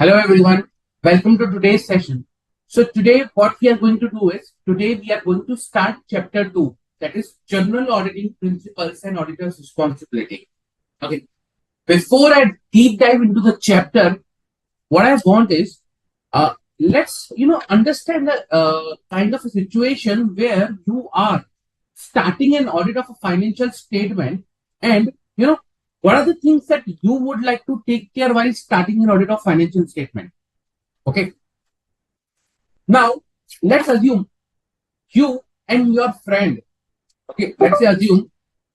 Hello everyone, welcome to today's session. So today what we are going to do is, today we are going to start chapter 2, that is General Auditing Principles and Auditor's Responsibility. Okay, before I deep dive into the chapter, what I want is, let's understand the kind of a situation where you are starting an audit of a financial statement, and what are the things that you would like to take care while starting an audit of financial statement. Okay, now let's assume you and your friend. Okay, let's say assume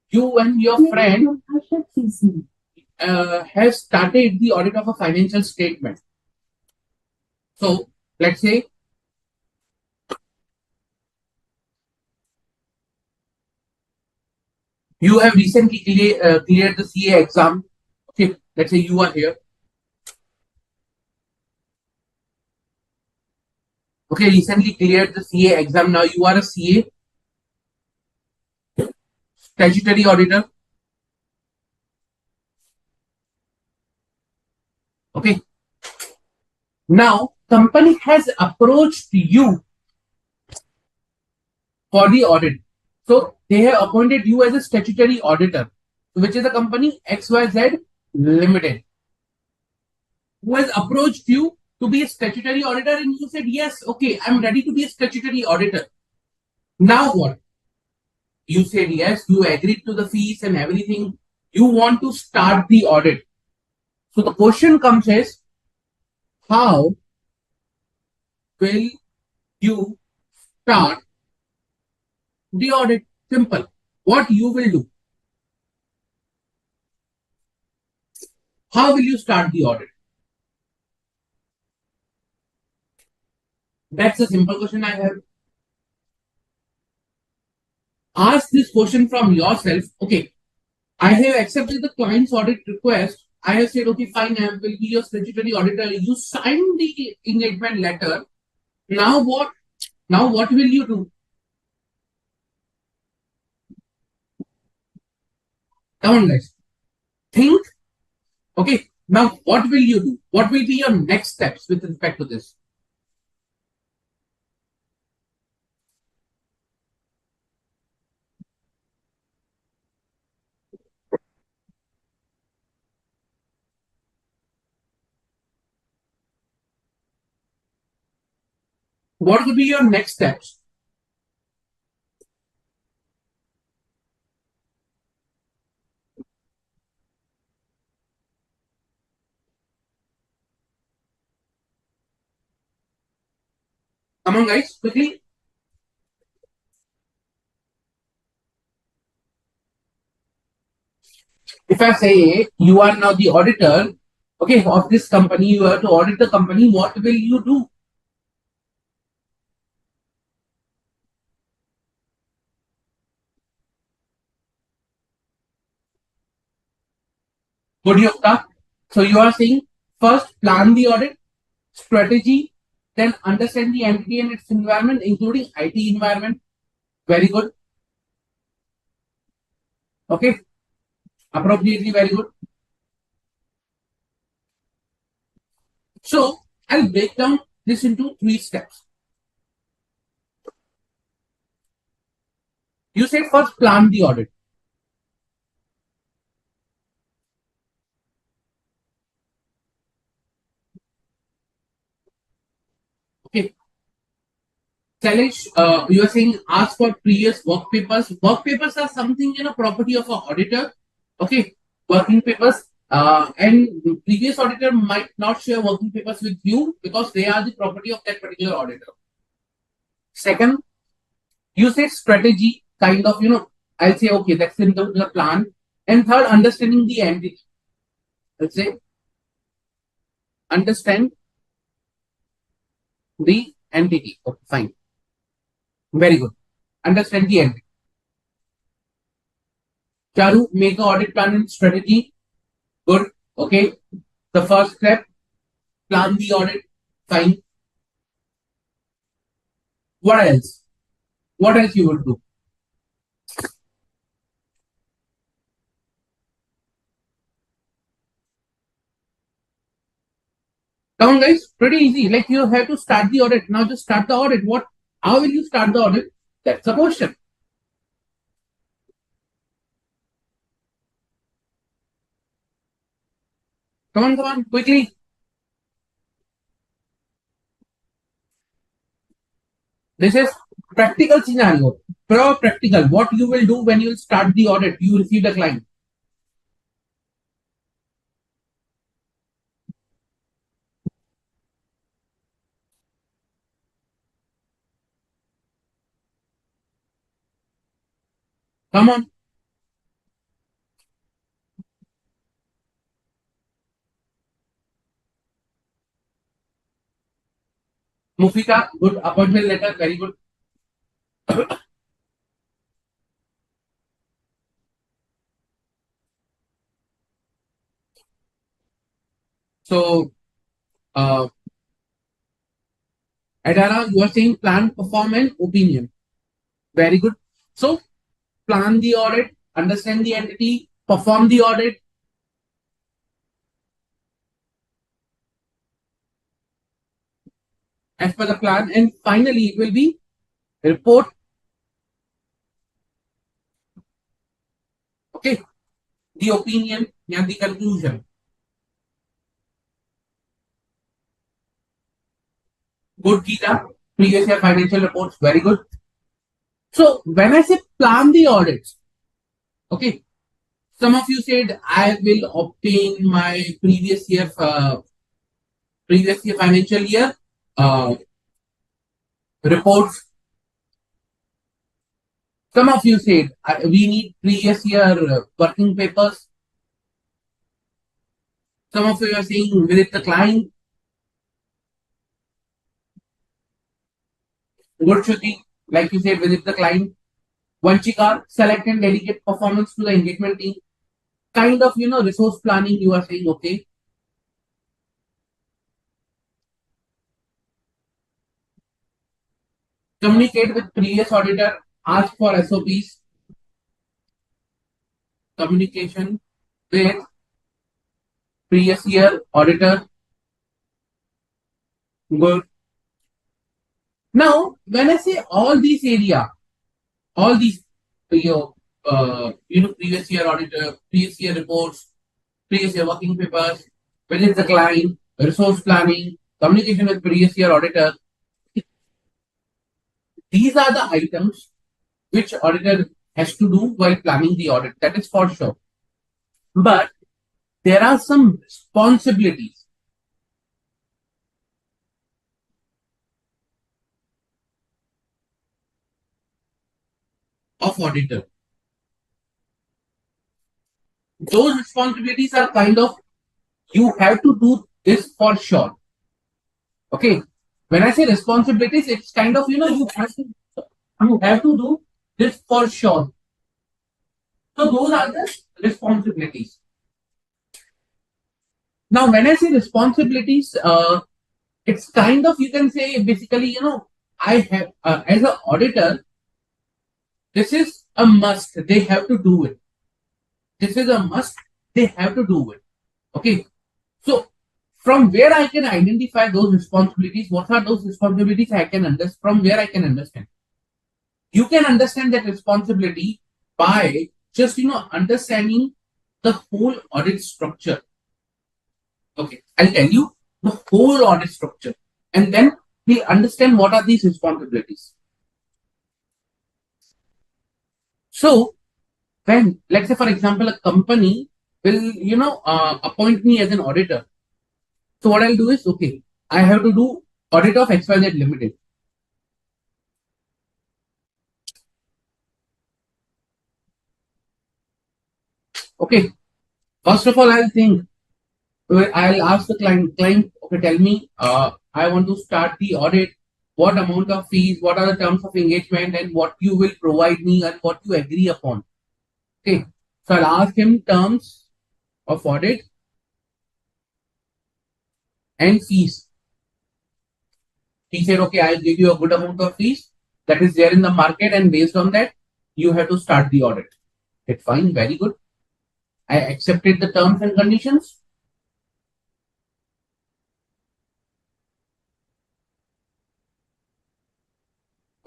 you and your friend have started the audit of a financial statement. So let's say you have recently cleared the CA exam. Okay, let's say you are here. Okay, recently cleared the CA exam. Now you are a CA, statutory auditor. Okay, now company has approached you for the audit. So they have appointed you as a statutory auditor, which is a company XYZ Limited, who has approached you to be a statutory auditor, and you said, yes, okay, I'm ready to be a statutory auditor. Now what? You said yes, you agreed to the fees and everything. You want to start the audit. So the question comes is, how will you start the audit? Simple. What you will do? How will you start the audit? That's a simple question I have. Ask this question from yourself. Okay, I have accepted the client's audit request. I have said, okay, fine, I will be your statutory auditor. You signed the engagement letter. Now what? Now what will you do? Come on, guys. Think. Okay. Now what will you do? What will be your next steps with respect to this? What will be your next steps? Come on, guys, quickly. If I say you are now the auditor, okay, of this company, you have to audit the company. What will you do? Good, Yokta. So you are saying first plan the audit, strategy, then understand the entity and its environment, including IT environment. Very good. Okay. Appropriately very good. So I'll break down this into 3 steps. You said first plan the audit. Okay. Challenge, you are saying ask for previous work papers. Work papers are something, property of an auditor. Okay. Working papers. And previous auditor might not share working papers with you because they are the property of that particular auditor. Second, you say strategy, kind of, I'll say, okay, that's in the plan. And third, understanding the entity. Let's say, understand the entity. Okay, fine. Very good. Understand the entity. Charu, make a audit plan and strategy. Good. Okay. The first step, plan the audit. Fine. What else? What else you will do? Come on, guys, pretty easy. Like you have to start the audit. Now just start the audit. What? How will you start the audit? That's the question. Come on, quickly. This is practical scenario. Pure practical. What you will do when you start the audit? You receive the client. Come on, Mufika. Good appointment letter. Very good. So, uh, Adara, you are saying plan, perform, and opinion. Very good. So, plan the audit, understand the entity, perform the audit as per the plan, and finally it will be report. Okay, the opinion and the conclusion. Good, Geeta. Previous year financial reports. Very good. So when I say plan the audits, okay, some of you said I will obtain my previous year financial year uh, reports. Some of you said we need previous year working papers. Some of you are saying visit the client. Good, Shruti. Like you said, visit the client. Vanchika, select and dedicate performance to the engagement team. Kind of, resource planning, you are saying, okay. Communicate with previous auditor, ask for SOPs, communication with previous year auditor. Good. Now, when I say all these area, all these, previous year auditor, previous year reports, previous year working papers, visit the client, resource planning, communication with previous year auditor. These are the items which auditor has to do while planning the audit. That is for sure. But there are some responsibilities of auditor. Those responsibilities are kind of you have to do this for sure. Okay. When I say responsibilities, it's kind of you have to do this for sure. So those are the responsibilities. Now, when I say responsibilities, it's kind of you can say basically, I have as an auditor, this is a must. They have to do it. This is a must. They have to do it. Okay. So from where I can identify those responsibilities, what are those responsibilities I can understand from where I can understand? You can understand that responsibility by just understanding the whole audit structure. Okay, I'll tell you the whole audit structure, and then we understand what are these responsibilities. So when, let's say, for example, a company will, appoint me as an auditor. So what I'll do is, okay, I have to do audit of XYZ Limited. Okay, first of all, I'll ask the client, okay, tell me, I want to start the audit. What amount of fees? What are the terms of engagement, and what you will provide me, and what you agree upon? Okay, so I'll ask him terms of audit and fees. He said, okay, I'll give you a good amount of fees that is there in the market, and based on that, you have to start the audit. It's fine, very good. I accepted the terms and conditions.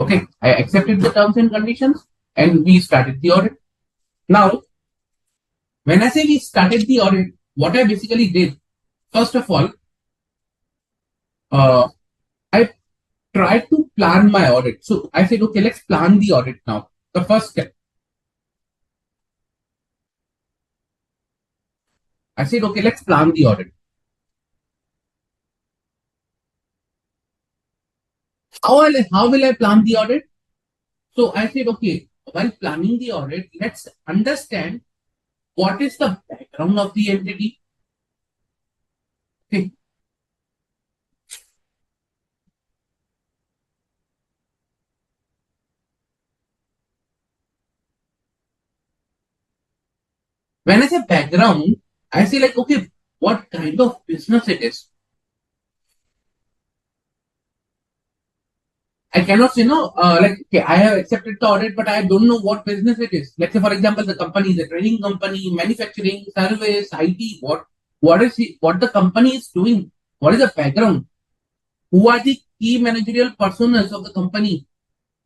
Okay, I accepted the terms and conditions and we started the audit. Now, when I say we started the audit, what I basically did, first of all, uh, I tried to plan my audit. So I said, okay, let's plan the audit now. The first step, I said, okay, let's plan the audit. How will I plan the audit? So I said, okay, while planning the audit, let's understand what is the background of the entity. Okay. When I say background, I say like, okay, what kind of business it is. I cannot say no, like, okay, I have accepted the audit, but I don't know what business it is. Let's say, for example, the company is a training company, manufacturing, service, IT, what the company is doing? What is the background? Who are the key managerial personas of the company?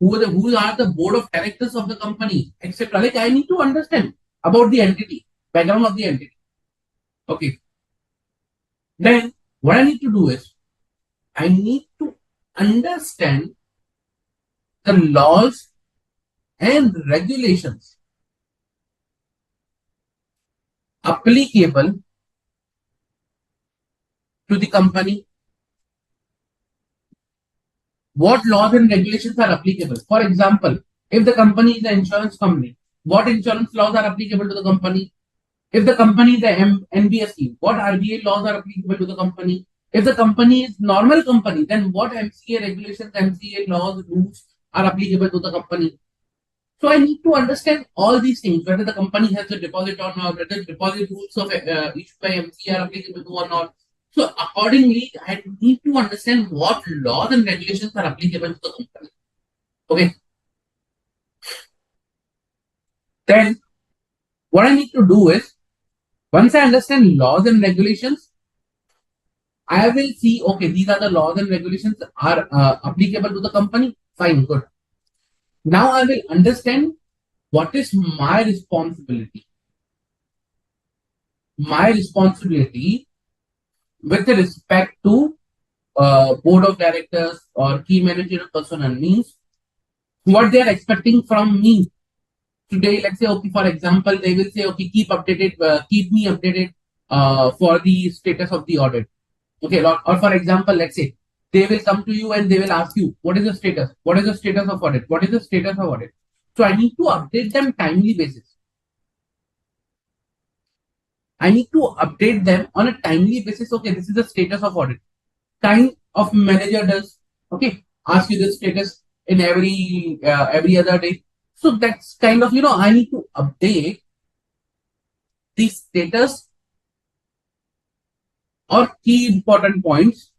Who are the board of directors of the company, etc. Like I need to understand about the entity, background of the entity. Okay. Then what I need to do is I need to understand the laws and regulations applicable to the company. What laws and regulations are applicable? For example, if the company is an insurance company, what insurance laws are applicable to the company? If the company is a NBSE, what RBA laws are applicable to the company? If the company is normal company, then what MCA regulations, MCA laws, rules are applicable to the company? So I need to understand all these things, whether the company has a deposit or not, whether deposit rules of issued by MCA are applicable to or not. So accordingly, I need to understand what laws and regulations are applicable to the company. Okay. Then what I need to do is, once I understand laws and regulations, I will see, okay, these are the laws and regulations are applicable to the company. Fine, good. Now I will understand what is my responsibility. My responsibility with respect to board of directors or key managerial personnel means what they are expecting from me today. Let's say, okay, for example, they will say, okay, keep me updated for the status of the audit. Okay, or for example, let's say they will come to you and they will ask you, what is the status? What is the status of audit? What is the status of audit? So I need to update them timely basis. I need to update them on a timely basis. Okay, this is the status of audit. Kind of manager does. Okay, ask you the status in every other day. So that's kind of, I need to update the status or key important points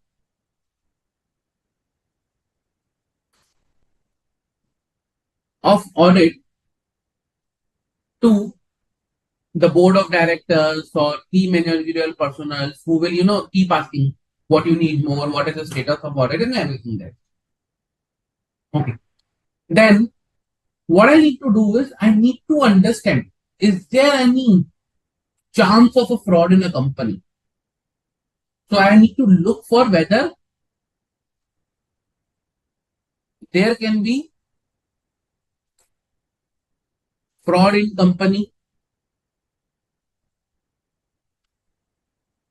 of audit to the board of directors or key managerial personnel who will, keep asking what you need more, what is the status of audit and everything there. Okay. Then what I need to do is I need to understand, is there any chance of a fraud in a company? So I need to look for whether there can be fraud in company.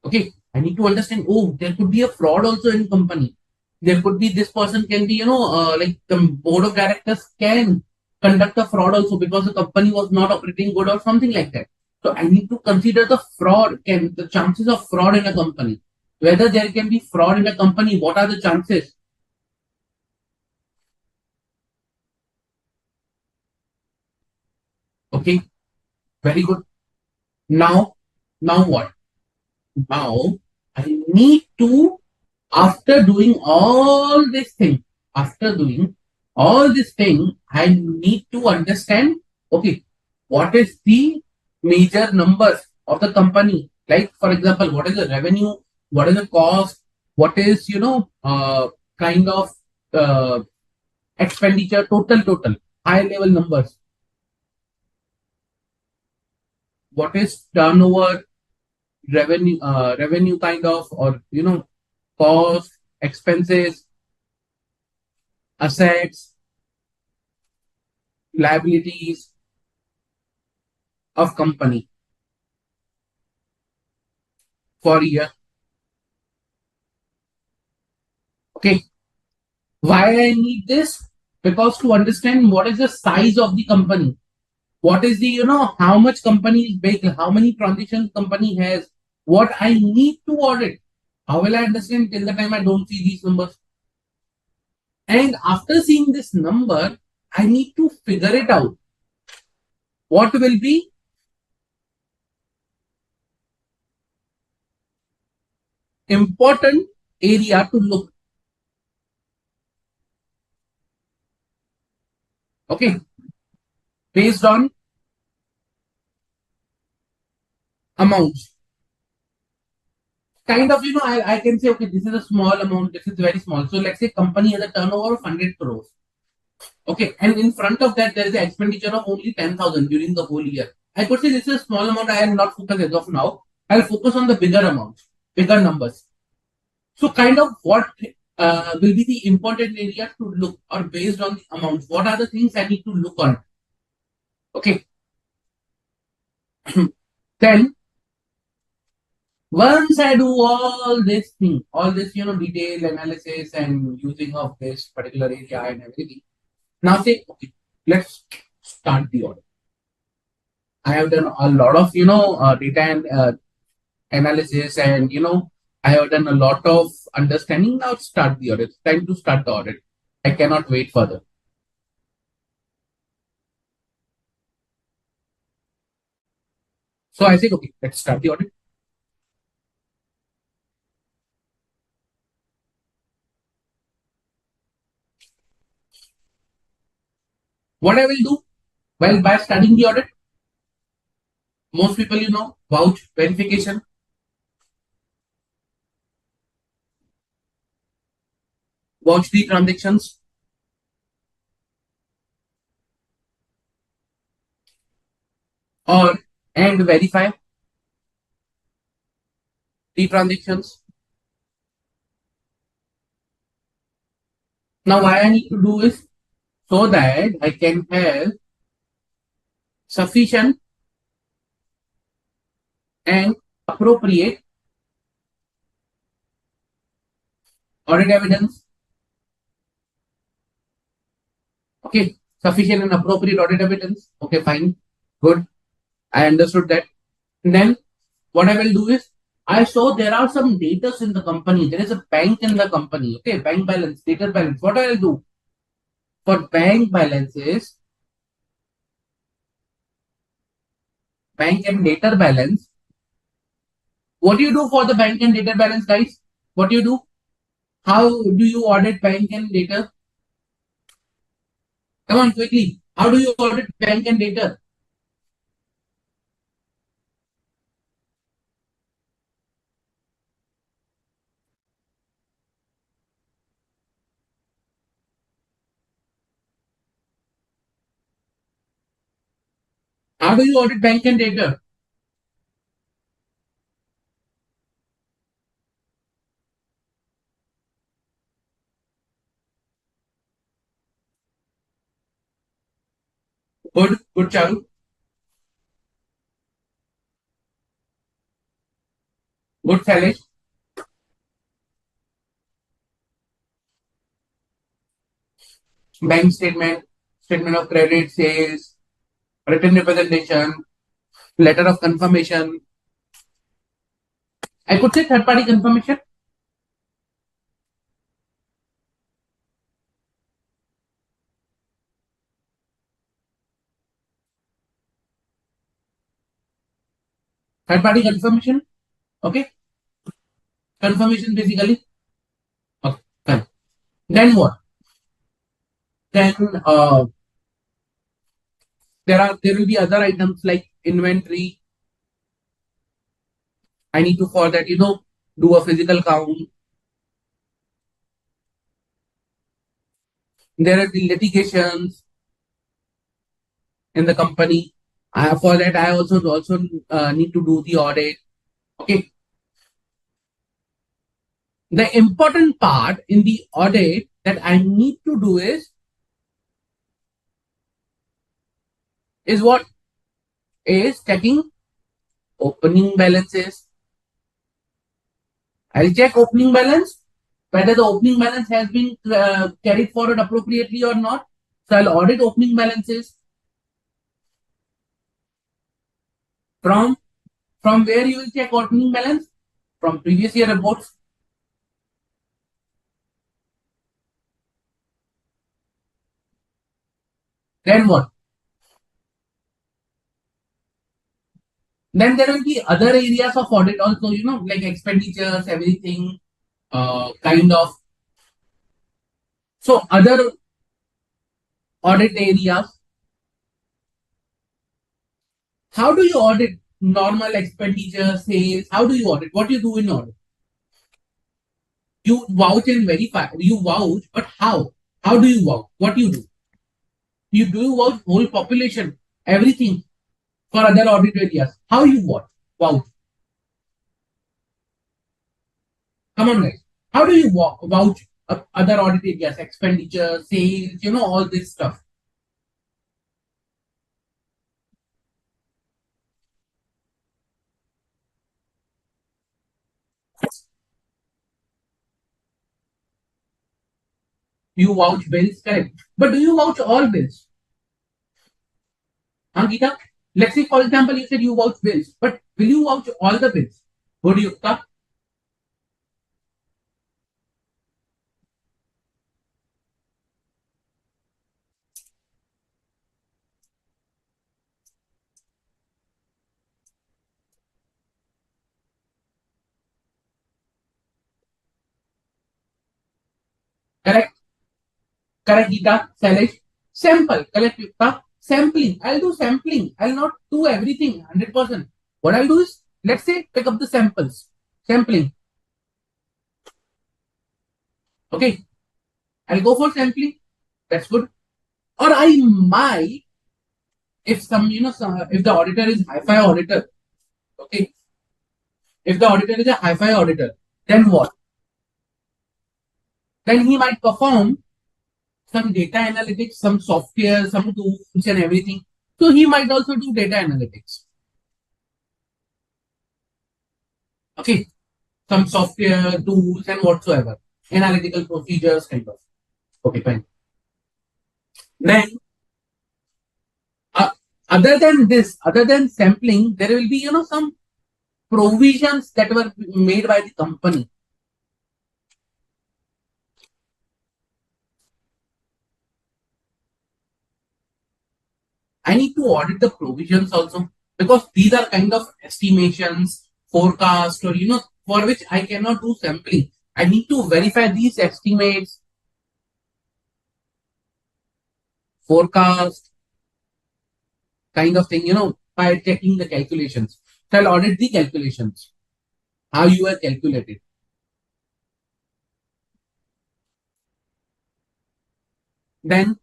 Okay, I need to understand, oh, there could be a fraud also in company. There could be, this person can be, like the board of directors can conduct a fraud also because the company was not operating good or something like that. So I need to consider the chances of fraud in a company. Whether there can be fraud in a company, what are the chances? Okay, very good. Now, now what? Now I need to, after doing all this thing, after doing all this thing, I need to understand, okay, what is the major numbers of the company? Like, for example, what is the revenue? What is the cost? What is, kind of uh, expenditure, total, high level numbers. What is turnover, revenue kind of, or cost, expenses, assets, liabilities of company for a year. Okay, why I need this? Because to understand what is the size of the company, what is the how much company is big, how many transactions company has, what I need to audit. How will I understand till the time I don't see these numbers? And after seeing this number, I need to figure it out. What will be important area to look? Okay, based on amounts. Kind of, I can say, okay, this is a small amount, this is very small. So let's say company has a turnover of 100 crores. Okay, and in front of that, there is an expenditure of only 10,000 during the whole year. I could say this is a small amount. I am not focused as of now. I'll focus on the bigger amounts, bigger numbers. So, kind of what will be the important area to look, or based on the amounts, what are the things I need to look on? Okay, then once I do all this thing, all this detailed analysis and using of this particular area and everything, now say, okay, let's start the audit. I have done a lot of data and analysis, and I have done a lot of understanding. Now start the audit. Time to start the audit. I cannot wait further. So I said, okay, let's start the audit. What I will do? Well, by studying the audit, most people vouch verification, vouch the transactions, or and verify the transactions. Now, why I need to do is so that I can have sufficient and appropriate audit evidence. Okay, sufficient and appropriate audit evidence. Okay, fine, good. I understood that. Then what I will do is I show there are some data in the company. There is a bank in the company. Okay, bank balance, data balance. What I will do for bank balances, bank and data balance. What do you do for the bank and data balance, guys? What do you do? How do you audit bank and data? Come on, quickly. How do you audit bank and data? How do you audit bank and data? Good, good, Charu. Good, Salish. Bank statement, statement of credit, sales, written representation, letter of confirmation. I could say third party confirmation. Third party confirmation. Okay. Confirmation basically. Okay. Fine. Then what? Then there will be other items like inventory. I need to for that do a physical count. There are the litigations in the company. For that, I also need to do the audit. Okay. The important part in the audit that I need to do is what is checking opening balances. I'll check opening balance, whether the opening balance has been carried forward appropriately or not. So I'll audit opening balances from where you will check opening balance from previous year reports. Then what? Then there will be other areas of audit also, like expenditures, everything, kind of. So other audit areas. How do you audit normal expenditure, sales? How do you audit? What do you do in audit? You vouch and verify. You vouch, but how? How do you vouch? What do you do? You do vouch whole population, everything for other audit areas. How you vouch? Vouch. Come on, guys. How do you vouch other audit areas, expenditure, sales, all this stuff? You vouch bills, correct. But do you vouch all bills? Huh, Geeta? Let's say, for example, you said you vouch bills, but will you vouch all the bills? Would you? Correct. Correct, Geeta. Salish. Sample. Correct, Yukta. Sampling. I'll do sampling. I'll not do everything 100%. What I'll do is, let's say, pick up the samples. Sampling. Okay. I'll go for sampling. That's good. Or I might, if if the auditor is hi-fi auditor, okay. If the auditor is a hi-fi auditor, then what? Then he might perform some data analytics, some software, some tools and everything. So he might also do data analytics. Okay. Some software, tools and whatsoever. Analytical procedures kind of. Okay, fine. Then uh, other than sampling, there will be, some provisions that were made by the company. I need to audit the provisions also because these are kind of estimations, forecast, or for which I cannot do sampling. I need to verify these estimates, forecast, kind of thing, by checking the calculations. So I'll audit the calculations, how you are calculated. Then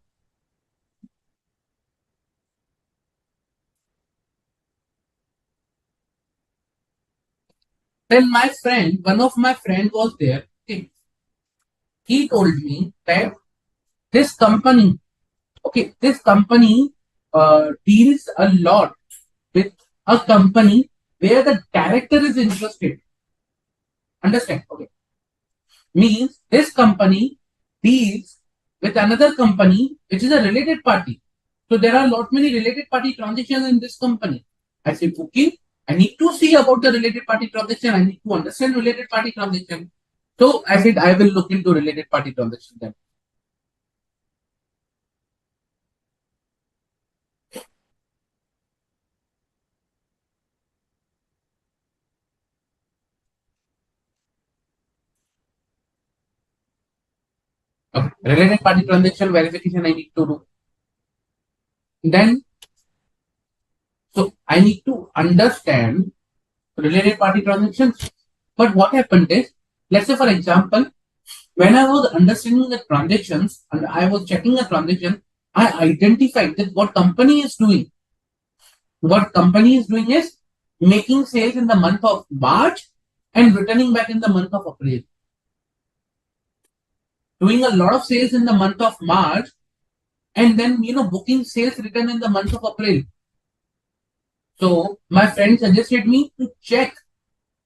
one of my friend was there. Okay, he told me that this company, this company deals a lot with a company where the director is interested. Understand? Okay. Means this company deals with another company which is a related party. So there are lot many related party transactions in this company. I said, okay, I need to see about the related party transaction. I need to understand related party transaction. So I said, I will look into related party transaction then. Okay. Related party transaction verification I need to do. Then, so I need to understand related party transactions. But what happened is, let's say for example, When I was understanding the transactions and I was checking the transaction, I identified that what company is doing. What company is doing is making sales in the month of March and returning back in the month of April. Doing a lot of sales in the month of March and then booking sales return in the month of April. So my friend suggested me to check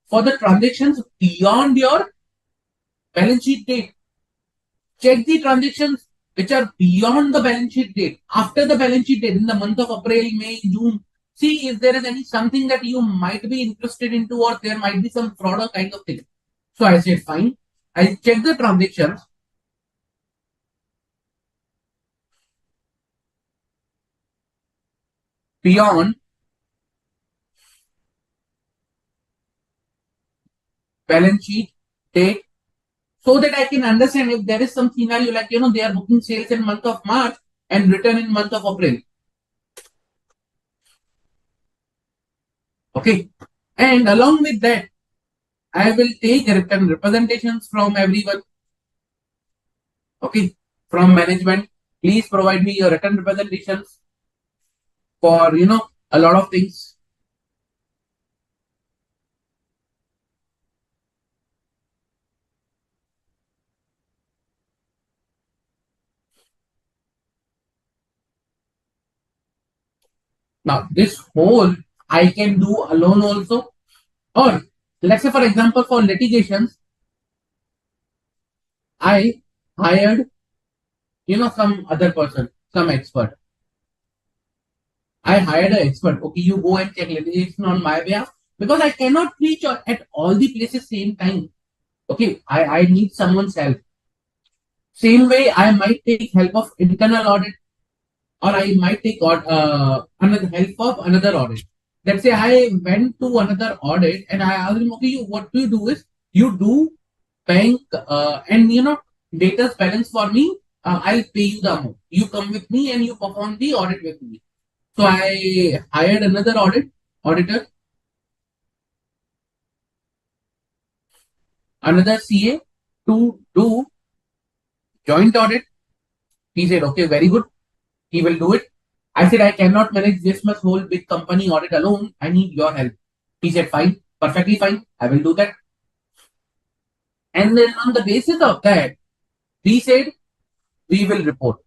for the transactions beyond your balance sheet date. Check the transactions which are beyond the balance sheet date, after the balance sheet date, in the month of April, May, June. See if there is any something that you might be interested into, or there might be some fraud or kind of thing. So I said, fine. I check the transactions beyond balance sheet date so that I can understand if there is some scenario like, they are booking sales in month of March and return in month of April. Okay. And along with that, I will take written representations from everyone. Okay. From management. Please provide me your written representations for, a lot of things. Now, this whole I can do alone also. Or let's say, for example, for litigations, I hired, some other person, some expert. I hired an expert. Okay, you go and check litigation on my behalf because I cannot reach at all the places same time. Okay, I need someone's help. Same way, I might take help of internal audit, or I might take another help of another audit. Let's say I went to another audit and I asked him, okay, what do you do is you do bank and data's balance for me. I'll pay you the amount. You come with me and you perform the audit with me. So I hired another auditor, another CA to do joint audit. He said, okay, very good. He will do it. I said, I cannot manage this much whole big company audit alone. I need your help. He said, fine, perfectly fine. I will do that. And then on the basis of that, we said, we will report.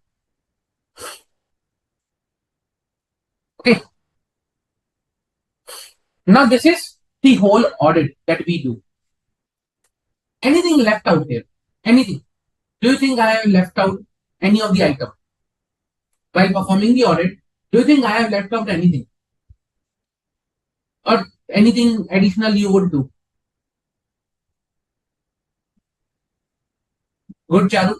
Okay. Now this is the whole audit that we do. Anything left out here? Anything? Do you think I have left out any of the item while performing the audit? Do you think I have left out anything or anything additional you would do? Good, Charu.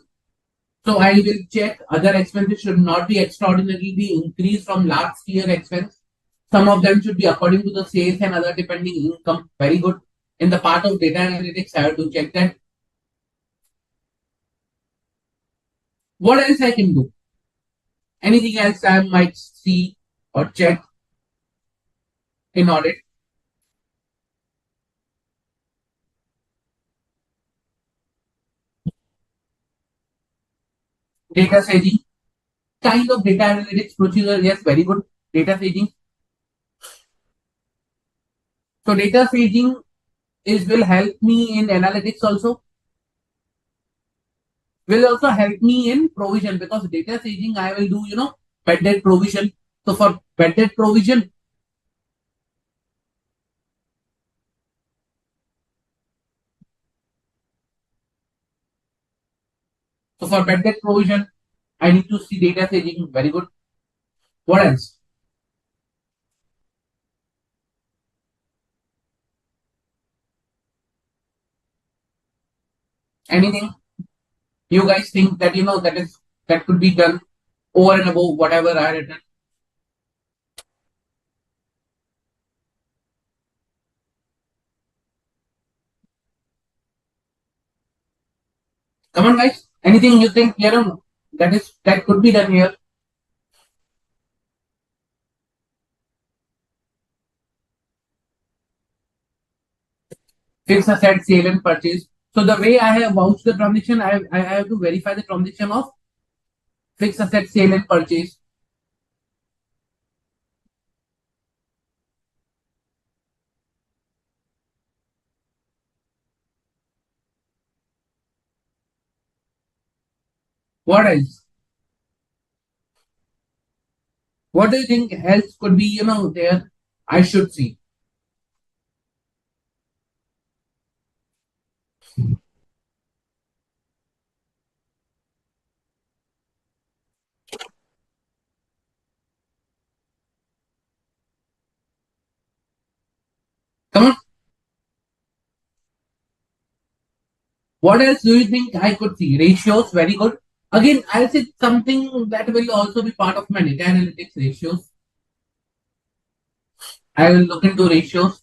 So I will check other expenses should not be extraordinarily increased from last year expense. Some of them should be according to the sales and other depending income. Very good. In the part of data analytics, I have to check that. What else I can do? Anything else I might see or check in audit? Data staging. Kind of data analytics procedure. Yes, very good. Data staging. So data staging is will help me in analytics also. Will also help me in provision because data staging I will do, bad debt provision. So for bad debt provision, I need to see data staging. Very good. What else? Anything you guys think that that could be done over and above whatever I written? Come on, guys. Anything you think that could be done here? Fix asset sale and purchase. So the way I have vouched the transaction, I have to verify the transaction of fixed asset sale and purchase. What else? What do you think else could be, there I should see? Come on. What else do you think I could see? Ratios, very good. Again, I'll say something that will also be part of my data analytics ratios. I will look into ratios.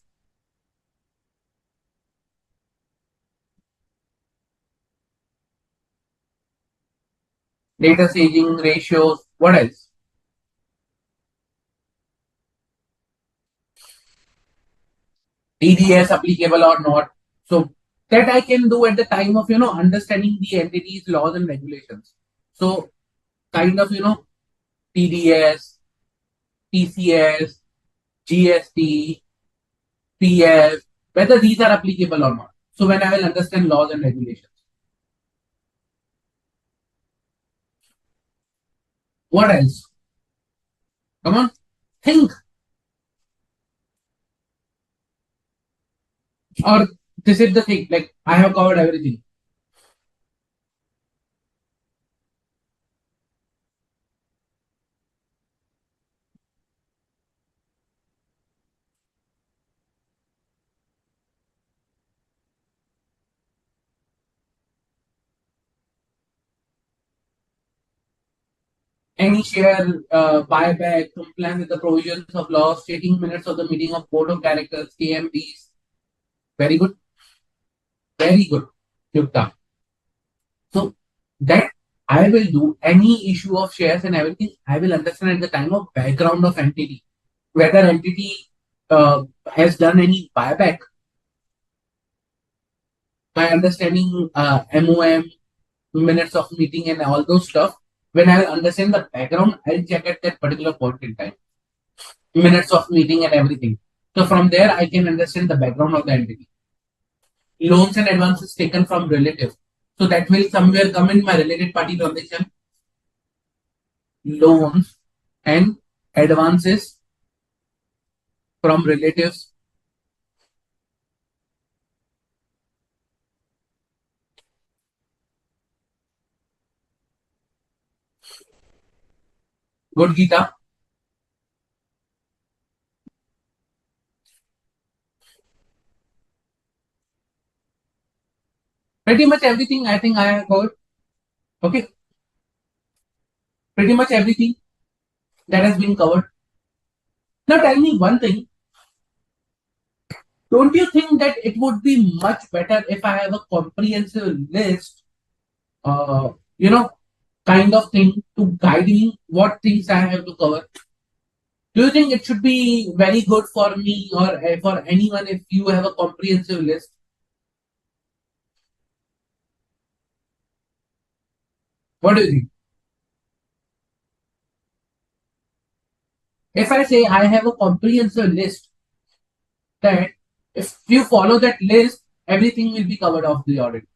Data staging ratios. What else? TDS applicable or not. So that I can do at the time of understanding the entity's laws and regulations. So kind of TDS, TCS, GST, PF, whether these are applicable or not. So when I will understand laws and regulations. What else? Come on, think. Or this is the thing. Like I have covered everything. Any share buyback, compliance with the provisions of laws, taking minutes of the meeting of board of directors, KMPs. Very good. Very good. Yukta. So that I will do any issue of shares and everything. I will understand at the time of background of entity, whether entity has done any buyback by understanding MOM, minutes of meeting, and all those stuff. When I will understand the background, I'll check at that particular point in time, minutes of meeting and everything. So from there, I can understand the background of the entity. Loans and advances taken from relative. So that will somewhere come in my related party transaction. Loans and advances from relatives. Good, Geeta. Pretty much everything I think I have covered. Okay. Pretty much everything that has been covered. Now tell me one thing. Don't you think that it would be much better if I have a comprehensive list, uh, you know, kind of thing to guide me what things I have to cover? Do you think it should be very good for me or for anyone if you have a comprehensive list? What do you think? If I say I have a comprehensive list that if you follow that list, everything will be covered off the audit.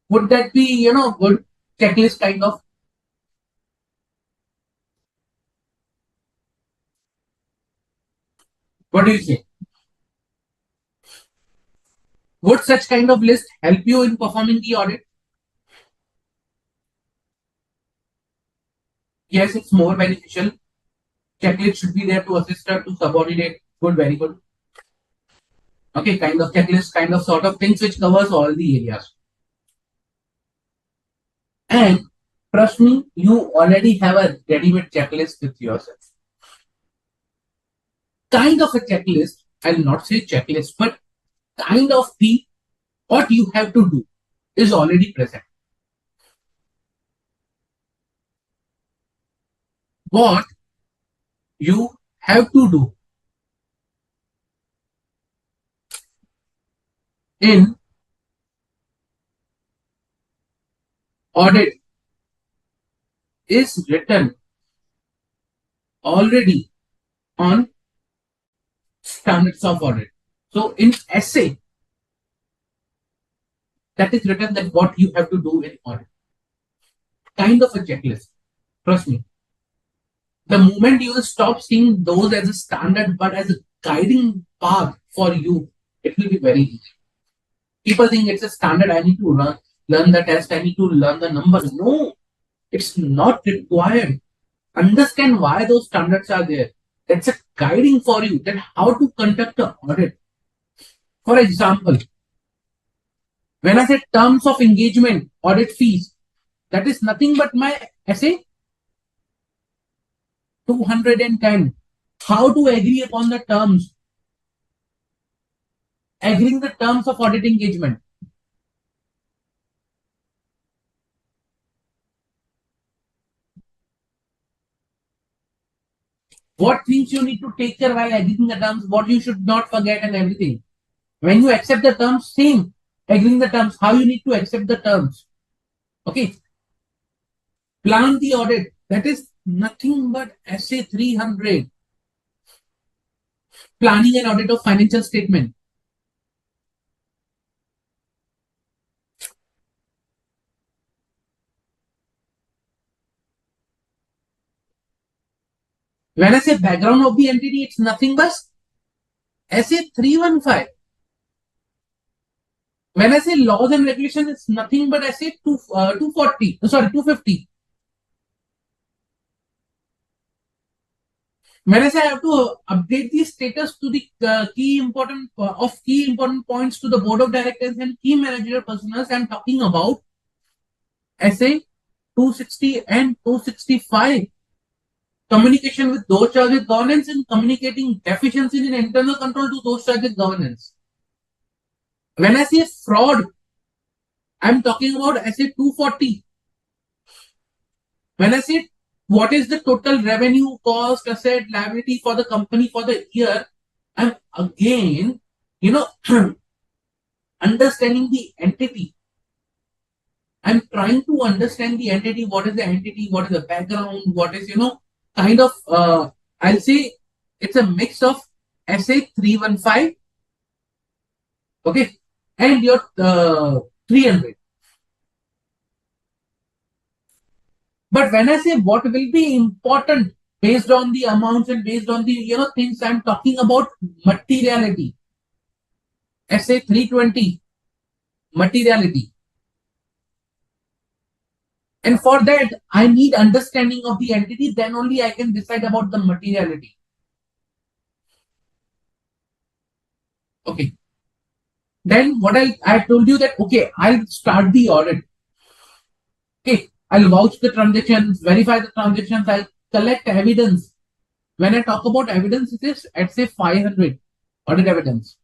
Would that be, good checklist kind of? What do you say? Would such kind of list help you in performing the audit? Yes, it's more beneficial. Checklist should be there to assist her to subordinate. Good, very good. Okay, kind of checklist, kind of sort of things which covers all the areas. And trust me, you already have a ready-made checklist with yourself. Kind of a checklist, I'll not say checklist, but kind of the what you have to do is already present. What you have to do in audit is written already on standards of audit. So in essay, that is written that what you have to do in audit. Kind of a checklist. Trust me. The moment you will stop seeing those as a standard but as a guiding path for you, it will be very easy. People think it's a standard. I need to learn the test. I need to learn the number. No, it's not required. Understand why those standards are there. That's a guiding for you that how to conduct an audit. For example, when I say terms of engagement, audit fees, that is nothing but my essay 210. How to agree upon the terms, agreeing the terms of audit engagement. What things you need to take care while agreeing the terms, what you should not forget, and everything. When you accept the terms, same. Agreeing the terms, how you need to accept the terms. Okay. Plan the audit. That is nothing but SA 300. Planning and audit of financial statement. When I say background of the entity, it's nothing but SA 315. When I say laws and regulations, it's nothing but SA 240. Sorry, 250. When I say I have to update the status to the key important points to the board of directors and key managerial personnel, I'm talking about SA 260 and 265. Communication with those charged with governance and communicating deficiencies in internal control to those charged with governance. When I say fraud, I'm talking about SA 240. When I say what is the total revenue, cost, asset, liability for the company for the year, I'm again, understanding the entity. I'm trying to understand the entity. What is the entity? What is the background? What is, kind of, I'll say it's a mix of SA 315, okay, and your 300. But when I say what will be important based on the amounts and based on the, things, I'm talking about materiality. SA 320, materiality. And for that, I need understanding of the entity. Then only I can decide about the materiality. Okay. Then what I told you that, okay, I'll start the audit. Okay. I'll vouch the transactions, verify the transactions. I'll collect evidence. When I talk about evidence, it is at say 500 audit evidence.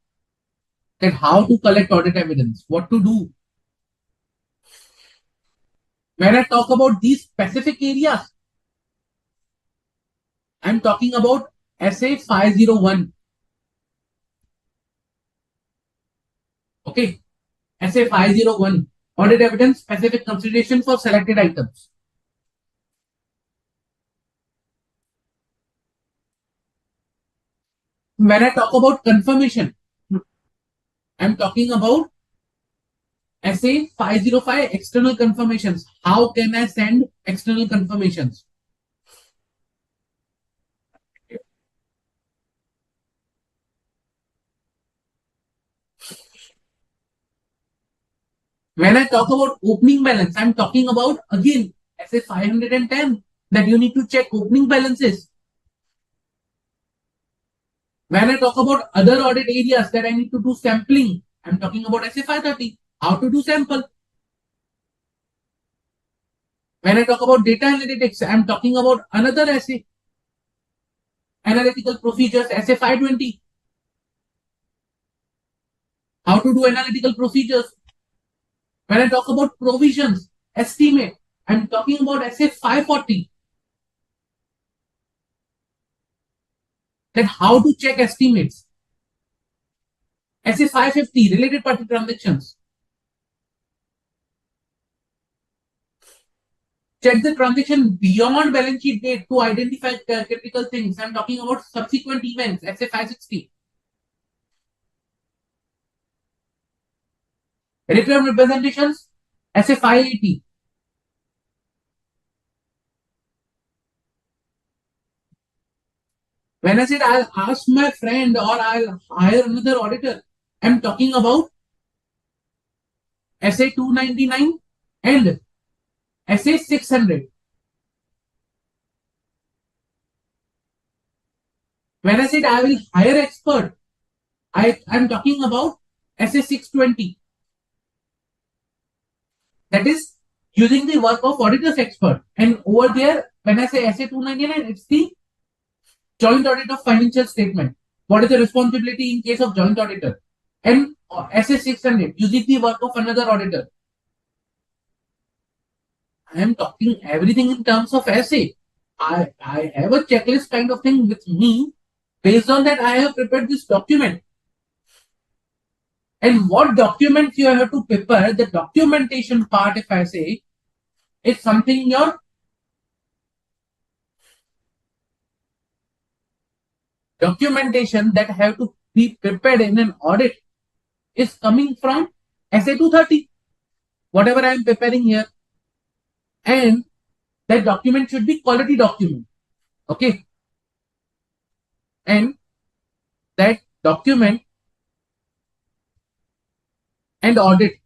That how to collect audit evidence, what to do. When I talk about these specific areas, I'm talking about SA 501. Okay. SA 501. Audit evidence specific consideration for selected items. When I talk about confirmation, I'm talking about SA 505 external confirmations. How can I send external confirmations? When I talk about opening balance, I'm talking about again SA 510 that you need to check opening balances. When I talk about other audit areas that I need to do sampling, I'm talking about SA 530, how to do sample. When I talk about data analytics, I'm talking about another SA, analytical procedures, SA 520, how to do analytical procedures. When I talk about provisions, estimate, I'm talking about SA 540, that how to check estimates. SA 550, related party transactions. Check the transaction beyond balance sheet date to identify critical things. I'm talking about subsequent events, SA560. Return representations, SA580. When I said I'll ask my friend or I'll hire another auditor, I'm talking about SA 299 and SA 600. When I said I will hire expert, I'm talking about SA 620. That is using the work of auditor's expert. And over there, when I say SA 299, it's the joint audit of financial statement. What is the responsibility in case of joint auditor? And SA 600, using the work of another auditor. I am talking everything in terms of essay. I have a checklist kind of thing with me. Based on that, I have prepared this document. And what documents you have to prepare, the documentation part, if I say, is something in your documentation that have to be prepared in an audit is coming from SA 230, whatever I am preparing here. And that document should be quality document. Okay. And that document and audit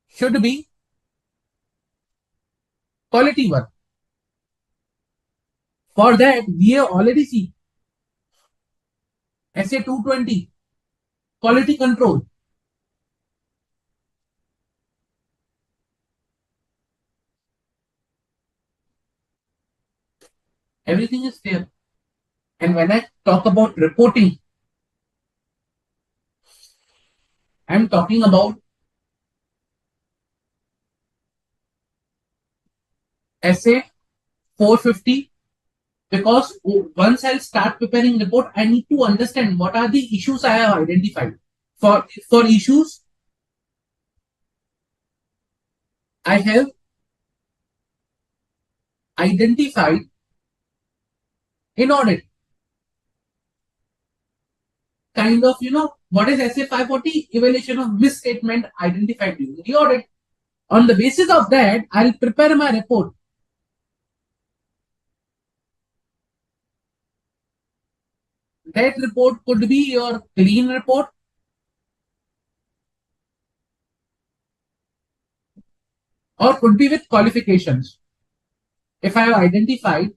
should be quality work. For that, we have already seen SA 220, quality control. Everything is there. And when I talk about reporting, I'm talking about SA 450, because once I'll start preparing report, I need to understand what are the issues I have identified. For issues, I have identified in audit. Kind of, what is SA 540? Evaluation of misstatement identified during the audit. On the basis of that, I'll prepare my report. That report could be your clean report, or could be with qualifications. If I have identified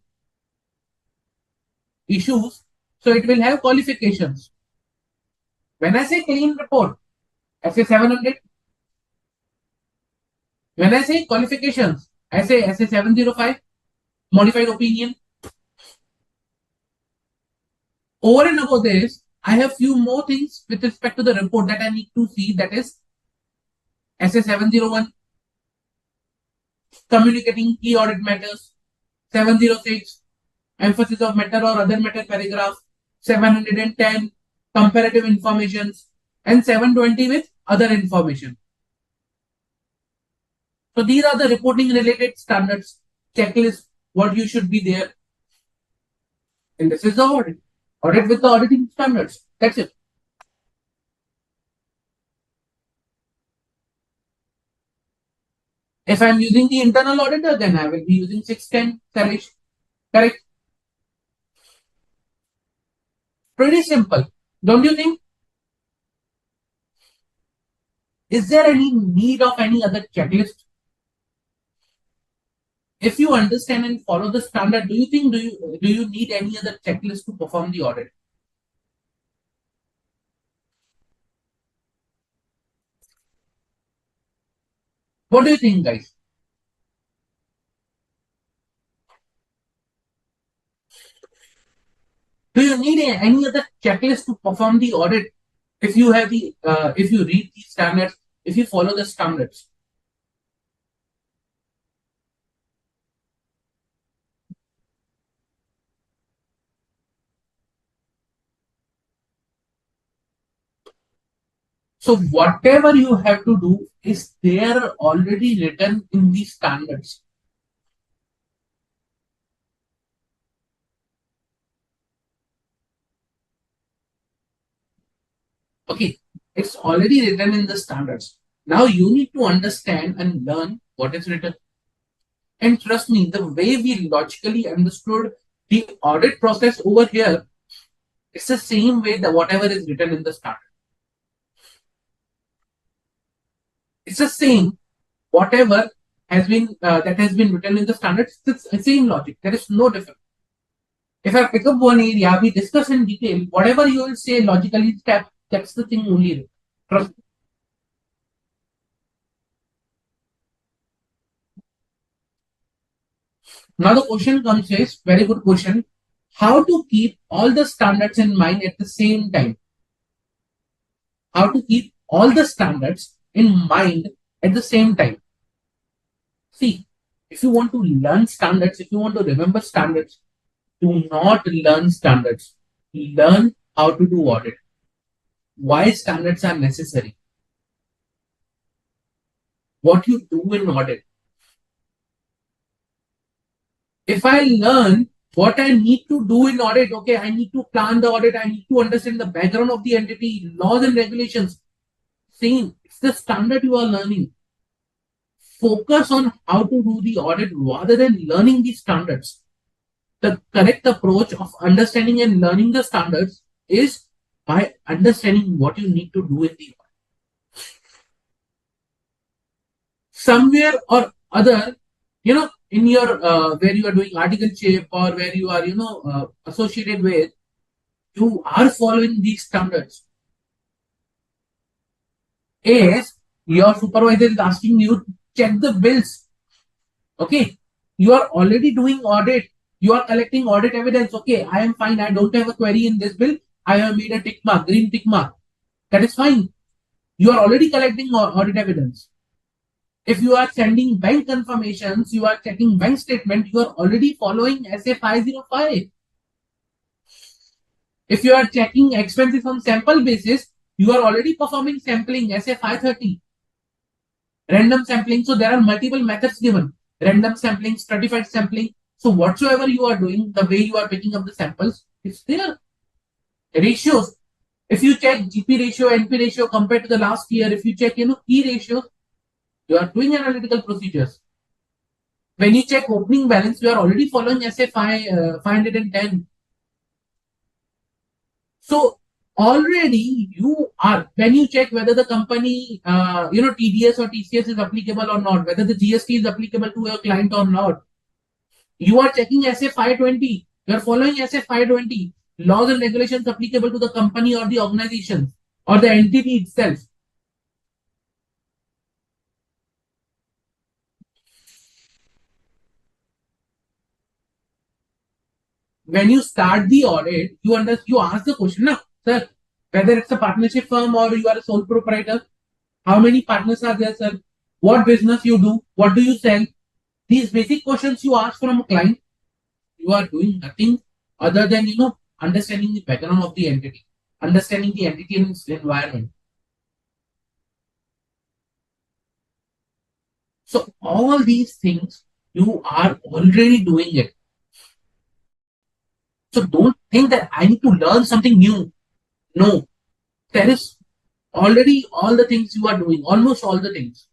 issues, so it will have qualifications. When I say clean report, SA 700. When I say qualifications, I say SA 705, modified opinion. Over and above this, I have few more things with respect to the report that I need to see, that is SA 701, communicating key audit matters, 706, emphasis of matter or other matter paragraph, 710, comparative informations, and 720 with other information. So these are the reporting related standards, checklist, what you should be there. And this is the audit. Audit with the auditing standards. That's it. If I'm using the internal auditor, then I will be using 610 Salish. Correct? Pretty simple. Don't you think? Is there any need of any other checklist? If you understand and follow the standard, do you need any other checklist to perform the audit? What do you think, guys? Do you need any other checklist to perform the audit? If you read the standards, if you follow the standards, So whatever you have to do is there already written in the standards. Okay, it's already written in the standards. Now you need to understand and learn what is written. And trust me, the way we logically understood the audit process over here, it's the same way that whatever is written in the standard. It's the same. Whatever has been that has been written in the standards, it's the same logic. There is no difference. If I pick up one area, we discuss in detail, whatever you will say logically, that's the thing only. Trust me. Now the question comes is very good question. How to keep all the standards in mind at the same time? How to keep all the standards in mind at the same time? See, if you want to learn standards, if you want to remember standards, do not learn standards. Learn how to do audit. Why standards are necessary. What you do in audit. If I learn what I need to do in audit, okay, I need to plan the audit, I need to understand the background of the entity, laws and regulations. Same, it's the standard you are learning. Focus on how to do the audit rather than learning the standards. The correct approach of understanding and learning the standards is by understanding what you need to do in the audit. Somewhere or other, in your where you are doing article shape or where you are, associated with, you are following these standards. Is your supervisor is asking you to check the bills. Okay, you are already doing audit. You are collecting audit evidence. Okay, I am fine. I don't have a query in this bill. I have made a tick mark, green tick mark. That is fine. You are already collecting audit evidence. If you are sending bank confirmations, you are checking bank statement, you are already following SA 505. If you are checking expenses on sample basis, you are already performing sampling SA 530. Random sampling. So there are multiple methods given. Random sampling, stratified sampling. So whatsoever you are doing, the way you are picking up the samples, it's there. Ratios. If you check GP ratio, NP ratio compared to the last year, if you check, key ratios, you are doing analytical procedures. When you check opening balance, you are already following SA 510. So already you are, when you check whether the company, TDS or TCS is applicable or not, whether the GST is applicable to your client or not, you are checking SA 520. You are following SA 520. Laws and regulations applicable to the company or the organization or the entity itself. When you start the audit, you ask the question, now, sir, whether it's a partnership firm or you are a sole proprietor, how many partners are there, sir? What business you do? What do you sell? These basic questions you ask from a client, you are doing nothing other than, understanding the background of the entity, understanding the entity and its environment. So all these things, you are already doing it. So don't think that I need to learn something new. No, there is already all the things you are doing, almost all the things.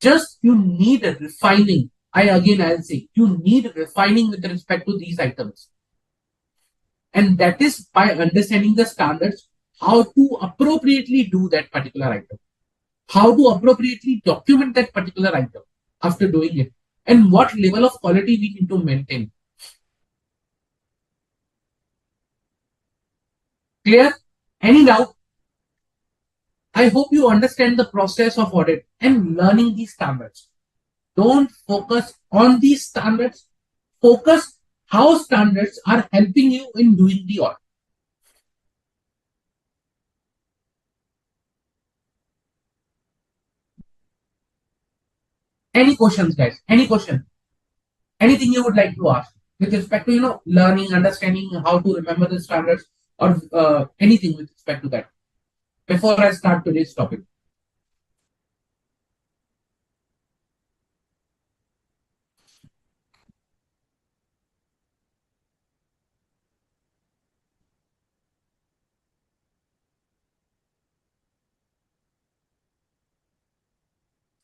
Just you need a refining. I'll say, you need refining with respect to these items. And that is by understanding the standards, how to appropriately do that particular item, how to appropriately document that particular item after doing it, and what level of quality we need to maintain. Clear? Any doubt? I hope you understand the process of audit and learning these standards. Don't focus on these standards. Focus how standards are helping you in doing the audit. Any questions, guys? Any question? Anything you would like to ask with respect to learning, understanding how to remember the standards, or anything with respect to that? before I start today's topic?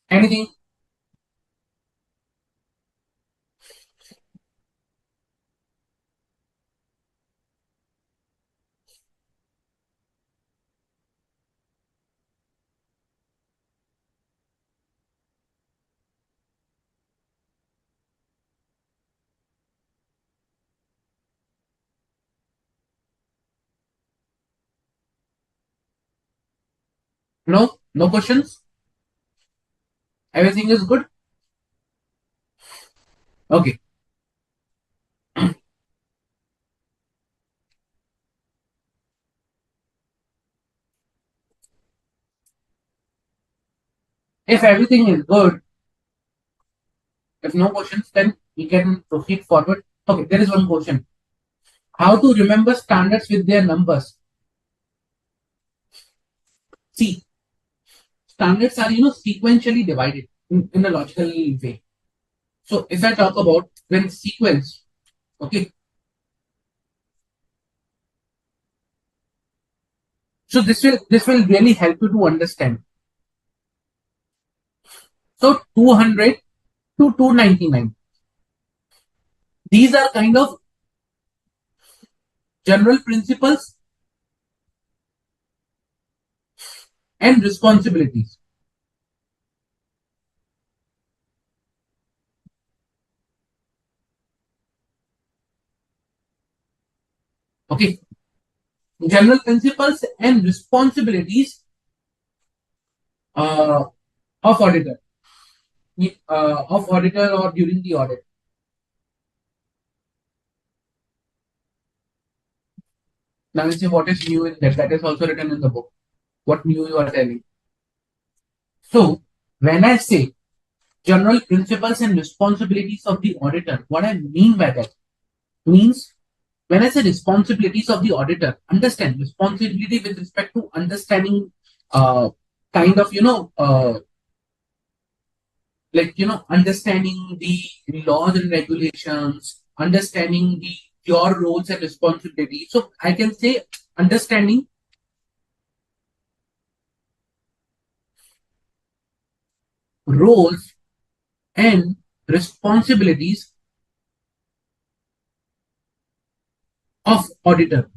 Anything? No? No questions? Everything is good? Okay. If everything is good, if no questions, then we can proceed forward. Okay, there is one question. How to remember standards with their numbers? See, standards are, sequentially divided in a logical way. So if I talk about when sequence, okay, so this will really help you to understand. So 200 to 299. These are kind of general principles and responsibilities. Okay, general principles and responsibilities uh, of auditor, of auditor or during the audit. Now you say what is new in that? That is also written in the book. What new you are telling? So when I say general principles and responsibilities of the auditor, what I mean by that means when I say responsibilities of the auditor, understand responsibility with respect to understanding kind of understanding the laws and regulations, understanding the your roles and responsibilities. So I can say understanding roles and responsibilities of auditor.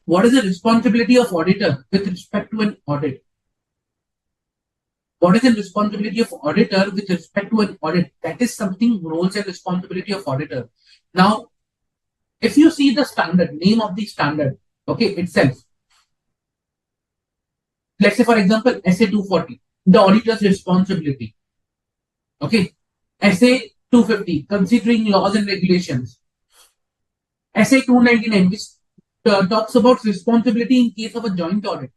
What is the responsibility of auditor with respect to an audit? What is the responsibility of auditor with respect to an audit? That is something roles and responsibility of auditor. Now, if you see the standard, name of the standard, okay, itself, let's say for example, SA 240, the auditor's responsibility, okay, SA 250, considering laws and regulations, SA 299, which talks about responsibility in case of a joint audit.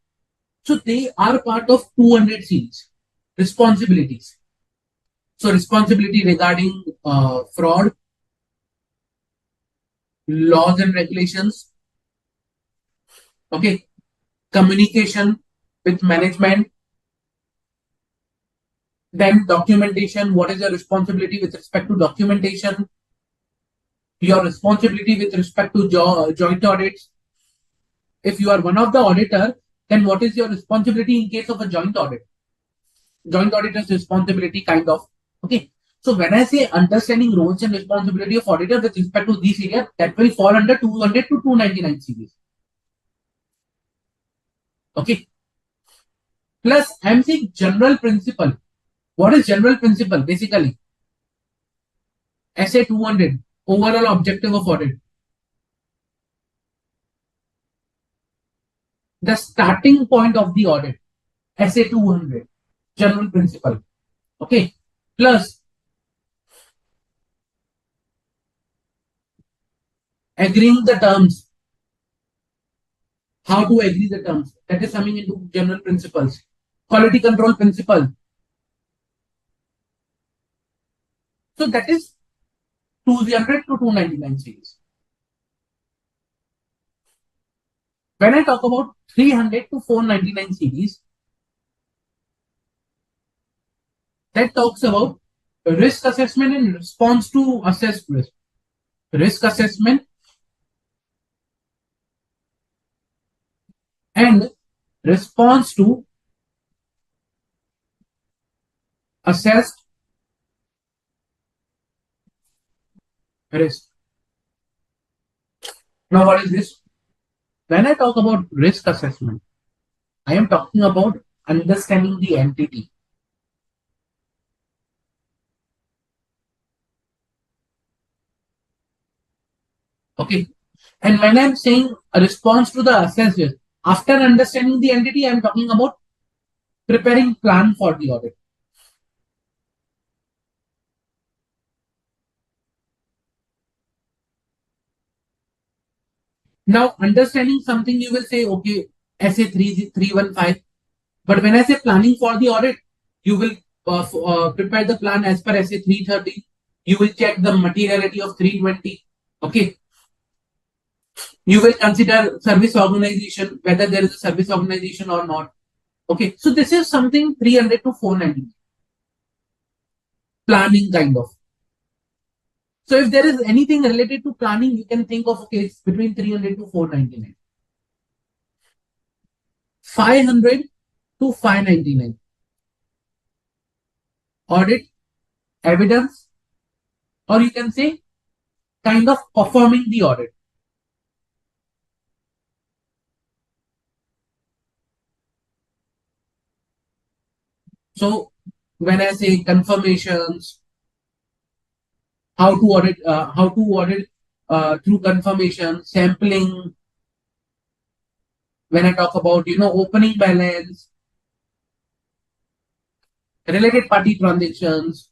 So they are part of 200 series, responsibilities. So responsibility regarding fraud, laws and regulations, okay, communication with management, then documentation. What is your responsibility with respect to documentation? Your responsibility with respect to joint audits. If you are one of the auditor, then what is your responsibility in case of a joint audit? Joint auditor's responsibility, kind of. Okay. So when I say understanding roles and responsibility of auditor with respect to these areas, that will fall under 200 to 299 series. Okay. Plus, I'm saying general principle. What is general principle? Basically, SA 200, overall objective of audit. The starting point of the audit, SA 200, general principle. Okay. Plus, agreeing the terms, how to agree the terms. That is coming into general principles. Quality control principle. So that is 200 to 299 series. When I talk about 300 to 499 series, that talks about risk assessment and response to assessed risk. Risk assessment and response to assessed risk. Now, what is this? When I talk about risk assessment, I am talking about understanding the entity. Okay. And when I'm saying a response to the assessed risk, after understanding the entity, I'm talking about preparing plan for the audit. Now, understanding something, you will say, okay, SA 315. But when I say planning for the audit, you will prepare the plan as per SA 330. You will check the materiality of 320. Okay. You will consider service organization, whether there is a service organization or not. Okay. So this is something 300 to 490. Planning kind of. So if there is anything related to planning, you can think of, okay, it's between 300 to 499. 500 to 599. Audit, evidence, or you can say kind of performing the audit. So when I say confirmations, how to audit through confirmation, sampling. When I talk about, opening balance, related party transactions,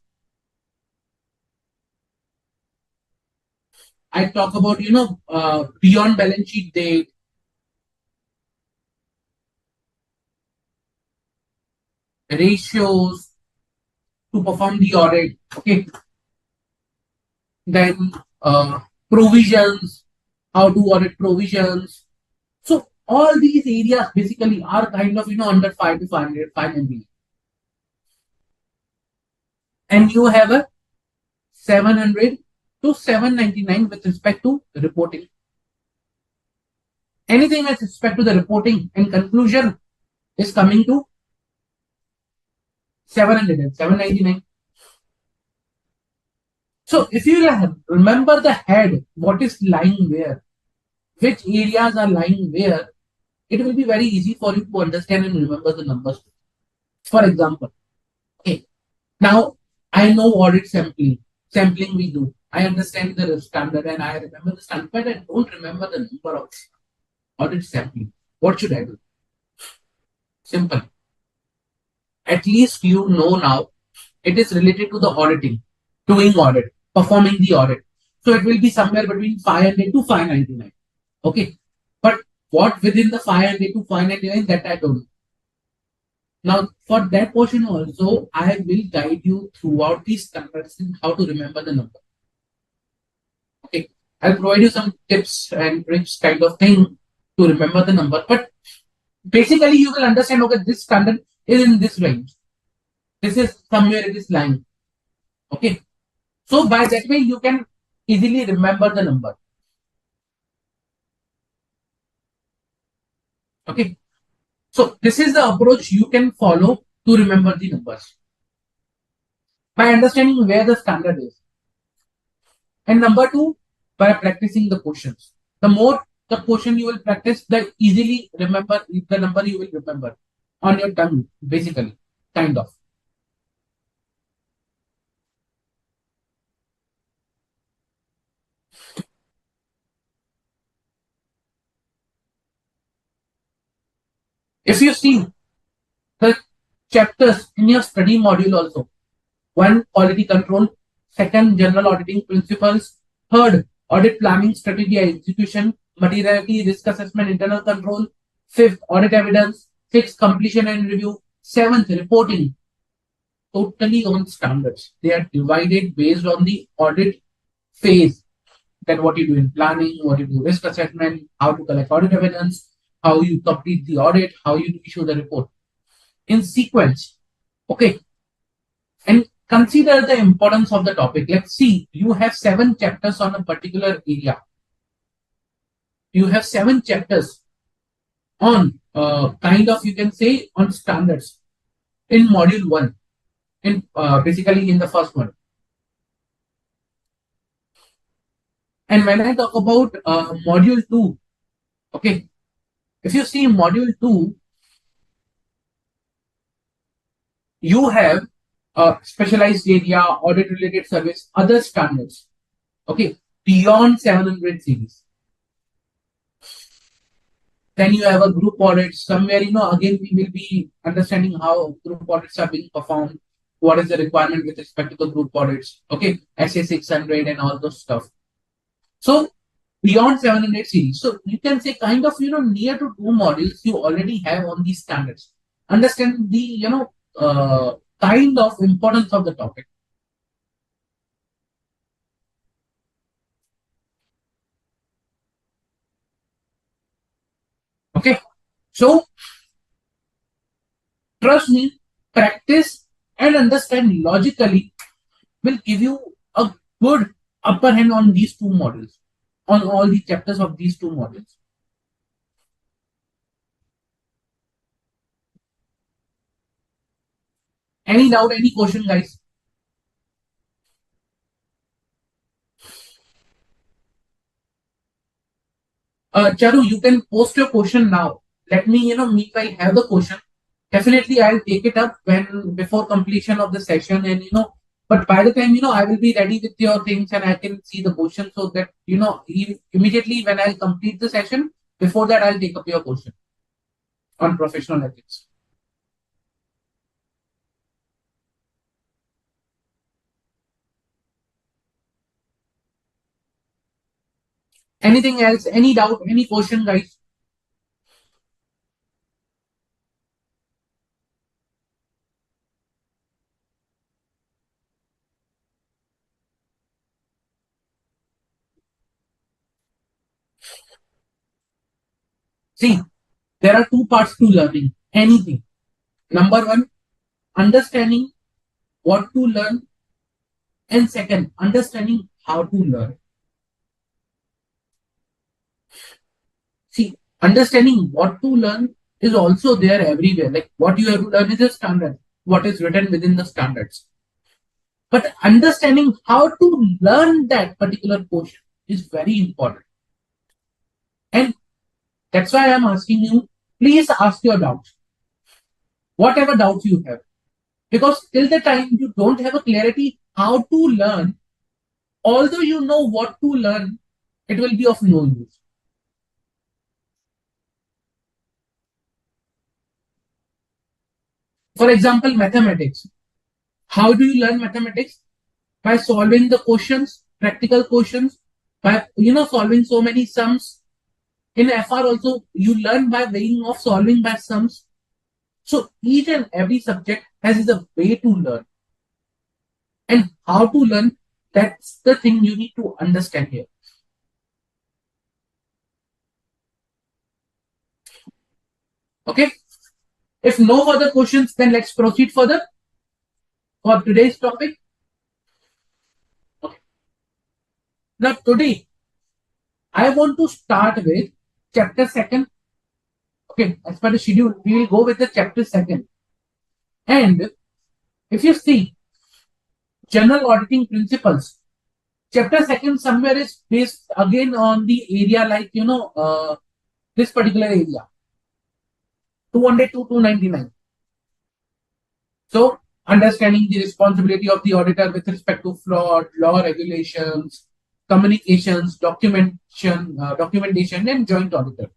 I talk about, beyond balance sheet date, ratios to perform the audit. Okay. Then provisions, how to audit provisions. So all these areas basically are kind of, under 5 to 500, 5 MB. And you have a 700 to 799 with respect to reporting. Anything with respect to the reporting and conclusion is coming to 700 and 799. So if you remember the head, what is lying where, which areas are lying where, it will be very easy for you to understand and remember the numbers. For example, okay, now I know audit sampling. Sampling we do. I understand the standard and I remember the standard, but I don't remember the number of audit sampling. What should I do? Simple. At least you know now it is related to the auditing, doing audit, performing the audit. So it will be somewhere between 500 to 599. Okay. But what within the 500 to 599, that I don't know. Now, for that portion also, I will guide you throughout these comparison how to remember the number. Okay. I'll provide you some tips and tricks kind of thing to remember the number. But basically, you will understand, okay, this standard is in this range. This is somewhere it is lying. Okay. So by that way, you can easily remember the number. Okay. So this is the approach you can follow to remember the numbers by understanding where the standard is. And number two, by practicing the questions. The more the question you will practice, the easily remember the number you will remember on your tongue, basically, kind of. If you see the chapters in your study module also, one, quality control, second, general auditing principles, third, audit planning, strategy, execution, materiality, risk assessment, internal control, fifth, audit evidence, sixth, completion and review, seventh, reporting, totally on standards. They are divided based on the audit phase. That what you do in planning, what you do risk assessment, how to collect audit evidence, how you complete the audit, how you issue the report in sequence. Okay. And consider the importance of the topic. Let's see, you have 7 chapters on a particular area. You have 7 chapters on kind of, you can say, on standards in module 1, in basically in the first one. And when I talk about module 2, okay, if you see module 2, you have specialized area, audit related service, other standards, okay, beyond 700 series. Then you have a group audit somewhere, again, we will be understanding how group audits are being performed, what is the requirement with respect to the group audits, okay, SA 600 and all those stuff. So beyond 700 series. So you can say kind of, near to 2 modules you already have on these standards. Understand the, kind of importance of the topic. Okay. So trust me, practice and understand logically will give you a good upper hand on these 2 modules, on all the chapters of these 2 modules. Any doubt, any question, guys? Charu, you can post your question now. Let me, meanwhile have the question. Definitely, I'll take it up when before completion of the session, and but by the time I will be ready with your things and I can see the question, so that immediately when I complete the session, before that I'll take up your question on professional ethics. Anything else? Any doubt? Any question, guys? See, there are 2 parts to learning anything. Number one, understanding what to learn, and second, understanding how to learn. See, understanding what to learn is also there everywhere. Like what you have to learn is a standard, what is written within the standards. But understanding how to learn that particular portion is very important. And that's why I'm asking you, please ask your doubts, whatever doubts you have. Because till the time you don't have a clarity how to learn, although you know what to learn, it will be of no use. For example, mathematics. How do you learn mathematics? By solving the questions, practical questions, by solving so many sums. In FR also, you learn by weighing of solving by sums. So each and every subject has a way to learn. And how to learn, that's the thing you need to understand here. Okay? If no further questions, then let's proceed further for today's topic. Okay. Now today, I want to start with chapter 2nd. Okay, as per the schedule, we will go with the chapter 2nd. And if you see general auditing principles, chapter 2nd somewhere is based again on the area like, this particular area, 200 to 299. So, understanding the responsibility of the auditor with respect to fraud, law regulations, communications, documentation, and joint auditor.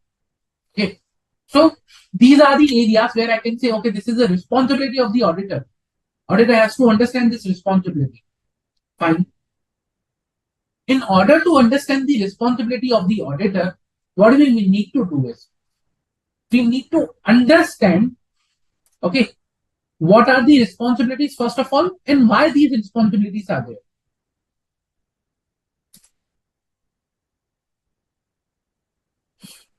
Okay. So, these are the areas where I can say, okay, this is the responsibility of the auditor. Auditor has to understand this responsibility. Fine. In order to understand the responsibility of the auditor, what do we need to do is, we need to understand, okay, what are the responsibilities first of all, and why these responsibilities are there.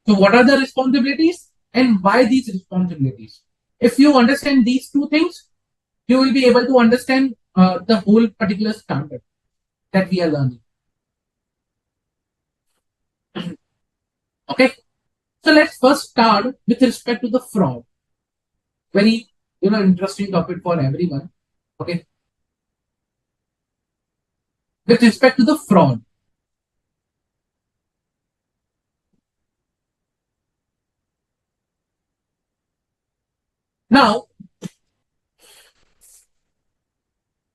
So what are the responsibilities and why these responsibilities? If you understand these two things, you will be able to understand the whole particular standard that we are learning. Okay. So let's first start with respect to the fraud. Very, interesting topic for everyone. Okay. With respect to the fraud. Now,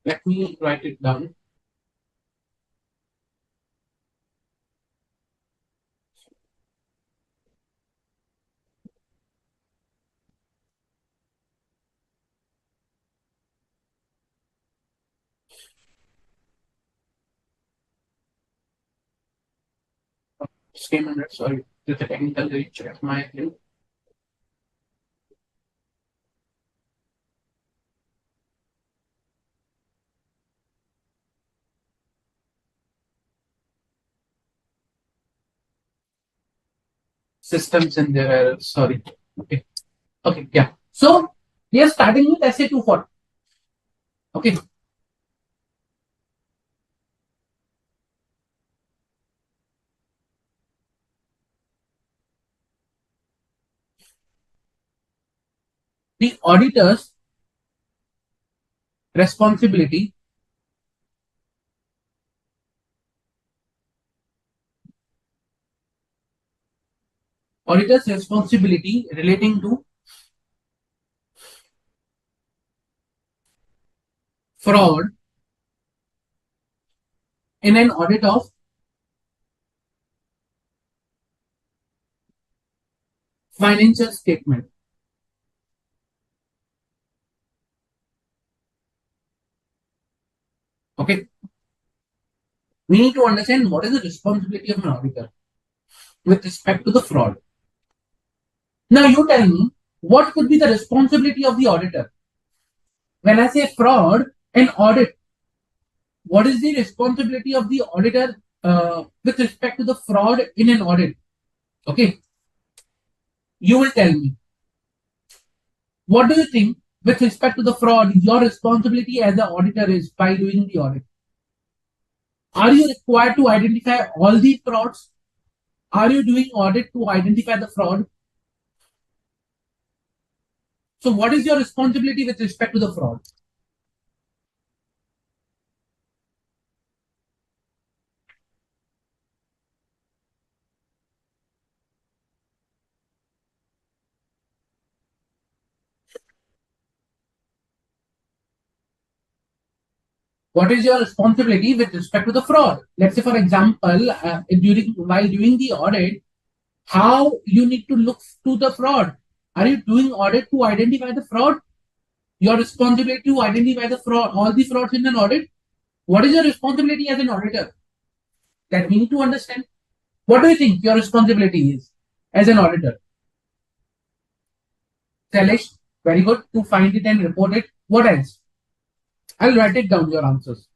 let me write it down. Just a minute, sorry. Just a technical glitch at my end. Systems in there. Sorry. Okay. Okay. Yeah. So we are starting with SA240. Okay. The auditor's responsibility, relating to fraud in an audit of financial statement. Okay. We need to understand what is the responsibility of an auditor with respect to the fraud. Now you tell me what could be the responsibility of the auditor. When I say fraud and audit, what is the responsibility of the auditor with respect to the fraud in an audit? Okay. You will tell me. What do you think with respect to the fraud, your responsibility as an auditor is by doing the audit? Are you required to identify all the frauds? Are you doing audit to identify the fraud? So what is your responsibility with respect to the fraud? What is your responsibility with respect to the fraud? Let's say, for example, while doing the audit, how you need to look to the fraud. Are you doing audit to identify the fraud? Your responsibility to identify the fraud, all the frauds in an audit. What is your responsibility as an auditor? That we need to understand. What do you think your responsibility is as an auditor? Salish, very good. To find it and report it. What else? I'll write it down, your answers.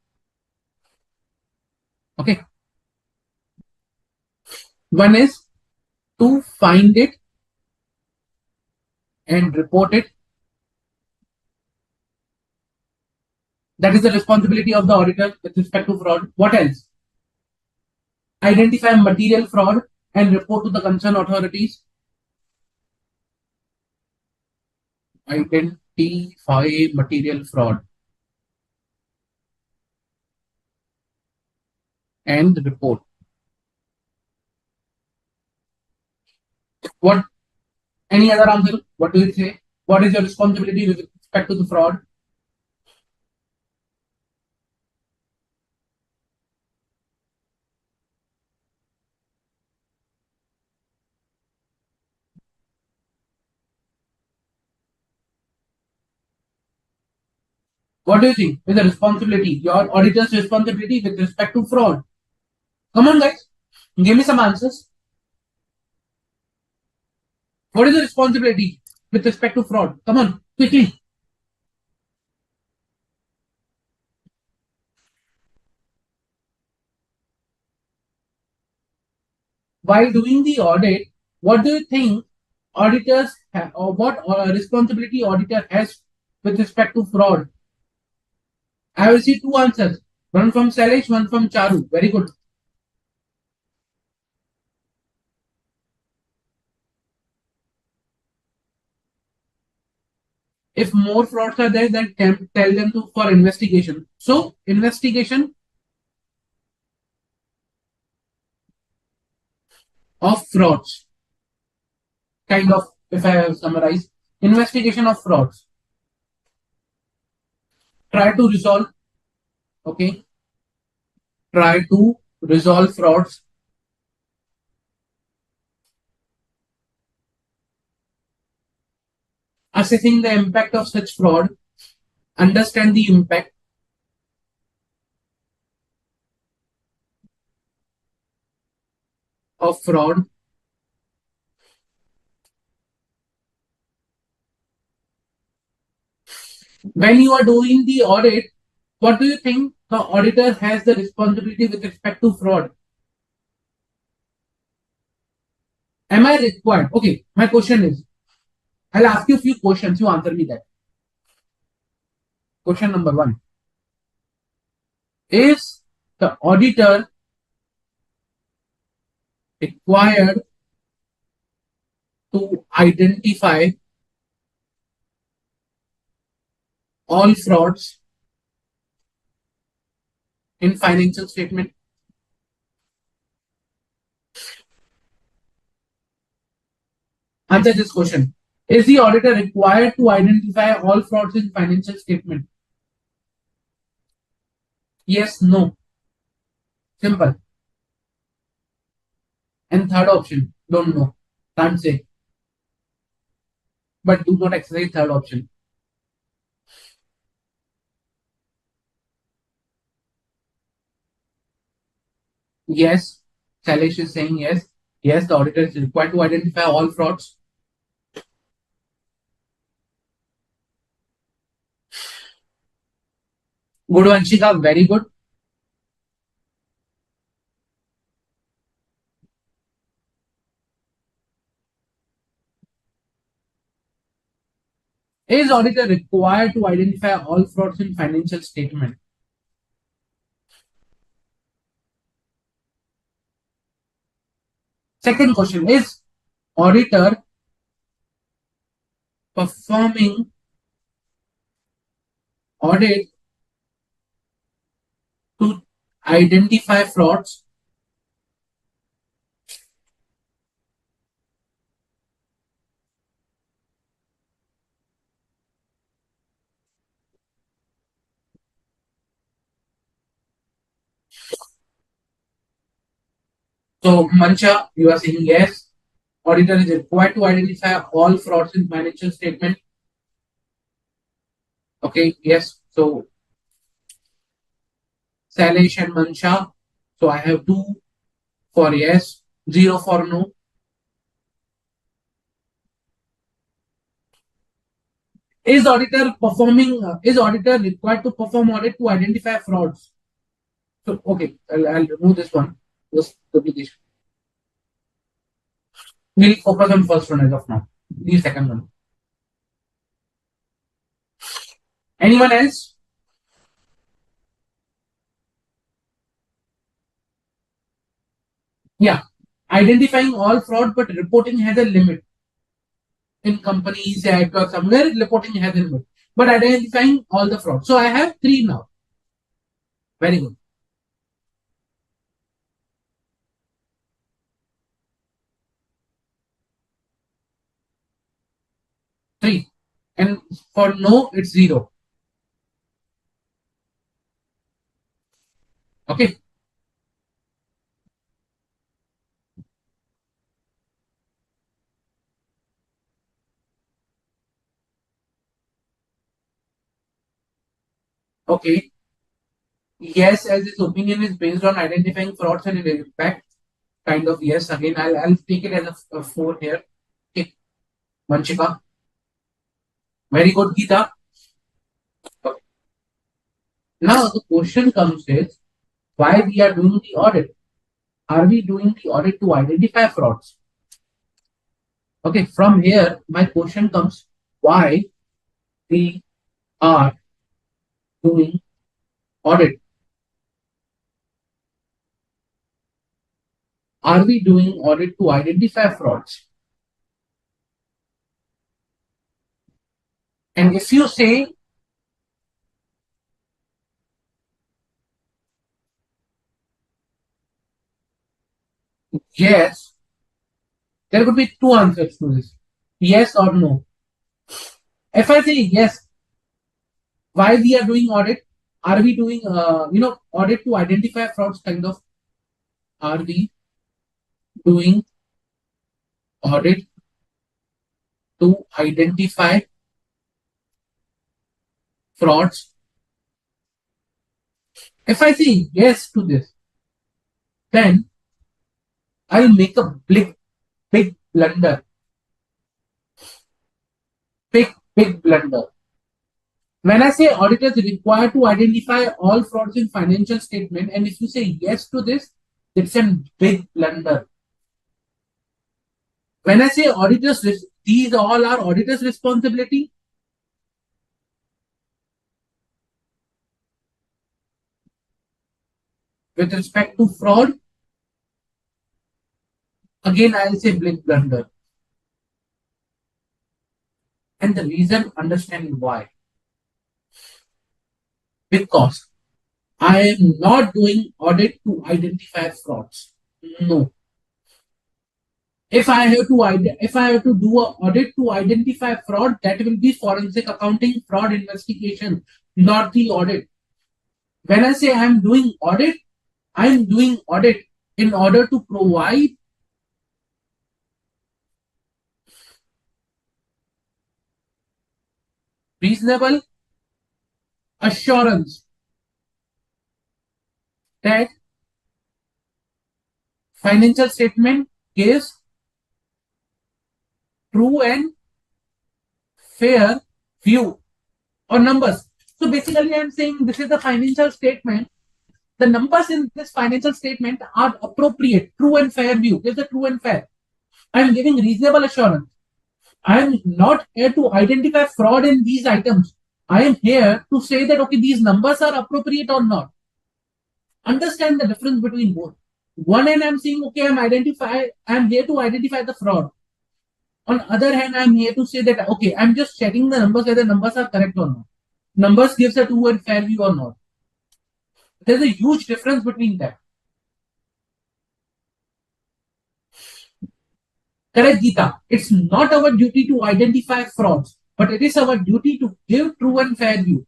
Okay. One is to find it and report it. That is the responsibility of the auditor with respect to fraud. What else? Identify material fraud and report to the concerned authorities. Identify material fraud and report. What? Any other answer? What do you say? What is your responsibility with respect to the fraud? What do you think is the responsibility, your auditor's responsibility with respect to fraud? Come on, guys. Give me some answers. What is the responsibility with respect to fraud? Come on, quickly. While doing the audit, What do you think auditors have, or what responsibility auditor has with respect to fraud? I will see two answers. One from Salesh, one from Charu. Very good. If more frauds are there, then tell them to for investigation. So investigation of frauds, kind of, if I have summarized, investigation of frauds. Try to resolve. Okay, try to resolve frauds. Assessing the impact of such fraud. Understand the impact of fraud. When you are doing the audit, what do you think the auditor has the responsibility with respect to fraud? Am I required? Okay, my question is, I'll ask you a few questions. You answer me that. Question number one. Is the auditor required to identify all frauds in financial statement? Answer this question. Is the auditor required to identify all frauds in financial statement? Yes, no. Simple. And third option, don't know. Can't say. But do not exercise third option. Yes. Salesh is saying yes. Yes, the auditor is required to identify all frauds. Good, Vanshika. Very good. Is auditor required to identify all frauds in financial statement? Second question, is auditor performing audit to identify frauds? So, Mancha, you are saying yes. Auditor is required to identify all frauds in financial statement. Okay, yes. So, Salesh and Mancha. So, I have two for yes, zero for no. Is auditor required to perform audit to identify frauds? So, okay, I'll remove this one. This duplication. We'll focus on first one as of now. The second one. Anyone else? Yeah. Identifying all fraud, but reporting has a limit. In companies act or somewhere, reporting has a limit. But identifying all the fraud. So I have three now. Very good. Three. And for no, it's zero. Okay. Okay. Yes, as his opinion is based on identifying frauds and impact. Kind of yes. Again, I'll take it as a four here. Okay. Vanchika. Very good, Geeta. Okay. Now the question comes is why we are doing the audit. Are we doing the audit to identify frauds? Okay, from here, my question comes, why we are doing audit? Are we doing audit to identify frauds? And if you say yes, there could be two answers to this, yes or no. If I say yes, why we are doing audit? Are we doing, audit to identify frauds kind of? Are we doing audit to identify frauds? If I say yes to this, then I'll make a big blunder. Big blunder. When I say auditors required to identify all frauds in financial statement, and if you say yes to this, it's a big blunder. When I say auditors, these all are auditors' responsibility. With respect to fraud, again I'll say big blunder. And the reason, understand why. Because I am not doing audit to identify frauds. No. If I have to do an audit to identify fraud, that will be forensic accounting fraud investigation, not the audit. When I say I'm doing audit, I'm doing audit in order to provide reasonable assurance that financial statement gives true and fair view or numbers. So basically, I'm saying this is the financial statement. The numbers in this financial statement are appropriate, true and fair view. Gives a true and fair. I'm giving reasonable assurance. I am not here to identify fraud in these items. I am here to say that, okay, these numbers are appropriate or not. Understand the difference between both. One hand, I'm saying, okay, I'm here to identify the fraud. On other hand, I'm here to say that, okay, I'm just checking the numbers, whether numbers are correct or not. Numbers gives a true and fair view or not. There's a huge difference between that. Correct, Geeta. It's not our duty to identify frauds, but it is our duty to give true and fair view.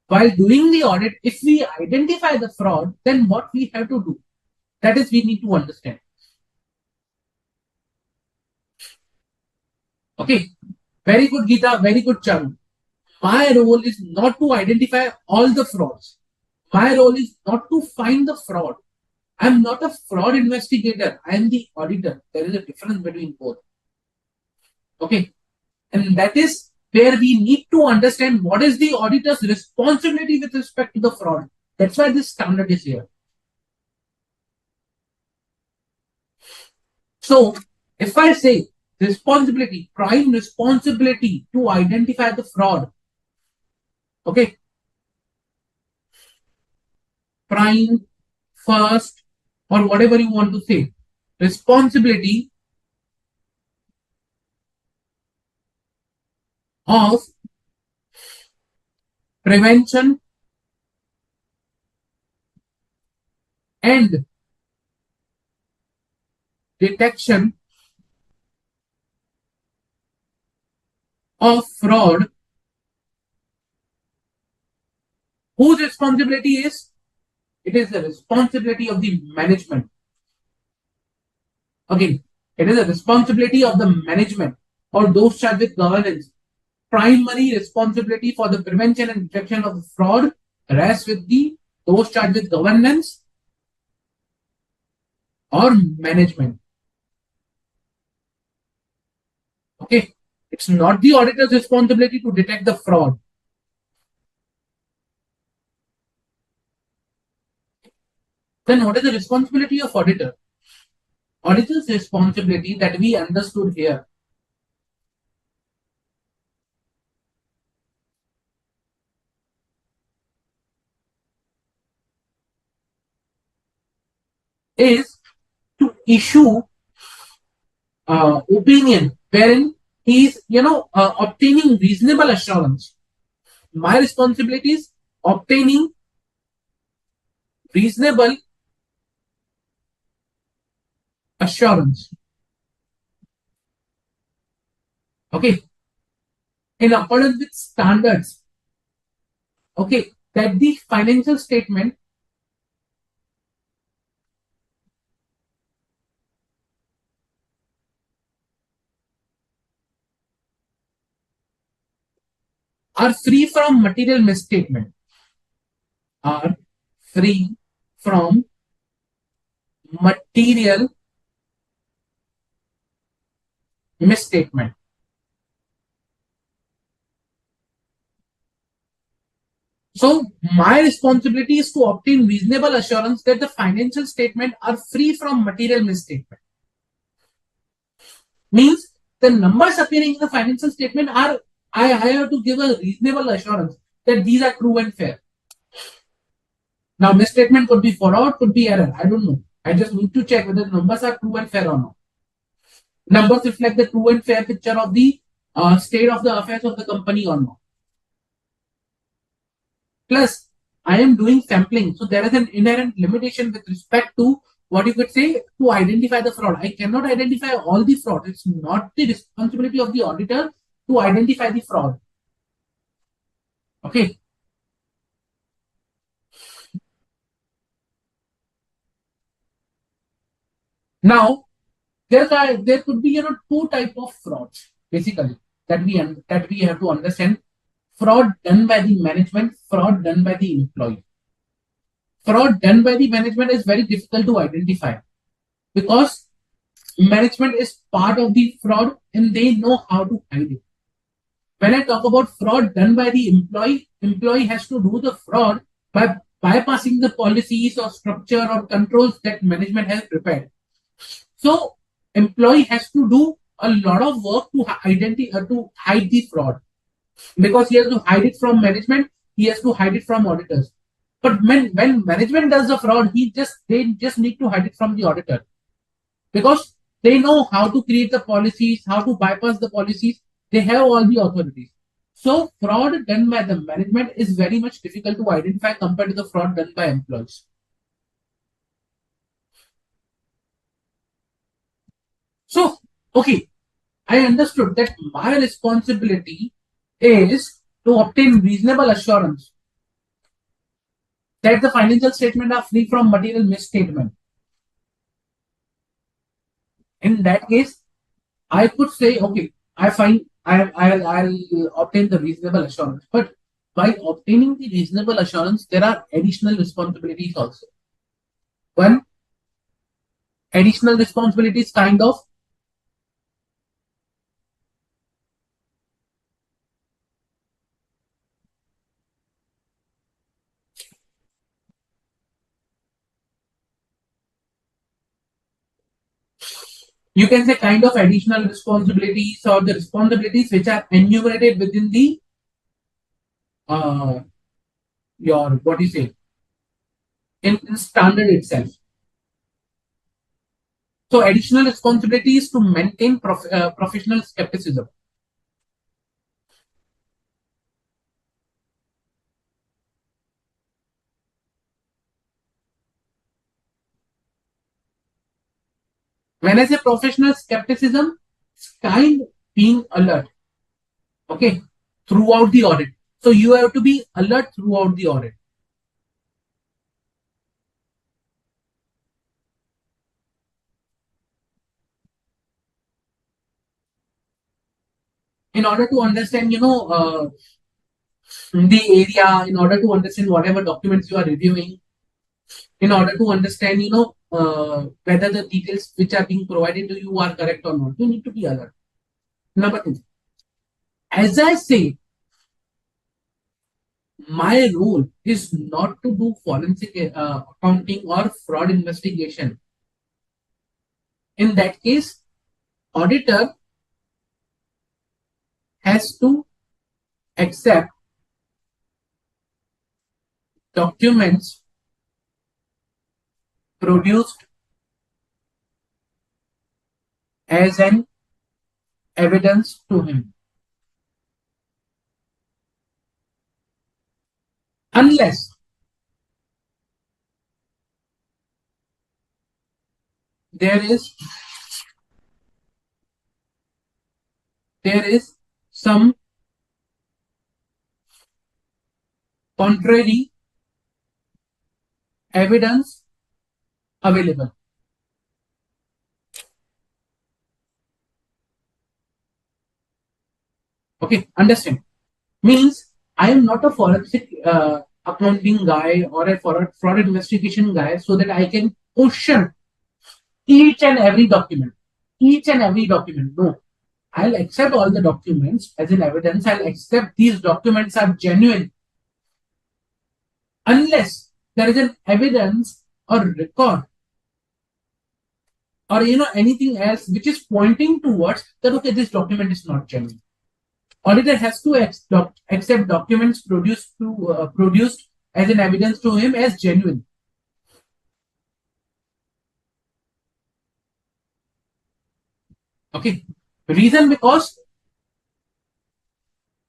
While doing the audit, if we identify the fraud, then what we have to do? That is, we need to understand. Okay. Very good, Geeta. Very good, Charu. My role is not to identify all the frauds. My role is not to find the fraud. I'm not a fraud investigator. I am the auditor. There is a difference between both. Okay. And that is where we need to understand what is the auditor's responsibility with respect to the fraud. That's why this standard is here. So, if I say responsibility, prime responsibility to identify the fraud, okay, prime, first, or whatever you want to say, responsibility of prevention and detection of fraud, whose responsibility is? It is the responsibility of the management. Again, it is the responsibility of the management or those charged with governance. Primary responsibility for the prevention and detection of fraud rests with the those charged with governance or management. Okay, it's not the auditor's responsibility to detect the fraud. Then what is the responsibility of auditor? Auditor's responsibility that we understood here is to issue opinion wherein he is, obtaining reasonable assurance. My responsibility is obtaining reasonable assurance. Okay, in accordance with standards. Okay, that the financial statement are free from material misstatement. Are free from material misstatement. So my responsibility is to obtain reasonable assurance that the financial statement are free from material misstatement. Means the numbers appearing in the financial statement are, I have to give a reasonable assurance that these are true and fair. Now misstatement could be fraud, could be error. I don't know. I just need to check whether the numbers are true and fair or not. Numbers reflect the true and fair picture of the state of the affairs of the company or not. Plus, I am doing sampling, so there is an inherent limitation with respect to what you could say to identify the fraud. I cannot identify all the fraud. It's not the responsibility of the auditor to identify the fraud. Okay. Now, there could be two type of frauds basically that we have to understand. Fraud done by the management, fraud done by the employee. Fraud done by the management is very difficult to identify because management is part of the fraud and they know how to hide it. When I talk about fraud done by the employee has to do the fraud by bypassing the policies or structure or controls that management has prepared. So employee has to do a lot of work to identify to hide the fraud because he has to hide it from management, he has to hide it from auditors. But when management does the fraud, they just need to hide it from the auditor because they know how to create the policies, how to bypass the policies. They have all the authorities. So fraud done by the management is very much difficult to identify compared to the fraud done by employees. So, okay, I understood that my responsibility is to obtain reasonable assurance that the financial statement are free from material misstatement. In that case, I could say, okay, I find I'll obtain the reasonable assurance. But by obtaining the reasonable assurance, there are additional responsibilities also. One additional responsibility is kind of you can say kind of additional responsibilities or the responsibilities which are enumerated within the uh, your what do you say in standard itself. So additional responsibilities to maintain professional skepticism. When I say professional skepticism, it's kind being alert, okay, throughout the audit. So you have to be alert throughout the audit. In order to understand, the area, in order to understand whatever documents you are reviewing, in order to understand, whether the details which are being provided to you are correct or not, you need to be alert. Number two, as I say, my role is not to do forensic accounting or fraud investigation. In that case, auditor has to accept documents produced as an evidence to him, unless there is there is some contrary evidence available. Okay, understand? Means I am not a forensic accounting guy or a fraud investigation guy so that I can question each and every document. Each and every document. No. I'll accept all the documents as in evidence. I'll accept these documents are genuine unless there is an evidence or record or anything else which is pointing towards that okay, this document is not genuine. Auditor has to accept documents produced as an evidence to him as genuine. Okay, reason because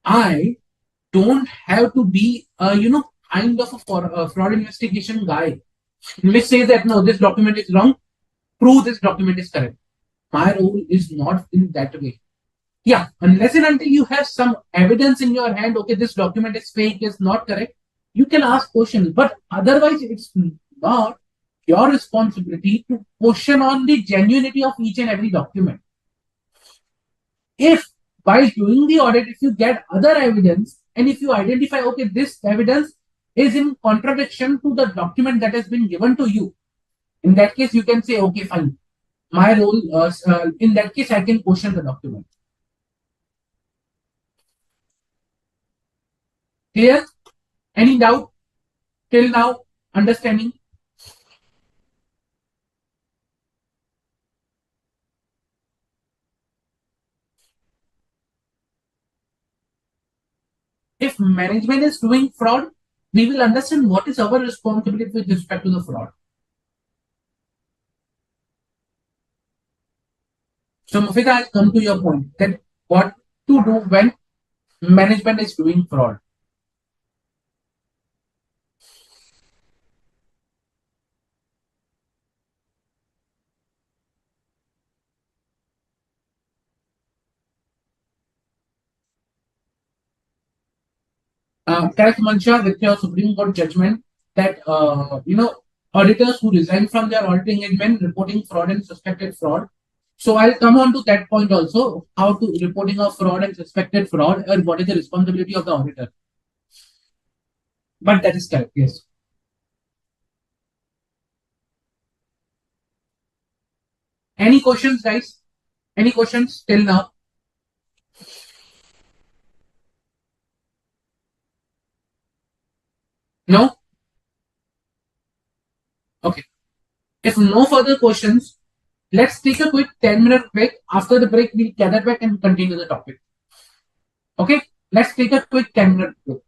I don't have to be a kind of a fraud investigation guy which says that no, this document is wrong, prove this document is correct. My role is not in that way. Yeah, unless and until you have some evidence in your hand, okay, this document is fake, is not correct, you can ask questions. But otherwise, it's not your responsibility to question on the genuinity of each and every document. If while doing the audit, if you get other evidence and if you identify, okay, this evidence is in contradiction to the document that has been given to you, in that case, you can say, okay, fine. My role, in that case, I can question the document. Clear? Any doubt till now? Understanding? If management is doing fraud, we will understand what is our responsibility with respect to the fraud. So, Mufida, I'll come to your point that what to do when management is doing fraud. Correct, Mansha, with your Supreme Court judgment that auditors who resign from their auditing engagement reporting fraud and suspected fraud. So I'll come on to that point also, how to reporting of fraud and suspected fraud, and what is the responsibility of the auditor. But that is correct, yes. Any questions, guys? Any questions till now? No? Okay. If no further questions, let's take a quick 10-minute break. After the break, we'll gather back and continue the topic. Okay? Let's take a quick 10-minute break.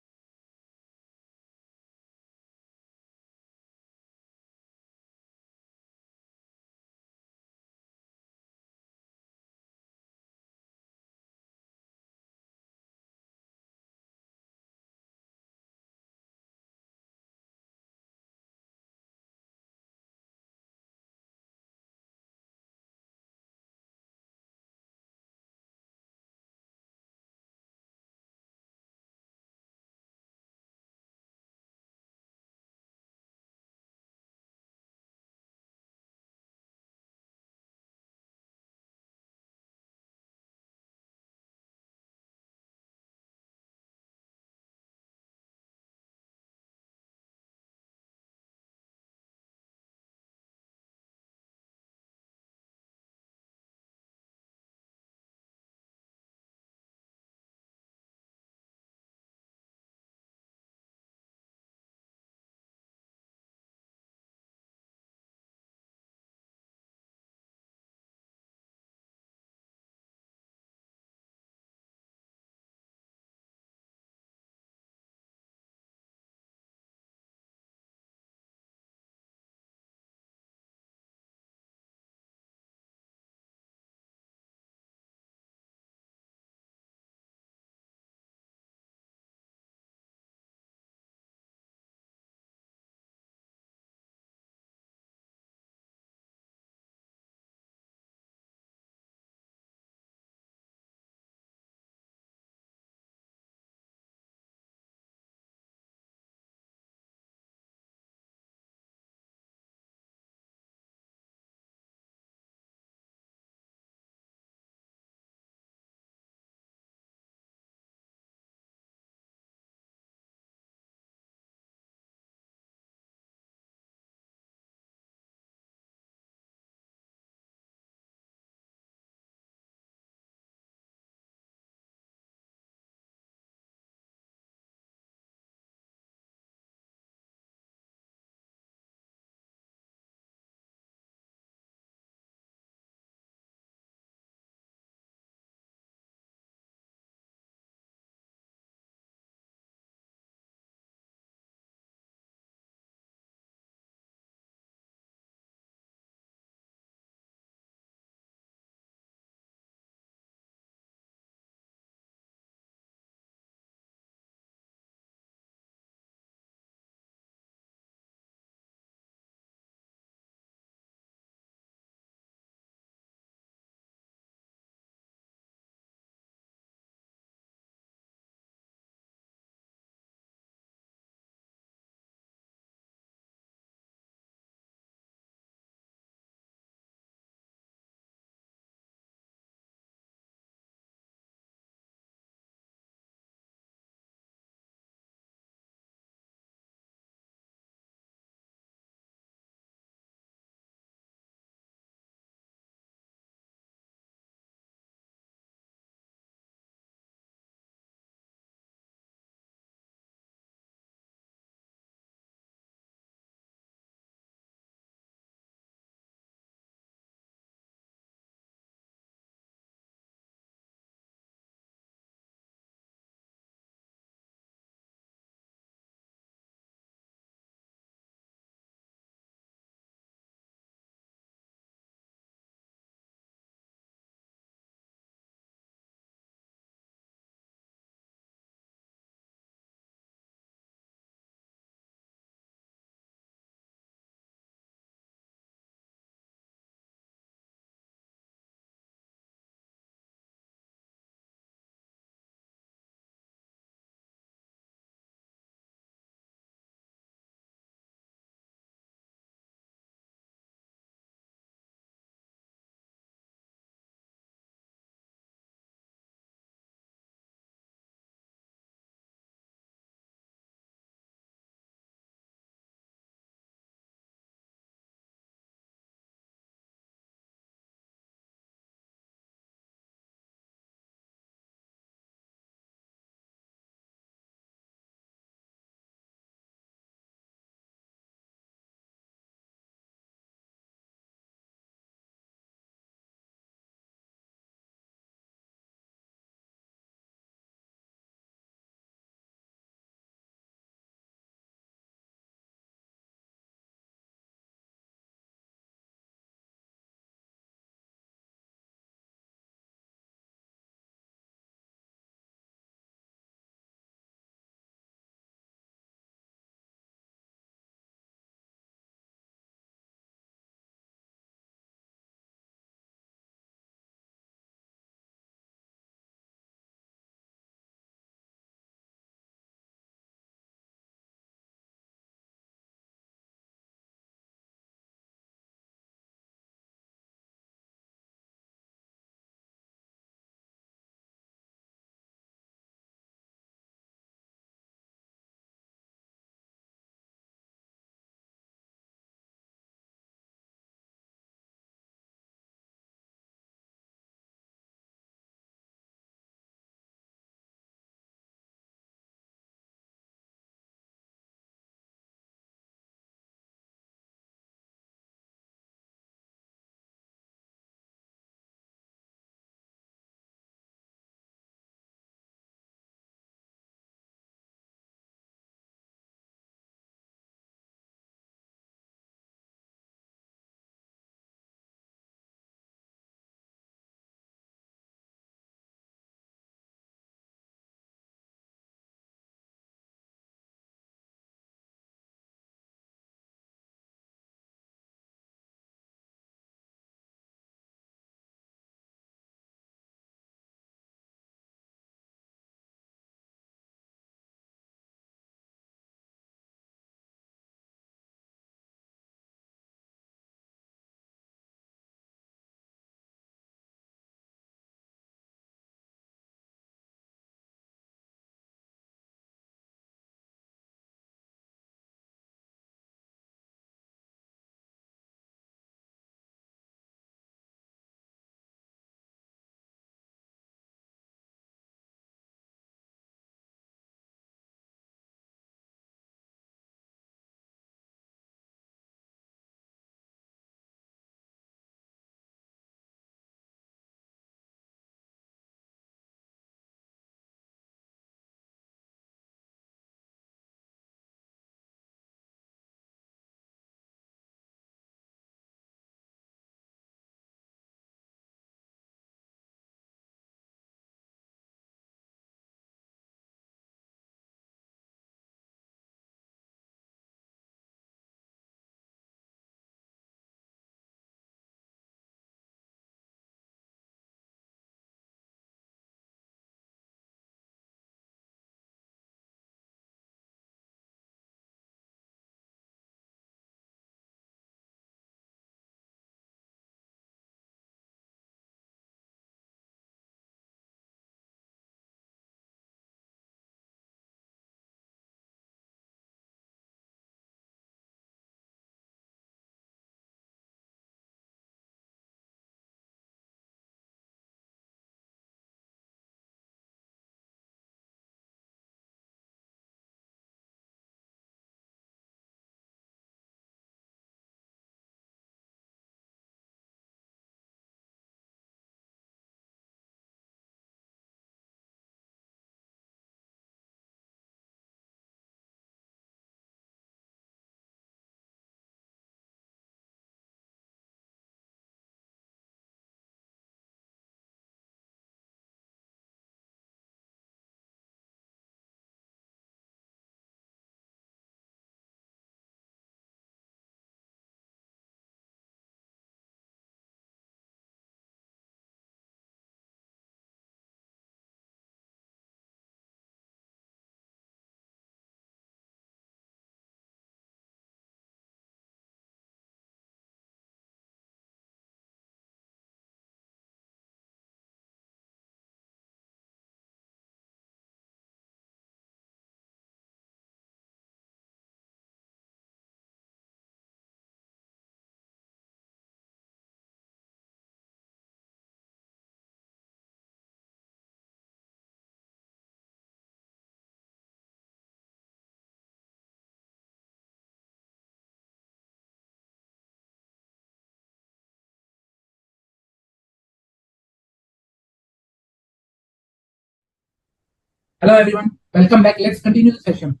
Hello everyone, welcome back. Let's continue the session.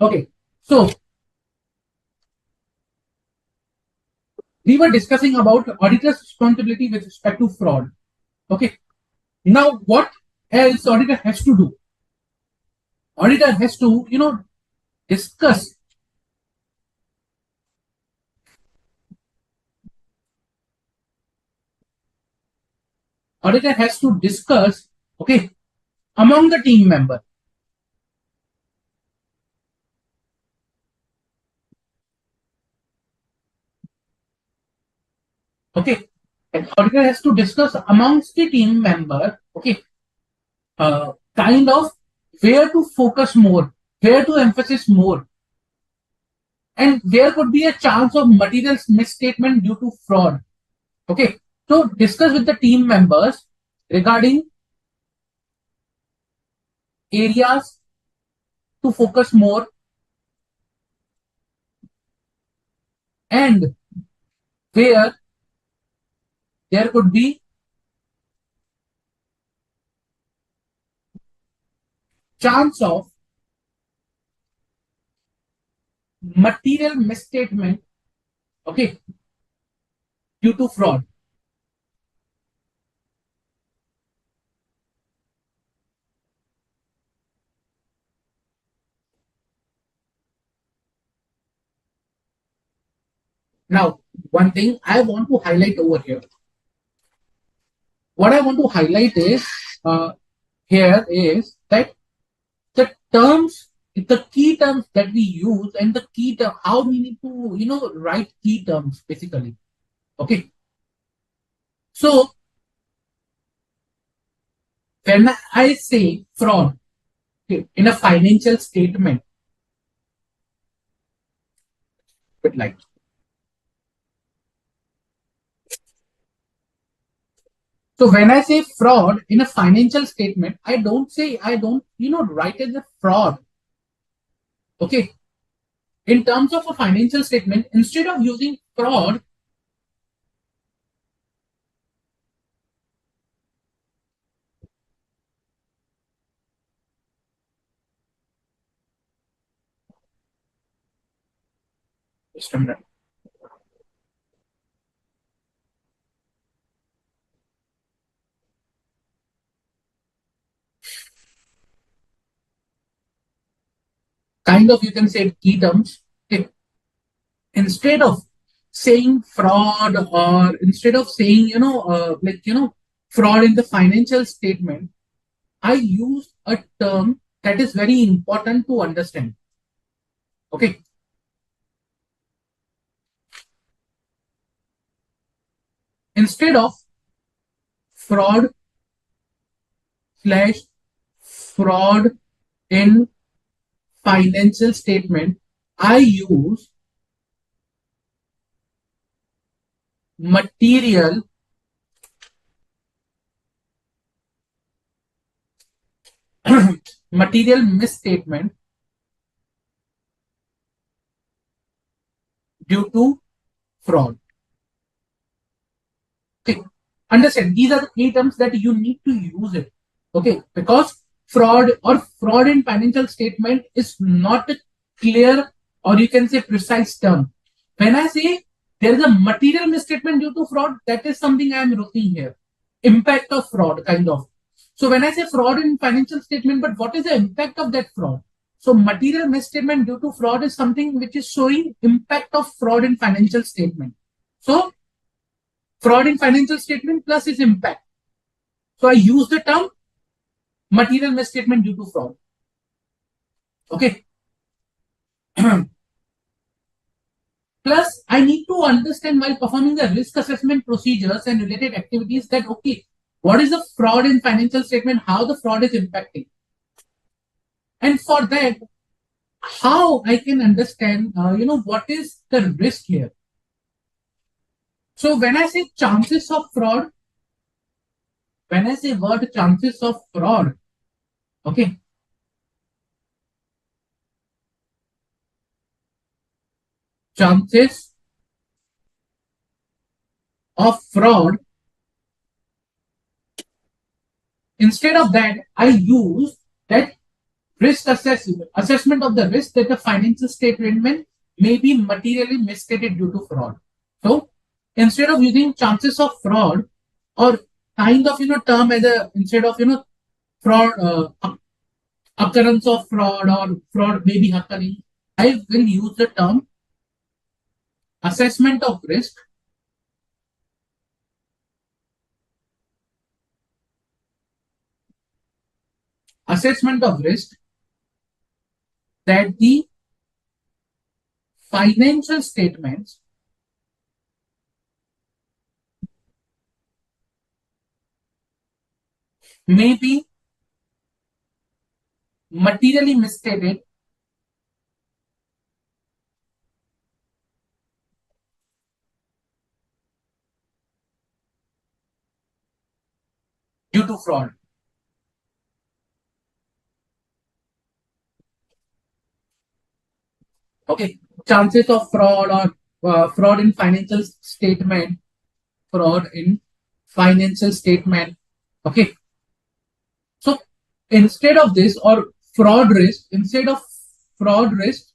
Okay, so we were discussing about auditor's responsibility with respect to fraud. Okay, now what else auditor has to do? Auditor has to, discuss. Auditor has to discuss, okay, among the team member. Okay, and auditor has to discuss amongst the team member. Okay, kind of where to focus more, where to emphasize more, and there could be a chance of materials misstatement due to fraud. Okay, so discuss with the team members regarding areas to focus more and where there could be chance of material misstatement, okay, due to fraud. Now, one thing I want to highlight over here. What I want to highlight is here is that the terms, the key terms that we use and the key term, how we need to, write key terms basically. Okay. So when I say fraud, okay, in a financial statement, bit like. So when I say fraud in a financial statement, I don't, write as a fraud. Okay. In terms of a financial statement, instead of using fraud, just a minute. Kind of you can say key terms. Okay. Instead of saying fraud or instead of saying, fraud in the financial statement, I use a term that is very important to understand. Okay. Instead of fraud slash fraud in financial statement, I use material material misstatement due to fraud. Okay. Understand, these are the key terms that you need to use it. Okay, because fraud or fraud in financial statement is not a clear or you can say precise term. When I say there is a material misstatement due to fraud, that is something I am looking here. Impact of fraud, kind of. So when I say fraud in financial statement, but what is the impact of that fraud? So material misstatement due to fraud is something which is showing impact of fraud in financial statement. So fraud in financial statement plus its impact. So I use the term material misstatement due to fraud. Okay. Plus, I need to understand while performing the risk assessment procedures and related activities that, okay, what is the fraud in financial statement, how the fraud is impacting. And for that, how I can understand, what is the risk here. So when I say chances of fraud, when I say word chances of fraud, okay, chances of fraud, instead of that, I use that assessment of the risk that the financial statement may be materially misstated due to fraud. So instead of using chances of fraud or kind of term as a instead of fraud occurrence of fraud or fraud may be occurring, I will use the term assessment of risk assessment of risk that the financial statements may be materially misstated due to fraud. Okay, chances of fraud or fraud in financial statement, fraud in financial statement. Okay, so instead of this or fraud risk, instead of fraud risk,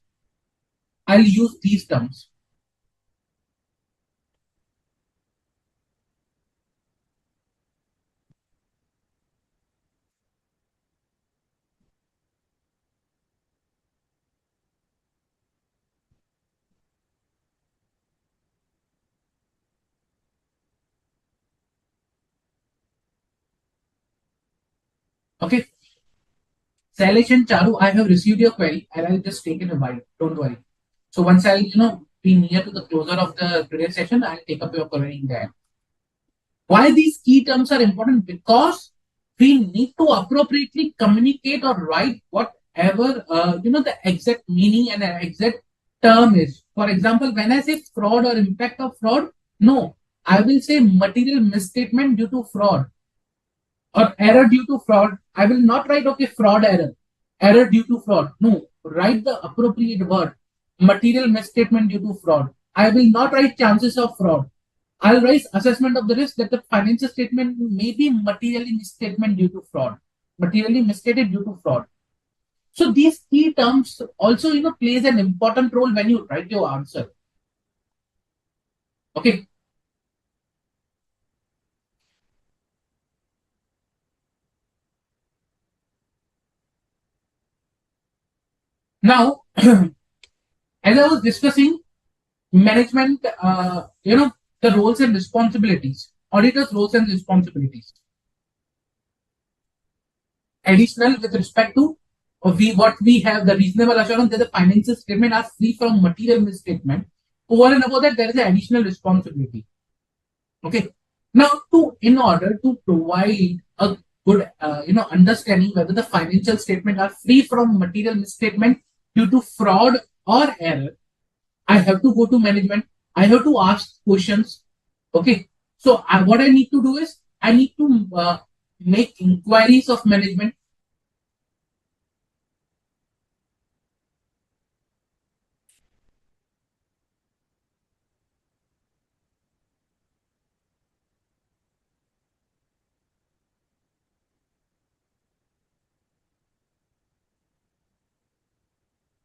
I'll use these terms. Okay, Sailesh and Charu, I have received your query and I'll just take it a while. Don't worry. So once I'll be near to the closer of the today's session, I'll take up your query there. Why these key terms are important? Because we need to appropriately communicate or write whatever the exact meaning and exact term is. For example, when I say fraud or impact of fraud, no, I will say material misstatement due to fraud or error due to fraud. I will not write okay fraud error due to fraud. No, write the appropriate word material misstatement due to fraud. I will not write chances of fraud. I'll write assessment of the risk that the financial statement may be materially misstatement due to fraud, materially misstated due to fraud. So these key terms also plays an important role when you write your answer. Okay. Now, as I was discussing, management, the roles and responsibilities, auditors' roles and responsibilities. Additional with respect to what we have the reasonable assurance that the financial statement are free from material misstatement. Over and above that, there is an additional responsibility. Okay. Now, in order to provide a good understanding whether the financial statement are free from material misstatement due to fraud or error, I have to go to management. I have to ask questions. Okay. So what I need to do is I need to make inquiries of management.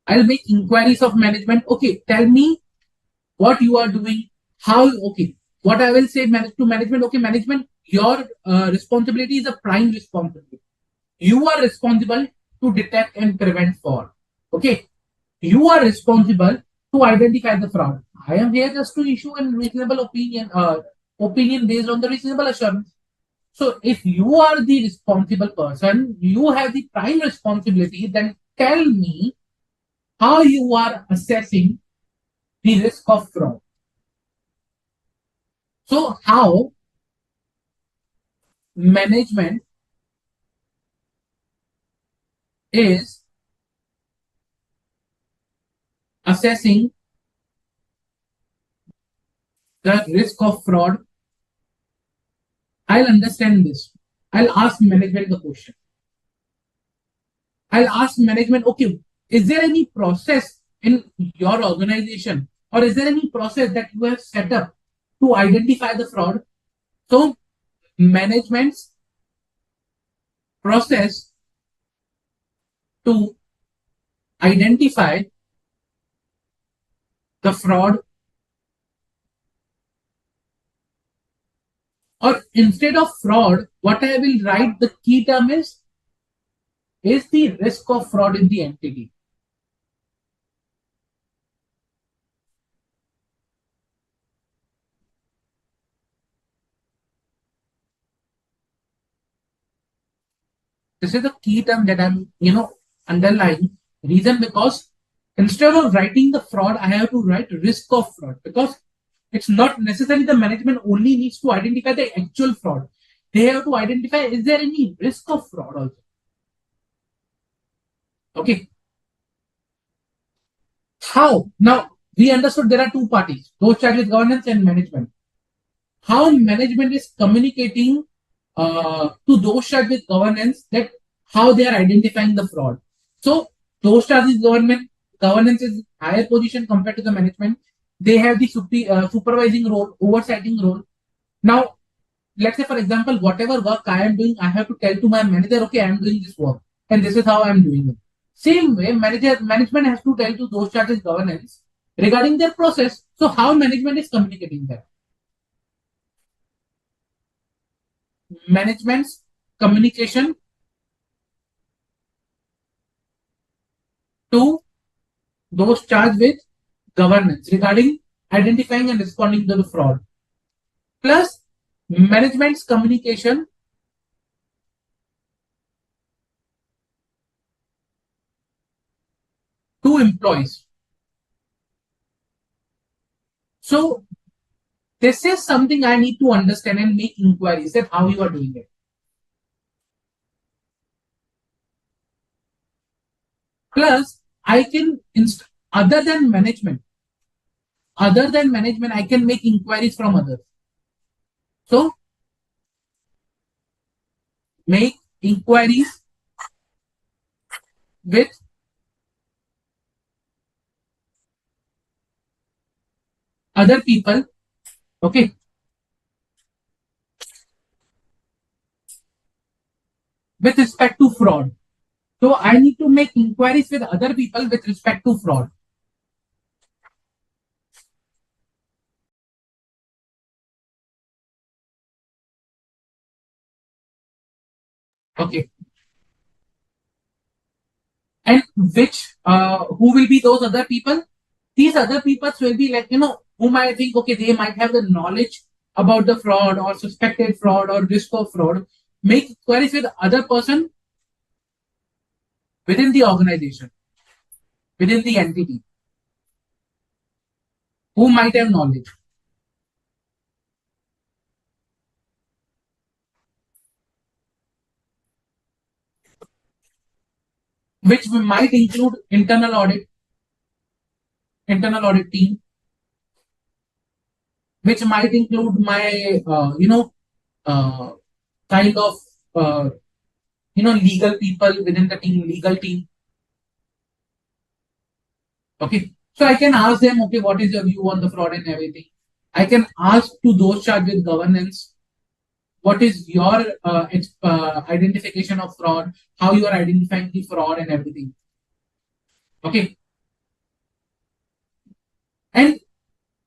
I'll make inquiries of management. Okay, tell me what you are doing. How? Okay, what I will say to management. Okay, management, your responsibility is a prime responsibility. You are responsible to detect and prevent fraud. Okay, you are responsible to identify the fraud. I am here just to issue a reasonable opinion based on the reasonable assurance. So if you are the responsible person, you have the prime responsibility, then tell me how you are assessing the risk of fraud. So how management is assessing the risk of fraud, I'll understand this. I'll ask management the question. I'll ask management, okay, is there any process in your organization or is there any process that you have set up to identify the fraud? So, management's process to identify the fraud, or instead of fraud, what I will write the key term is the risk of fraud in the entity. This is the key term that I'm, underlying. Reason because instead of writing the fraud, I have to write risk of fraud, because it's not necessarily the management only needs to identify the actual fraud. They have to identify, is there any risk of fraud also? Okay. How? Now, we understood there are two parties, those charged with governance and management. How management is communicating to those charged with governance, that how they are identifying the fraud. So those charged with governance is higher position compared to the management. They have the supervising role, oversighting role. Now, let's say for example, whatever work I am doing, I have to tell to my manager, okay, I am doing this work, and this is how I am doing it. Same way, management has to tell to those charged with governance regarding their process. So how management is communicating that? Management's communication to those charged with governance regarding identifying and responding to the fraud, plus management's communication to employees. So this is something I need to understand and make inquiries that how you are doing it. Plus, I can other than management, I can make inquiries from others. So make inquiries with other people. Okay. With respect to fraud. So I need to make inquiries with other people with respect to fraud. Okay. And who will be those other people? These other people will be like, whom I think, okay, they might have the knowledge about the fraud or suspected fraud or risk of fraud. Make queries with other person within the organization, within the entity, who might have knowledge, which might include internal audit team, which might include my, uh, kind of, uh, legal people within the team, legal team. Okay. So I can ask them, okay, what is your view on the fraud and everything? I can ask to those charged with governance, what is your identification of fraud, how you are identifying the fraud and everything. Okay. And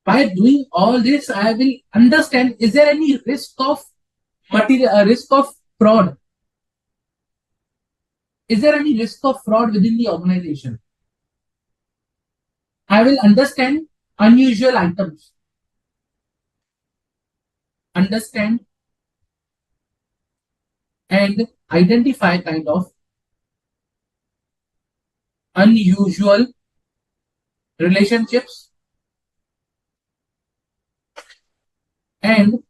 by doing all this, I will understand, is there any risk of fraud? Is there any risk of fraud within the organization? I will understand unusual items, understand and identify kind of unusual relationships and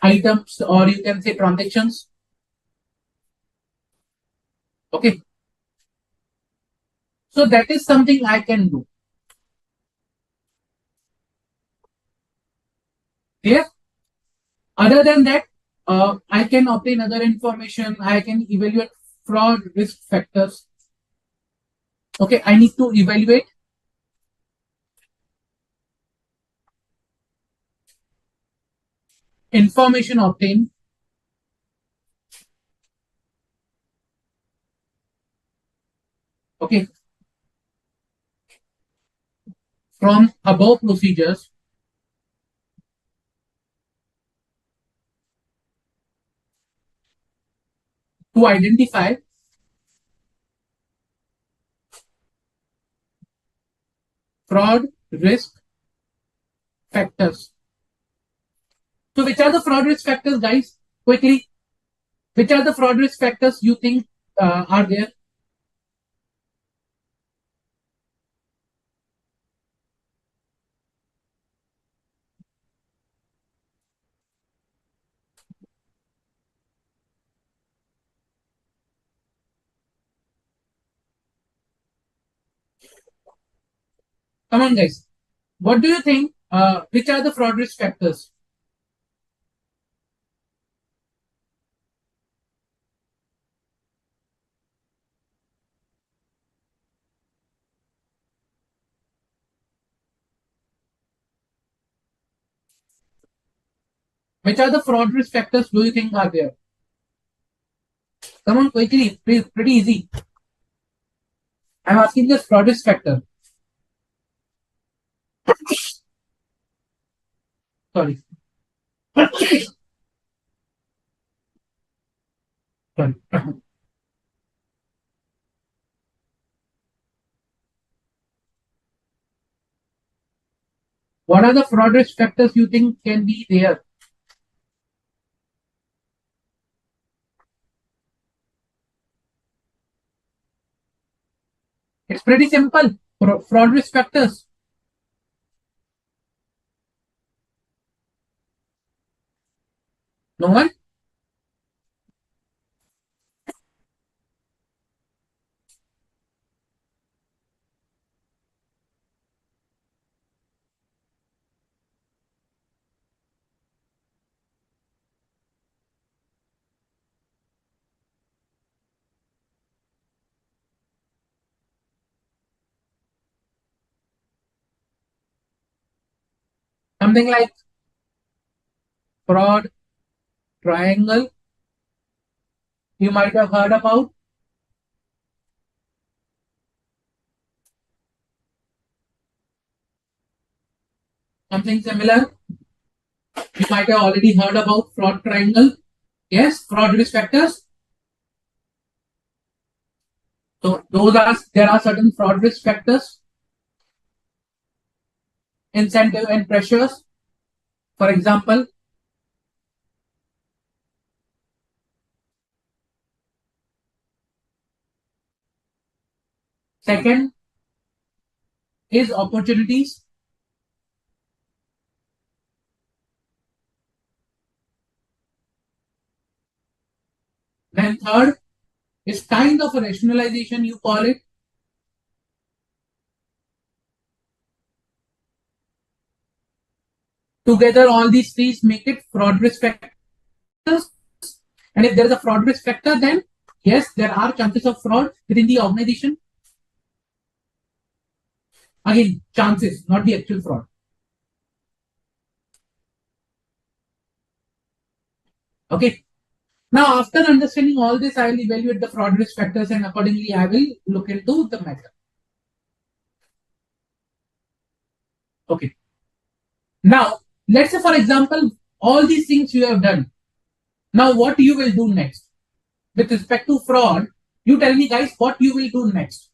items, or you can say transactions. Okay. So that is something I can do. Clear? Other than that, I can obtain other information. I can evaluate fraud risk factors. Okay. I need to evaluate information obtained Okay. From above procedures, to identify fraud risk factors. So, which are the fraud risk factors, guys? Quickly, which are the fraud risk factors you think are there? Come on, guys. What do you think? Which are the fraud risk factors? Which are the fraud risk factors do you think are there? Come on, quickly. Pretty easy. I'm asking this fraud risk factor. Sorry. Sorry. What are the fraud risk factors you think can be there? It's pretty simple. Fraud risk factors. No one? Something like fraud triangle. You might have heard about something similar. You might have already heard about fraud triangle. Yes, fraud risk factors. So there are certain fraud risk factors, incentive and pressures. For example, second is opportunities. Then third is kind of a rationalization, you call it. Together, all these three make it fraud risk factors. And if there is a fraud risk factor, then yes, there are chances of fraud within the organization. Again, chances, not the actual fraud. Okay. Now, after understanding all this, I will evaluate the fraud risk factors and accordingly, I will look into the matter. Okay. Now, let's say, for example, all these things you have done. Now, what you will do next? With respect to fraud, you tell me, guys, what you will do next.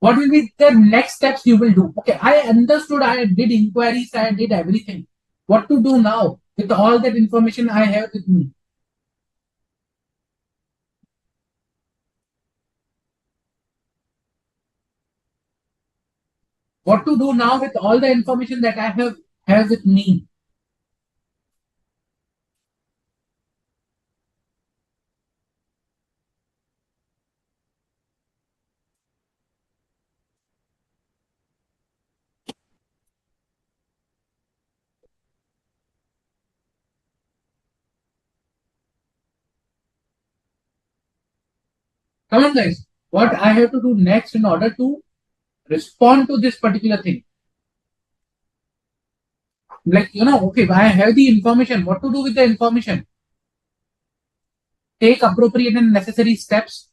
What will be the next steps you will do? Okay, I understood. I did inquiries. I did everything. What to do now with all that information I have with me? What to do now with all the information that I have with me? Come on, guys. What I have to do next in order to respond to this particular thing? Like, okay, I have the information. What to do with the information? take appropriate and necessary steps.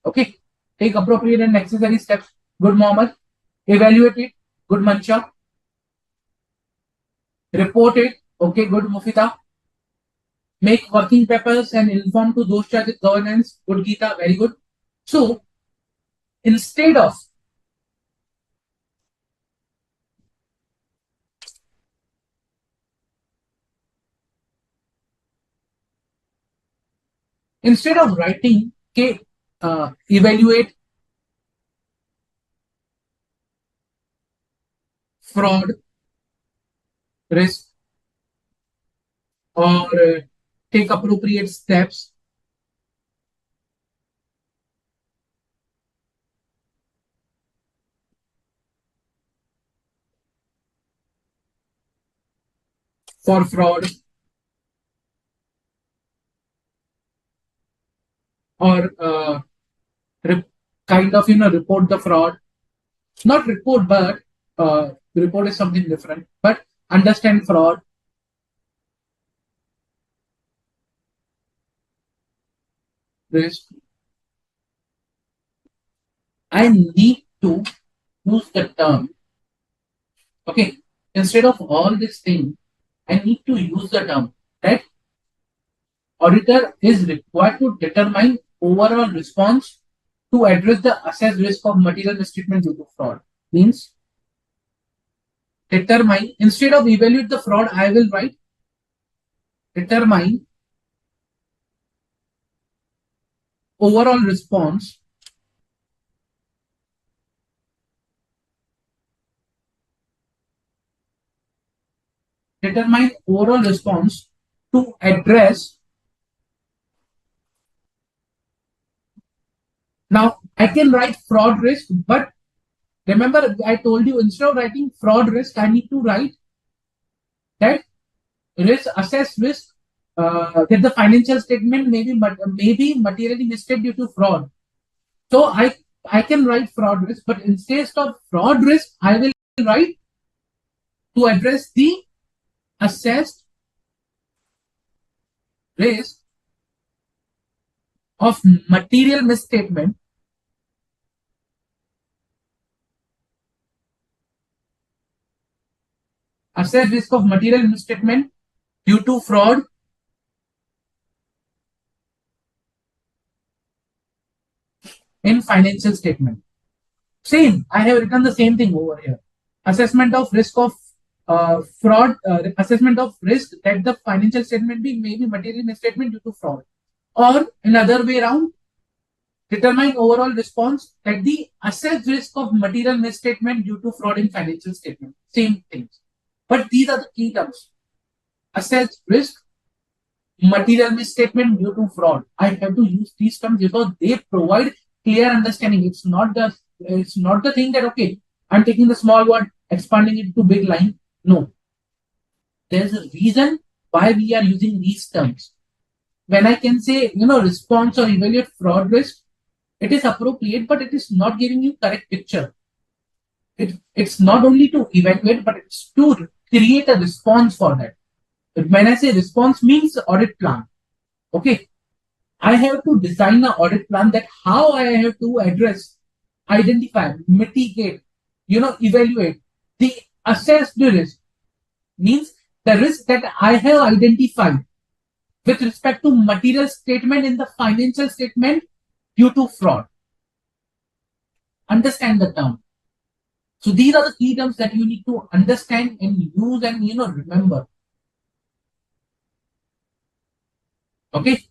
Okay, take appropriate and necessary steps. Good Mohammed. Evaluate it. Good Mancha. Report it. Okay, good Mufita. Make working papers and inform to those charged with governance. Good Geeta. Very good. So instead of writing, okay, evaluate fraud risk or take appropriate steps, for fraud or kind of report the fraud, not report, but report is something different, but understand fraud risk. I need to use the term, okay, instead of all this thing, I need to use the term that auditor is required to determine overall response to address the assessed risk of material misstatement due to fraud. Means determine, instead of evaluate the fraud, I will write determine overall response to address. Now I can write fraud risk, but remember I told you instead of writing fraud risk, I need to write that risk, assess risk, that the financial statement may be materially misstated due to fraud. So I can write fraud risk, but instead of fraud risk, I will write to address the assessed risk of material misstatement due to fraud in financial statement. Same, I have written the same thing over here. Assessment of risk of fraud, assessment of risk that the financial statement may be material misstatement due to fraud. Or another way around, determine overall response that the assessed risk of material misstatement due to fraud in financial statement. Same things. But these are the key terms. Assessed risk, material misstatement due to fraud. I have to use these terms because they provide clear understanding. It's not the thing that, okay, I'm taking the small word, expanding it to big line. No. There's a reason why we are using these terms. When I can say, response or evaluate fraud risk, it is appropriate, but it is not giving you correct picture. It's not only to evaluate, but it's to create a response for that. When I say response means audit plan, okay, I have to design an audit plan that how I have to address, identify, mitigate, evaluate the assessed risk. Means the risk that I have identified with respect to material statement in the financial statement due to fraud. Understand the term. So these are the key terms that you need to understand and use and remember. Okay.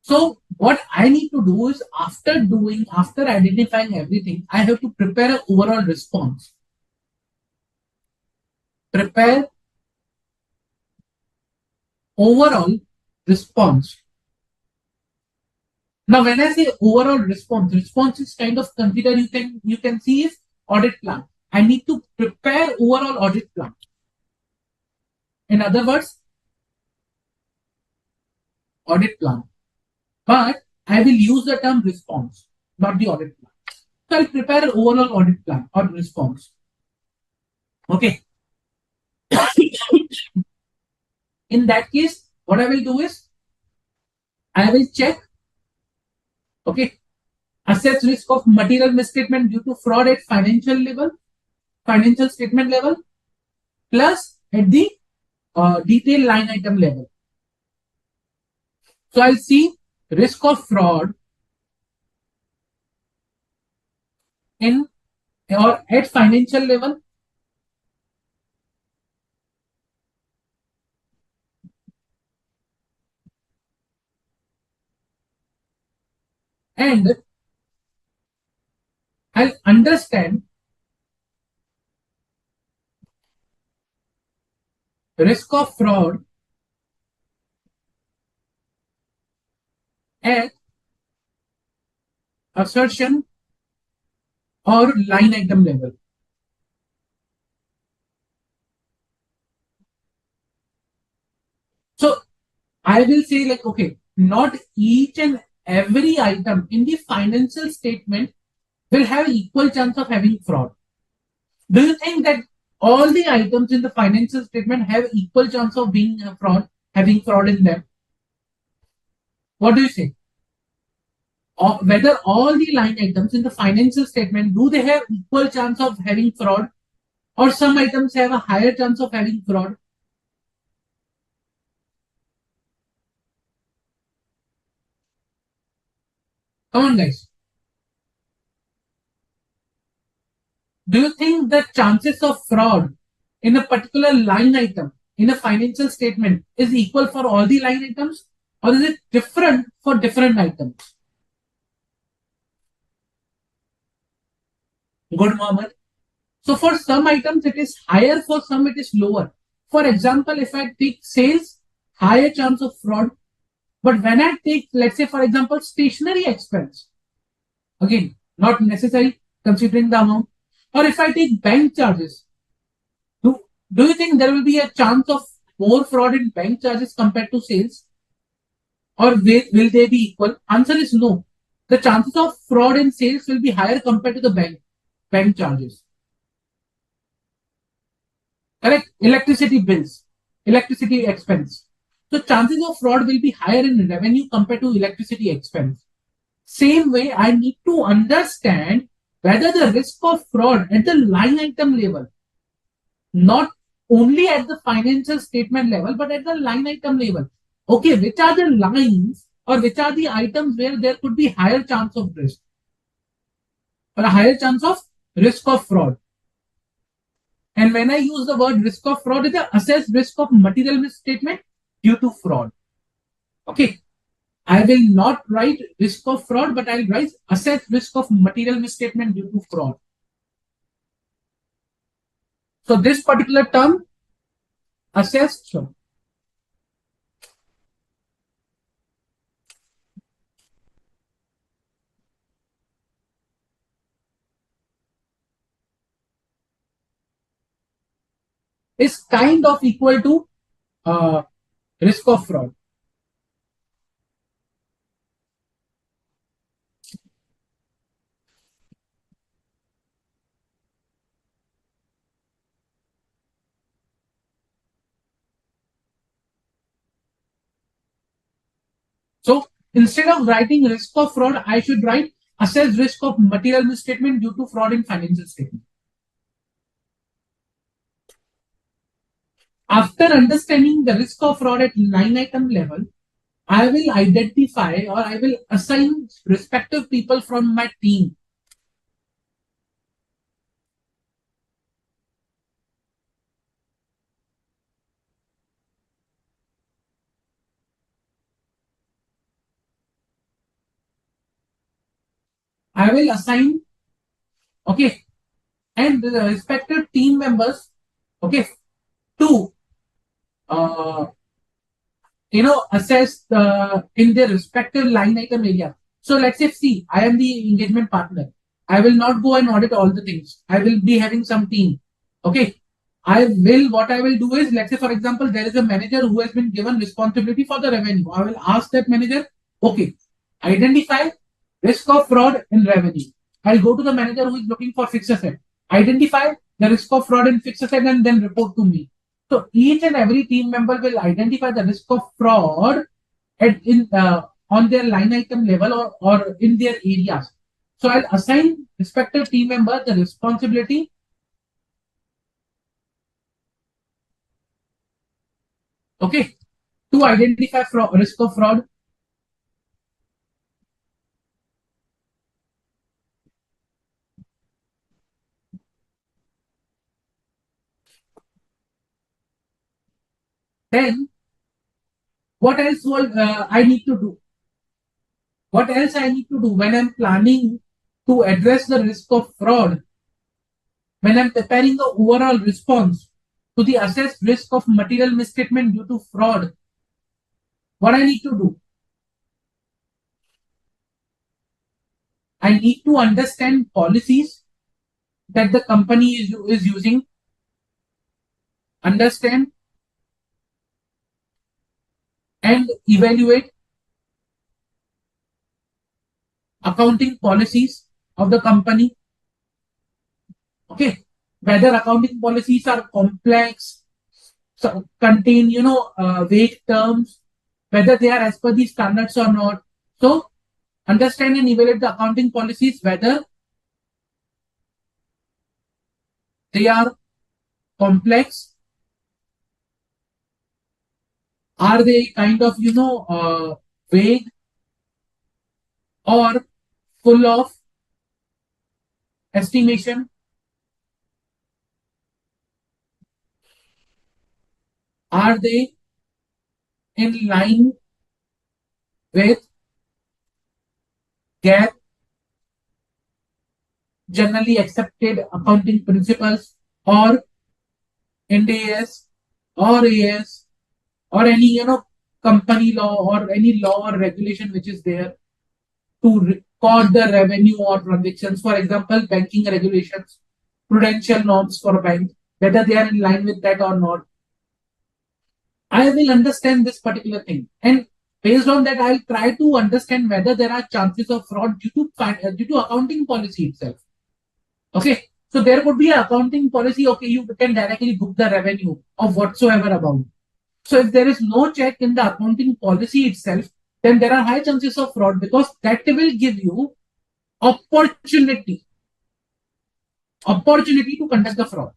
So what I need to do is after identifying everything, I have to prepare an overall response. Prepare overall response. Now, when I say overall response is kind of consider you can see is audit plan. I need to prepare overall audit plan. In other words, audit plan. But I will use the term response, not the audit plan. So I'll prepare an overall audit plan or response. Okay. In that case, what I will do is I will check, okay, assess risk of material misstatement due to fraud at financial level, financial statement level, plus at the detailed line item level. So I'll see risk of fraud in or at financial level, and I'll understand risk of fraud at assertion or line item level. So I will say like, okay, not each and every item in the financial statement will have equal chance of having fraud. Do you think that all the items in the financial statement have equal chance of being a fraud, having fraud in them? What do you say? Or whether all the line items in the financial statement, do they have equal chance of having fraud, or some items have a higher chance of having fraud? Come on, guys. Do you think the chances of fraud in a particular line item in a financial statement is equal for all the line items, or is it different for different items? Good, Mohammed. So for some items it is higher, for some it is lower. For example, if I take sales, higher chance of fraud. But when I take, let's say, for example, stationery expense, again, not necessary considering the amount. Or if I take bank charges, do, do you think there will be a chance of more fraud in bank charges compared to sales? Or will they be equal? Answer is no. The chances of fraud in sales will be higher compared to the bank charges. Correct? Electricity bills, electricity expense. So chances of fraud will be higher in revenue compared to electricity expense. Same way, I need to understand whether the risk of fraud at the line item level, not only at the financial statement level, but at the line item level. Okay, which are the lines or which are the items where there could be higher chance of risk or a higher chance of risk of fraud? And when I use the word risk of fraud, it's the assessed risk of material misstatement due to fraud. Okay. I will not write risk of fraud, but I'll write assessed risk of material misstatement due to fraud. So this particular term, assessed, is kind of equal to risk of fraud. So instead of writing risk of fraud, I should write assessed risk of material misstatement due to fraud in financial statement. After understanding the risk of fraud at line item level, I will identify or I will assign respective people from my team. I will assign, okay, and the respective team members, okay, to uh, assess in their respective line item area. So let's say, see, I am the engagement partner. I will not go and audit all the things. I will be having some team. Okay. What I will do is, let's say, for example, there is a manager who has been given responsibility for the revenue. I will ask that manager, okay, identify risk of fraud in revenue. I'll go to the manager who is looking for fixed asset. Identify the risk of fraud in fixed asset and then report to me. So each and every team member will identify the risk of fraud on their line item level or in their areas. So I'll assign respective team member the responsibility, okay, to identify risk of fraud. Then what else will I need to do? What else I need to do when I'm planning to address the risk of fraud? When I'm preparing the overall response to the assessed risk of material misstatement due to fraud, what I need to do? I need to understand policies that the company is using, understand and evaluate accounting policies of the company. Okay, whether accounting policies are complex, so contain vague terms, whether they are as per the standards or not. So understand and evaluate the accounting policies, whether they are complex, are they kind of vague or full of estimation, are they in line with GAAP, generally accepted accounting principles, or NDAS or AS or any company law or any law or regulation which is there to record the revenue or transactions. For example, banking regulations, prudential norms for a bank, whether they are in line with that or not. I will understand this particular thing, and based on that, I'll try to understand whether there are chances of fraud due to accounting policy itself. Okay, so there could be an accounting policy. Okay, you can directly book the revenue of whatsoever amount. So if there is no check in the accounting policy itself, then there are high chances of fraud, because that will give you opportunity to conduct the fraud.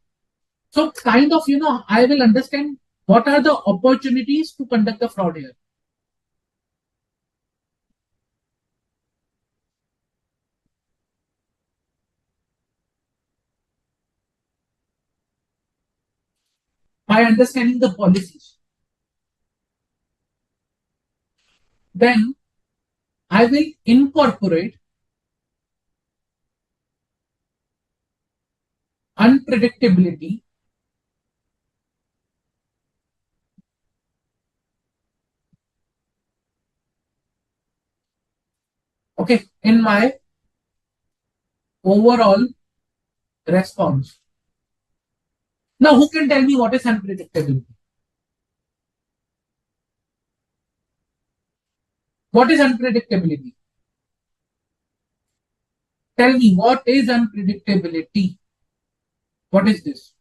So kind of, I will understand what are the opportunities to conduct the fraud here. By understanding the policies, then I will incorporate unpredictability in my overall response. Now, who can tell me what is unpredictability? What is unpredictability? Tell me, what is unpredictability? What is this?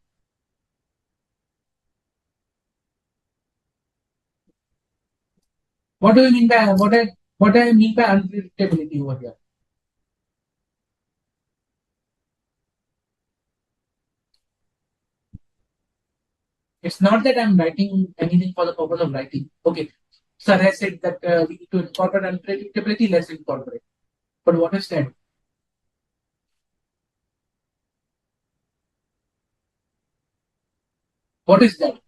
What do you mean by what I mean by unpredictability over here? It's not that I'm writing anything for the purpose of writing. Okay, sir has said that we need to incorporate unpredictability. Let's incorporate. But what is that? What is that?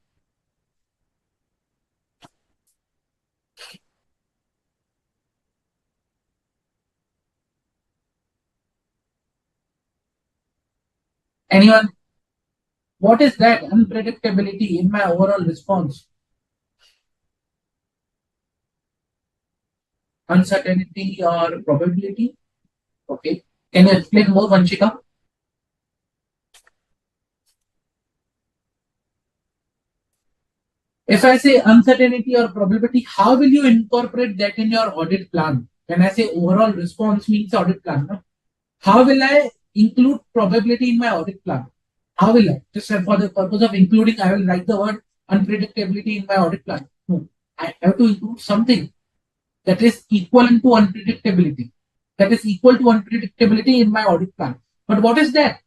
Anyone? What is that unpredictability in my overall response? Uncertainty or probability? Okay. Can you explain more, Vanshika? If I say uncertainty or probability, how will you incorporate that in your audit plan? When I say overall response means audit plan, no? How will I include probability in my audit plan? How will I? Just for the purpose of including, I will write the word unpredictability in my audit plan? No. I have to include something that is equivalent to unpredictability. That is equal to unpredictability in my audit plan. But what is that?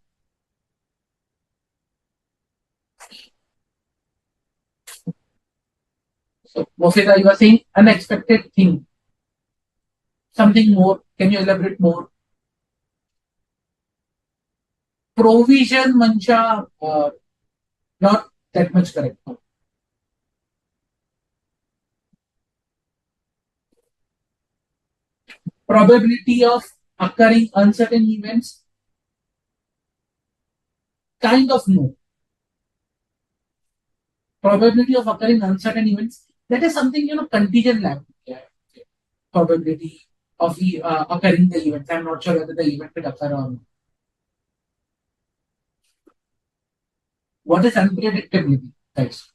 So, Mofida, you are saying unexpected thing, something more. Can you elaborate more? Provision, Mancha, not that much correct. Probability of occurring uncertain events, kind of no. Probability of occurring uncertain events, that is something, contingent liability. Yeah. Probability of occurring the event. I'm not sure whether the event will occur or not. What is unpredictability? Guys?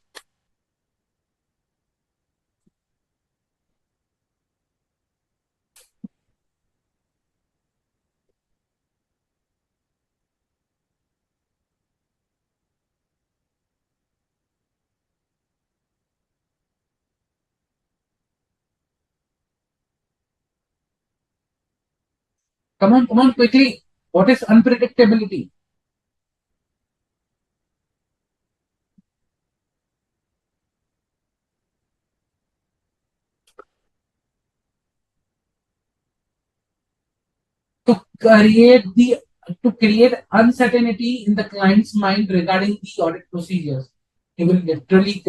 Come on, quickly. What is unpredictability? To create the to create uncertainty in the client's mind regarding the audit procedures. He will literally,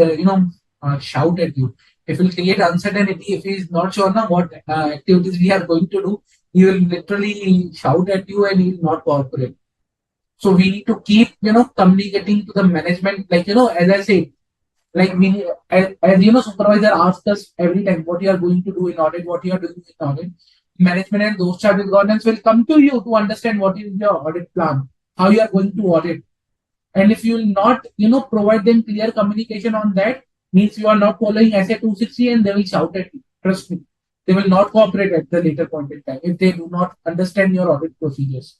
shout at you. If will create uncertainty, if he is not sure now what activities we are going to do, he will literally shout at you and he will not cooperate. So we need to keep, communicating to the management. Like, as I say, like we, as supervisor asks us every time what you are going to do in audit, what you are doing in audit. Management and those charged with governance will come to you to understand what is your audit plan, how you are going to audit. And if you will not, provide them clear communication on that, means you are not following SA 260 and they will shout at you. Trust me. They will not cooperate at the later point in time if they do not understand your audit procedures.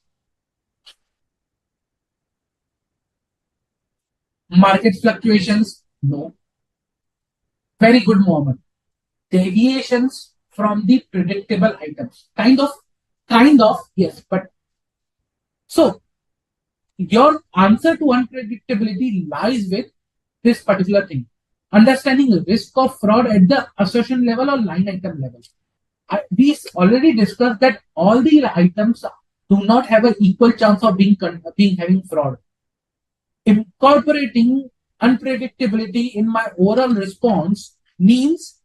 Market fluctuations, no. Very good moment. Deviations from the predictable items. Kind of, yes. But so your answer to unpredictability lies with this particular thing. Understanding the risk of fraud at the assertion level or line item level. We already discussed that all the items do not have an equal chance of being having fraud. Incorporating unpredictability in my overall response means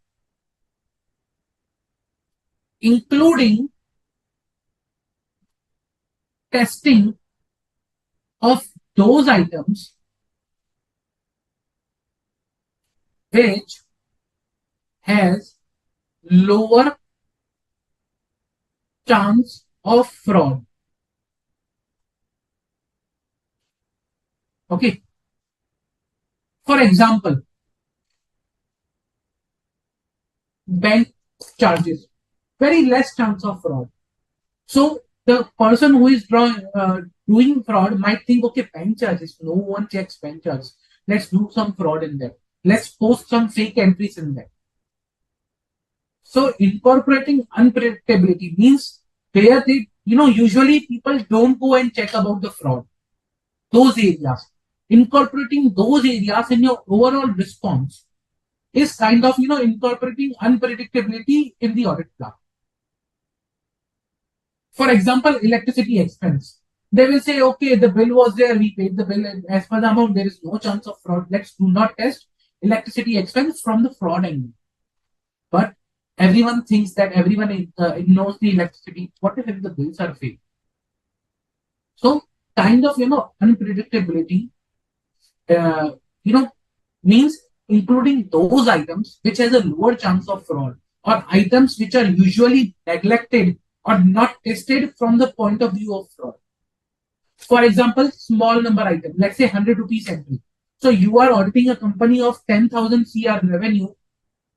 including testing of those items which has lower chance of fraud. Okay. For example, bank charges, very less chance of fraud. So the person who is doing fraud might think, okay, bank charges, no one checks bank charges. Let's do some fraud in there. Let's post some fake entries in there. So incorporating unpredictability means where they, usually people don't go and check about the fraud. Those areas. Incorporating those areas in your overall response is kind of, incorporating unpredictability in the audit plan. For example, electricity expense. They will say, okay, the bill was there, we paid the bill, and as per the amount, there is no chance of fraud. Let's do not test electricity expense from the fraud angle. But everyone thinks that everyone ignores the electricity. What if the bills are fake? So, kind of, unpredictability, uh, you know, means including those items which has a lower chance of fraud or items which are usually neglected or not tested from the point of view of fraud. For example, small number item, let's say 100 rupees entry. So you are auditing a company of 10,000 CR revenue.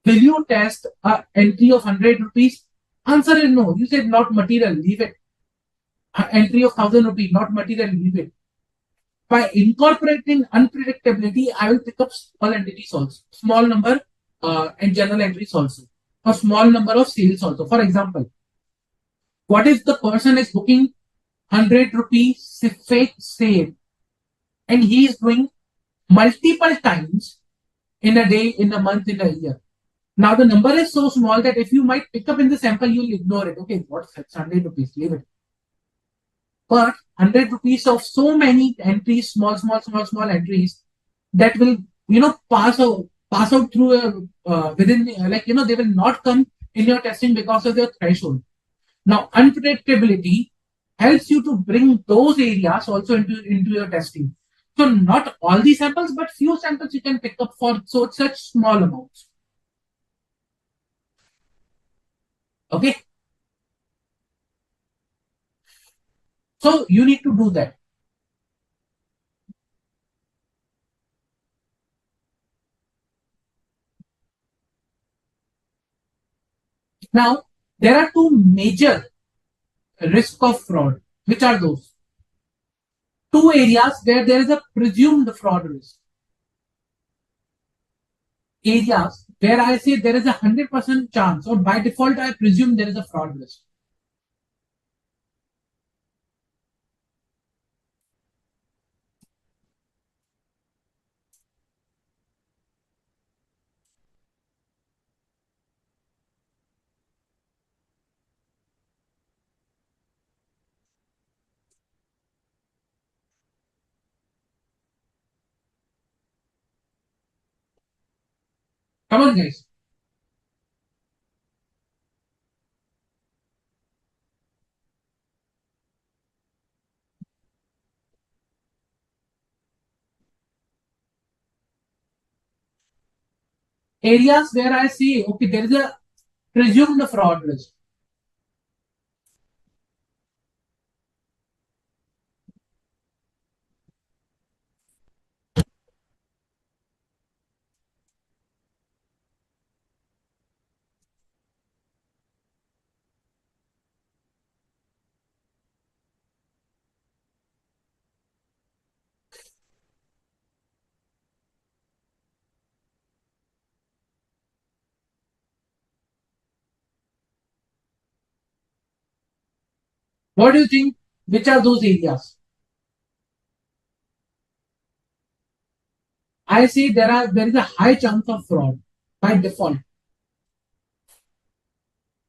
Will you test an entry of 100 rupees? Answer is no. You said not material, leave it. Entry of 1,000 rupees, not material, leave it. By incorporating unpredictability, I will pick up small entities also, small number and journal entries also, a small number of sales also. For example, what if the person is booking 100 rupees fake sale and he is doing multiple times in a day, in a month, in a year? Now the number is so small that if you might pick up in the sample, you'll ignore it. Okay, what's 100 rupees? Leave it. But 100 rupees of so many entries, small entries that will, pass out through within, they will not come in your testing because of your threshold. Now, unpredictability helps you to bring those areas also into your testing. So not all the samples, but few samples you can pick up for such small amounts. Okay. So you need to do that. Now, there are two major risk of fraud. Which are those? Two areas where there is a presumed fraud risk. Areas where I say there is a 100% chance, or by default, I presume there is a fraud risk. Come on, guys. Areas where I see, okay, there is a presumed fraud risk. What do you think? Which are those areas? I see there is a high chance of fraud by default.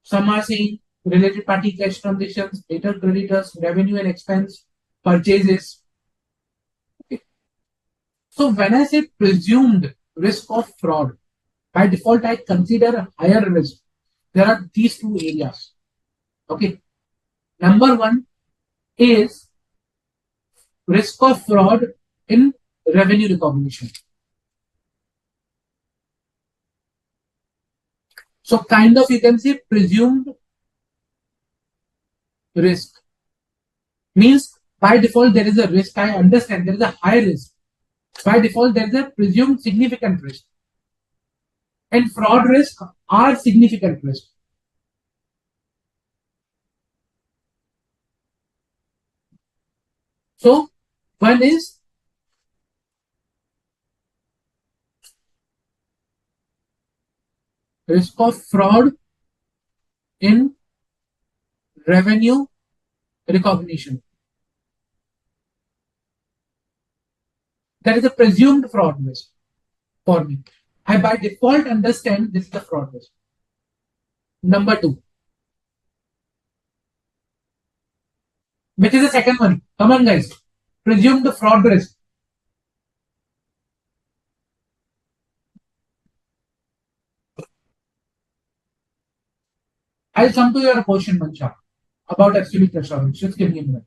Some are saying related party cash transactions, debtor creditors, revenue and expense, purchases. Okay. So when I say presumed risk of fraud, by default I consider a higher risk. There are these two areas. Okay. Number one is risk of fraud in revenue recognition. So kind of you can say presumed risk means by default there is a risk. I understand there is a high risk. By default there is a presumed significant risk. And fraud risk are significant risk. So one is risk of fraud in revenue recognition. That is a presumed fraud risk for me. I by default understand this is the fraud risk. Number two, which is the second one. Come on, guys. Presumed fraud risk. I'll come to your question, Mancha, about absolute assurance. Just give me a minute.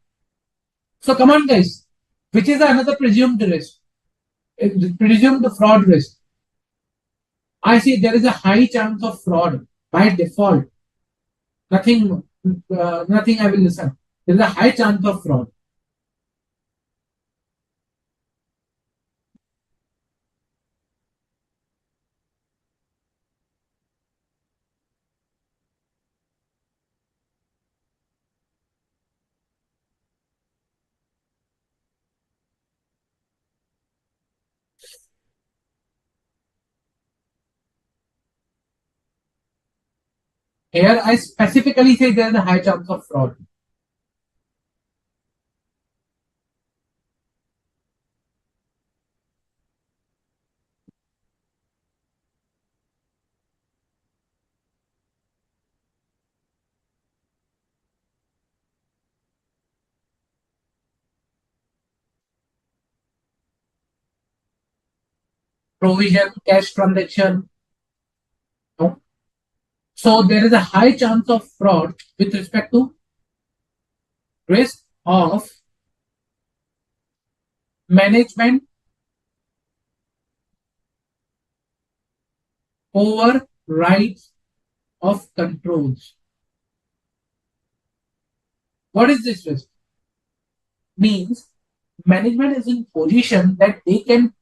So come on, guys. Which is another presumed risk? Presumed fraud risk. I see there is a high chance of fraud by default. Nothing I will listen. There is a high chance of fraud. Here I specifically say there is a high chance of fraud. Provision, cash transaction. No. So there is a high chance of fraud with respect to risk of management over rights of controls. What is this risk? Means management is in position that they can,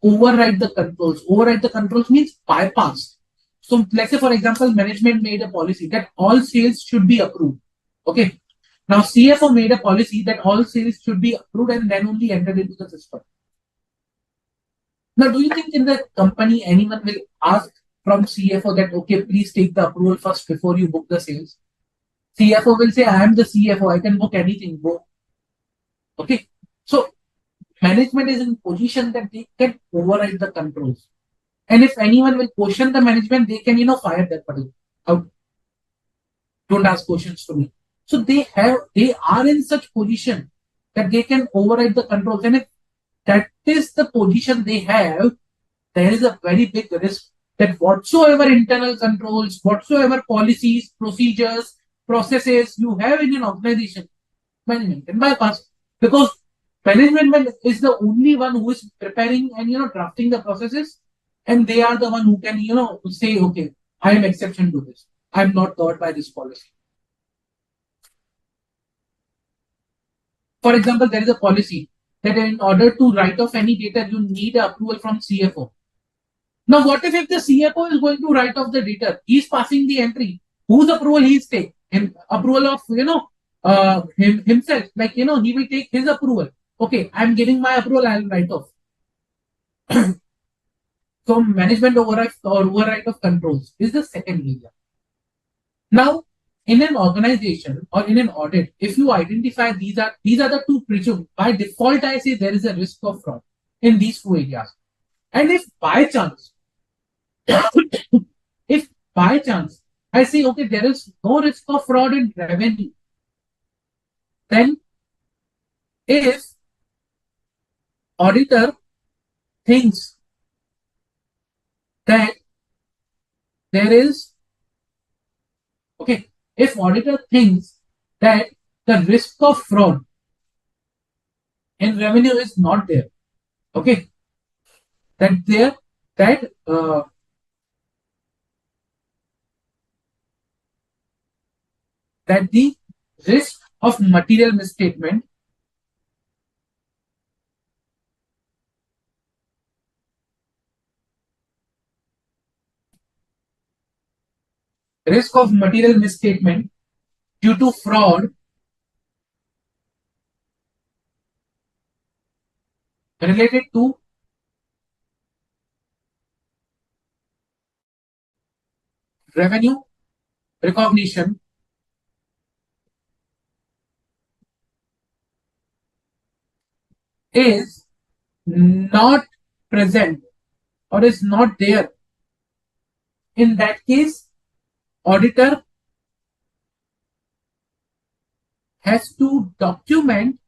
override the controls. Override the controls means bypass. So let's say, for example, management made a policy that all sales should be approved. Okay. Now CFO made a policy that all sales should be approved and then only entered into the system. Now, do you think in the company anyone will ask from CFO that, okay, please take the approval first before you book the sales? CFO will say, I am the CFO, I can book anything, go. Okay. So management is in position that they can override the controls. And if anyone will question the management, they can, fire that person out. Don't ask questions to me. So they are in such position that they can override the controls. And if that is the position they have, there is a very big risk that whatsoever internal controls, whatsoever policies, procedures, processes you have in an organization, management can bypass. Because management is the only one who is preparing and drafting the processes, and they are the one who can say, okay, I am exception to this. I am not covered by this policy. For example, there is a policy that in order to write off any data, you need approval from CFO. Now, what if the CFO is going to write off the data? He's passing the entry. Whose approval he's taking? Approval of himself. Like he will take his approval. Okay, I'm giving my approval. I'll write off. So management override of controls is the second area. Now, in an organization or in an audit, if you identify these are the two presumed, by default I say there is a risk of fraud in these two areas. And if by chance I say, okay, there is no risk of fraud in revenue, then if auditor thinks that there is, okay, if auditor thinks that the risk of fraud in revenue is not there, okay, that the risk of material misstatement due to fraud related to revenue recognition is not present or is not there. In that case, auditor has to document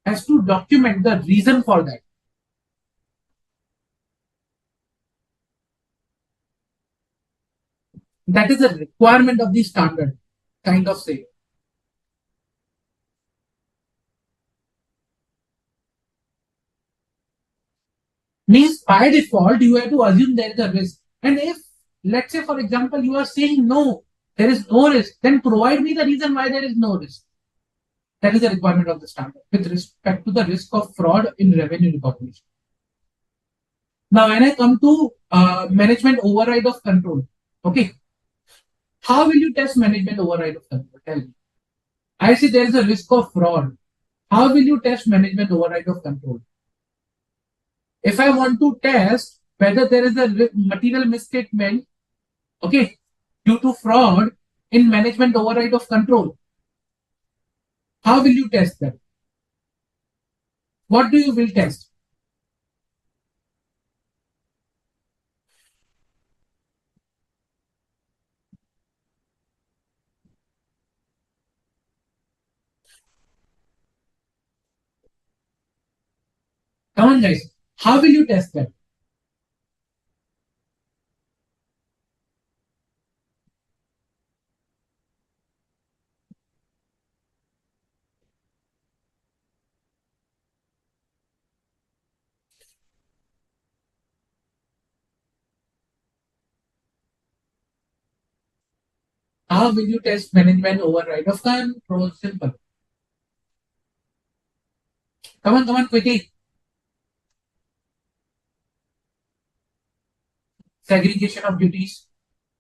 the reason for that. That is a requirement of the standard, kind of say. Means by default, you have to assume there is a risk. And if, let's say, for example, you are saying no, there is no risk, then provide me the reason why there is no risk. That is a requirement of the standard with respect to the risk of fraud in revenue recognition. Now, when I come to management override of control, okay, how will you test management override of control? Tell me. I say there is a risk of fraud. How will you test management override of control? If I want to test whether there is a material misstatement, okay, due to fraud in management override of control. How will you test that? What do you will test? Come on, guys. How will you test that? How will you test management override of control? Simple. Come on, quickly. Segregation of duties,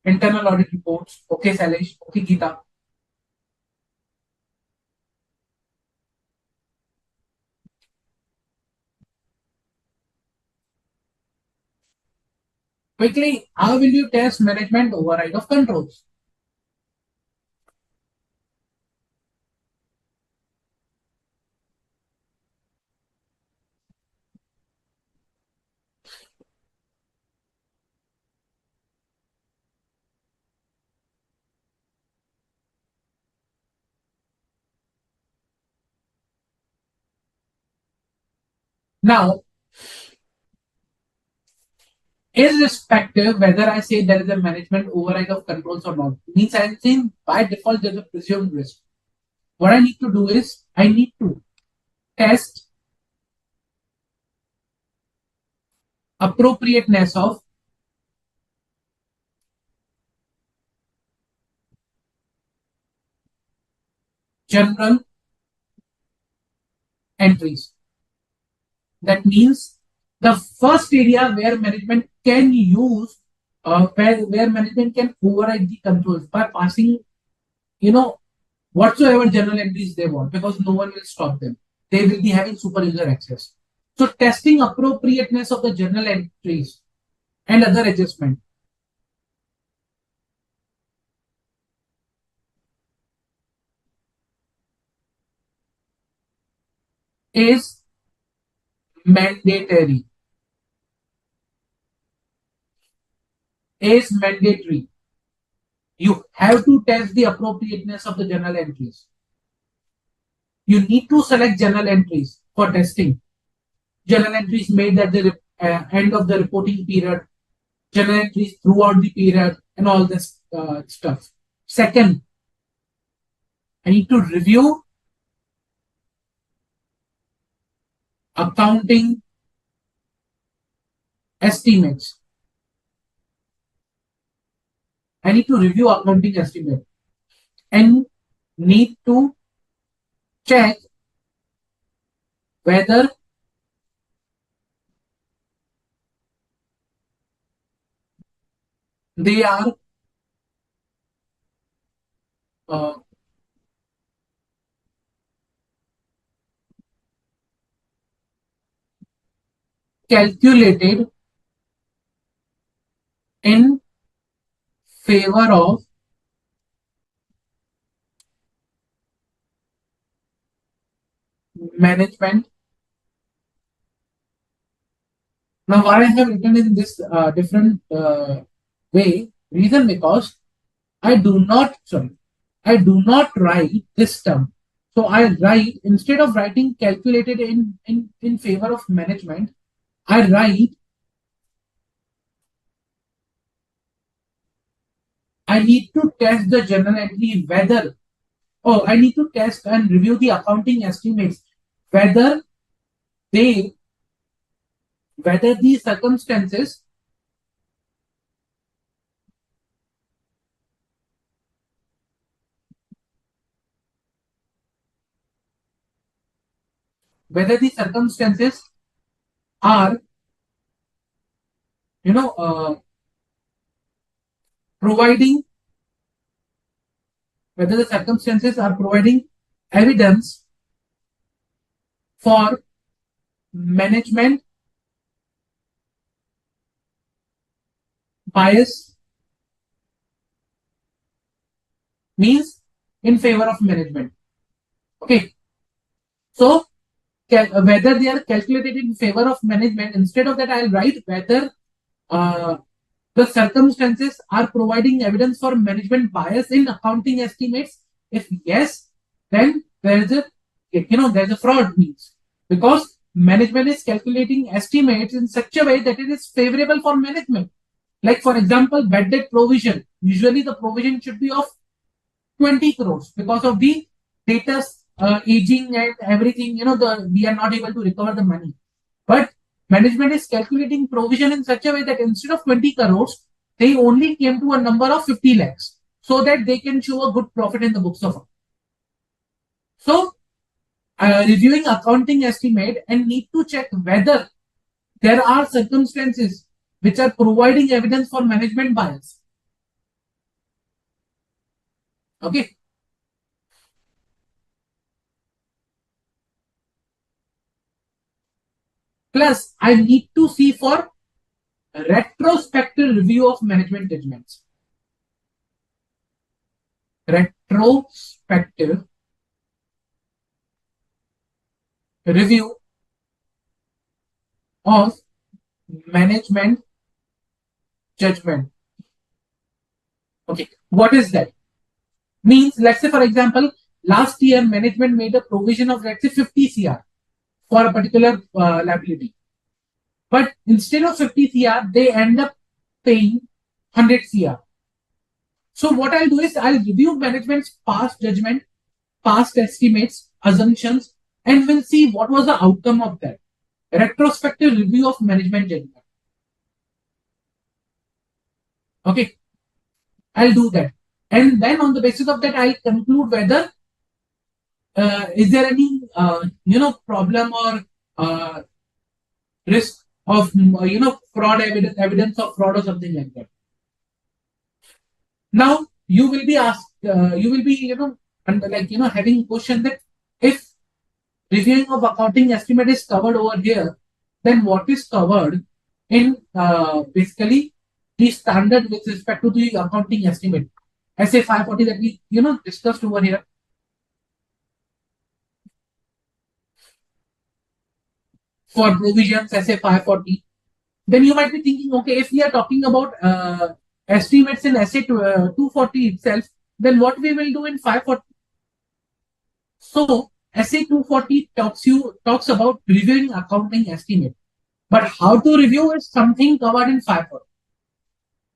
internal audit reports. Okay, Salesh. Okay, Geeta. Quickly, how will you test management override of controls? Now, irrespective whether I say there is a management override of controls or not, means I'm saying by default there's a presumed risk. What I need to do is I need to test appropriateness of general entries. That means the first area where management can use, where management can override the controls by passing, you know, whatsoever journal entries they want, because no one will stop them. They will be having super user access. So testing appropriateness of the journal entries and other adjustment is mandatory. Is mandatory. You have to test the appropriateness of the journal entries. You need to select journal entries for testing. Journal entries made at the end of the reporting period, journal entries throughout the period, and all this stuff. Second, I need to review accounting estimates. I need to review accounting estimate and need to check whether they are uh, calculated in favor of management. Now, why I have written in this different way, reason because I do not, sorry, I do not write this term. So I write, instead of writing calculated in favor of management, I write, I need to test the journal entry whether, oh, I need to test and review the accounting estimates, whether they, whether the circumstances whether the circumstances are, you know, providing, whether the circumstances are providing evidence for management Bias means in favor of management. Okay. So whether they are calculated in favor of management, instead of that, I'll write whether uh, the circumstances are providing evidence for management bias in accounting estimates. If yes, then there's a fraud means, because management is calculating estimates in such a way that it is favorable for management. Like for example, bad debt provision. Usually the provision should be of 20 crores because of the data aging and everything. We are not able to recover the money. But management is calculating provision in such a way that instead of 20 crores, they only came to a number of 50 lakhs so that they can show a good profit in the books of accounts. So, reviewing accounting estimate and need to check whether there are circumstances which are providing evidence for management bias. Okay. Plus, I need to see for retrospective review of management judgments. Retrospective review of management judgment. Okay, what is that? Means, let's say, for example, last year management made a provision of, let's say, 50 CR for a particular liability. But instead of 50 CR, they end up paying 100 CR. So what I'll do is I'll review management's past judgment, past estimates, assumptions, and we'll see what was the outcome of that. Retrospective review of management judgment. Okay, I'll do that. And then on the basis of that, I'll conclude whether is there any problem or risk of fraud, evidence of fraud or something like that. Now you will be asked, you will be having question that if reviewing of accounting estimate is covered over here, then what is covered in basically the standard with respect to the accounting estimate, SA 540 that we discussed over here. For provisions SA 540, then you might be thinking, okay, if we are talking about estimates in SA 240 itself, then what we will do in 540? So SA 240 talks about reviewing accounting estimate, but how to review is something covered in 540.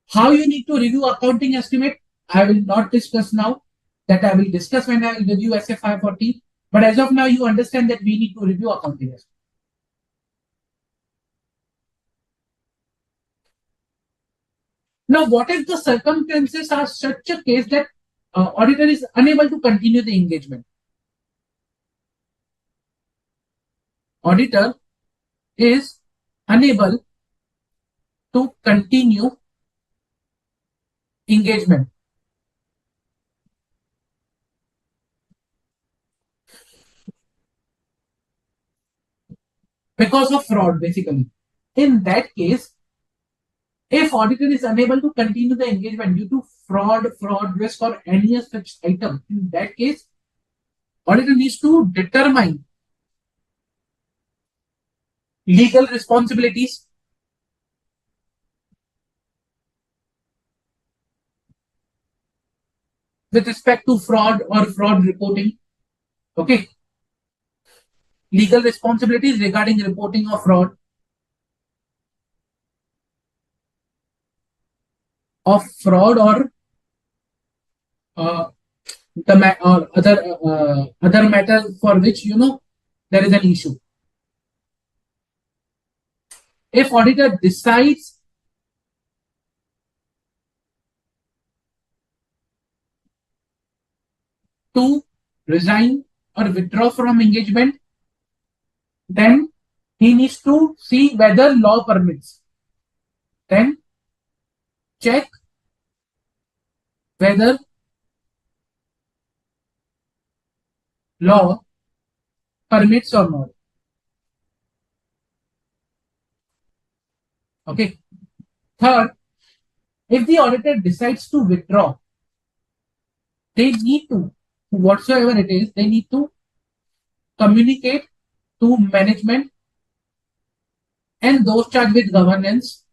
How you need to review accounting estimate, I will not discuss now. That I will discuss when I review SA 540. But as of now, you understand that we need to review accounting estimate. Now, what if the circumstances are such a case that auditor is unable to continue the engagement? Auditor is unable to continue engagement because of fraud, basically. In that case, if auditor is unable to continue the engagement due to fraud risk, or any such item, in that case, auditor needs to determine legal responsibilities, with respect to fraud or fraud reporting. Okay. Legal responsibilities regarding reporting of fraud, or uh, or other matters for which there is an issue. If auditor decides to resign or withdraw from engagement, then he needs to see whether law permits. Then check whether law permits or not. Okay. Third, If the auditor decides to withdraw, they need to, whatsoever it is, they need to communicate to management and those charged with governance.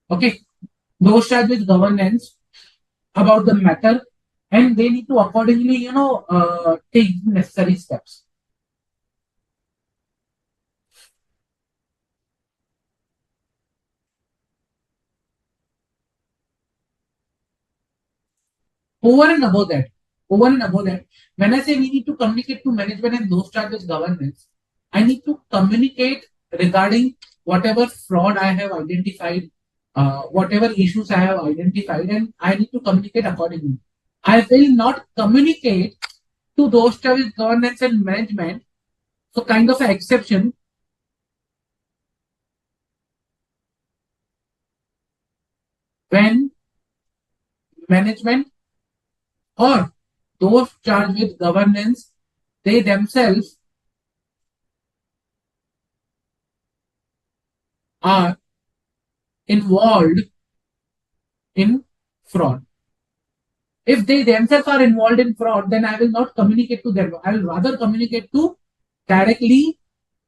Okay, those charged with governance about the matter, and they need to accordingly, take necessary steps. Over and above that, over and above that, when I say we need to communicate to management and those charged with governance, I need to communicate regarding whatever fraud I have identified, whatever issues I have identified, and I need to communicate accordingly. I will not communicate to those charged with governance and management. So, kind of an exception when management or those charged with governance, they themselves are involved in fraud. If they themselves are involved in fraud, then I will not communicate to them. I will rather communicate to directly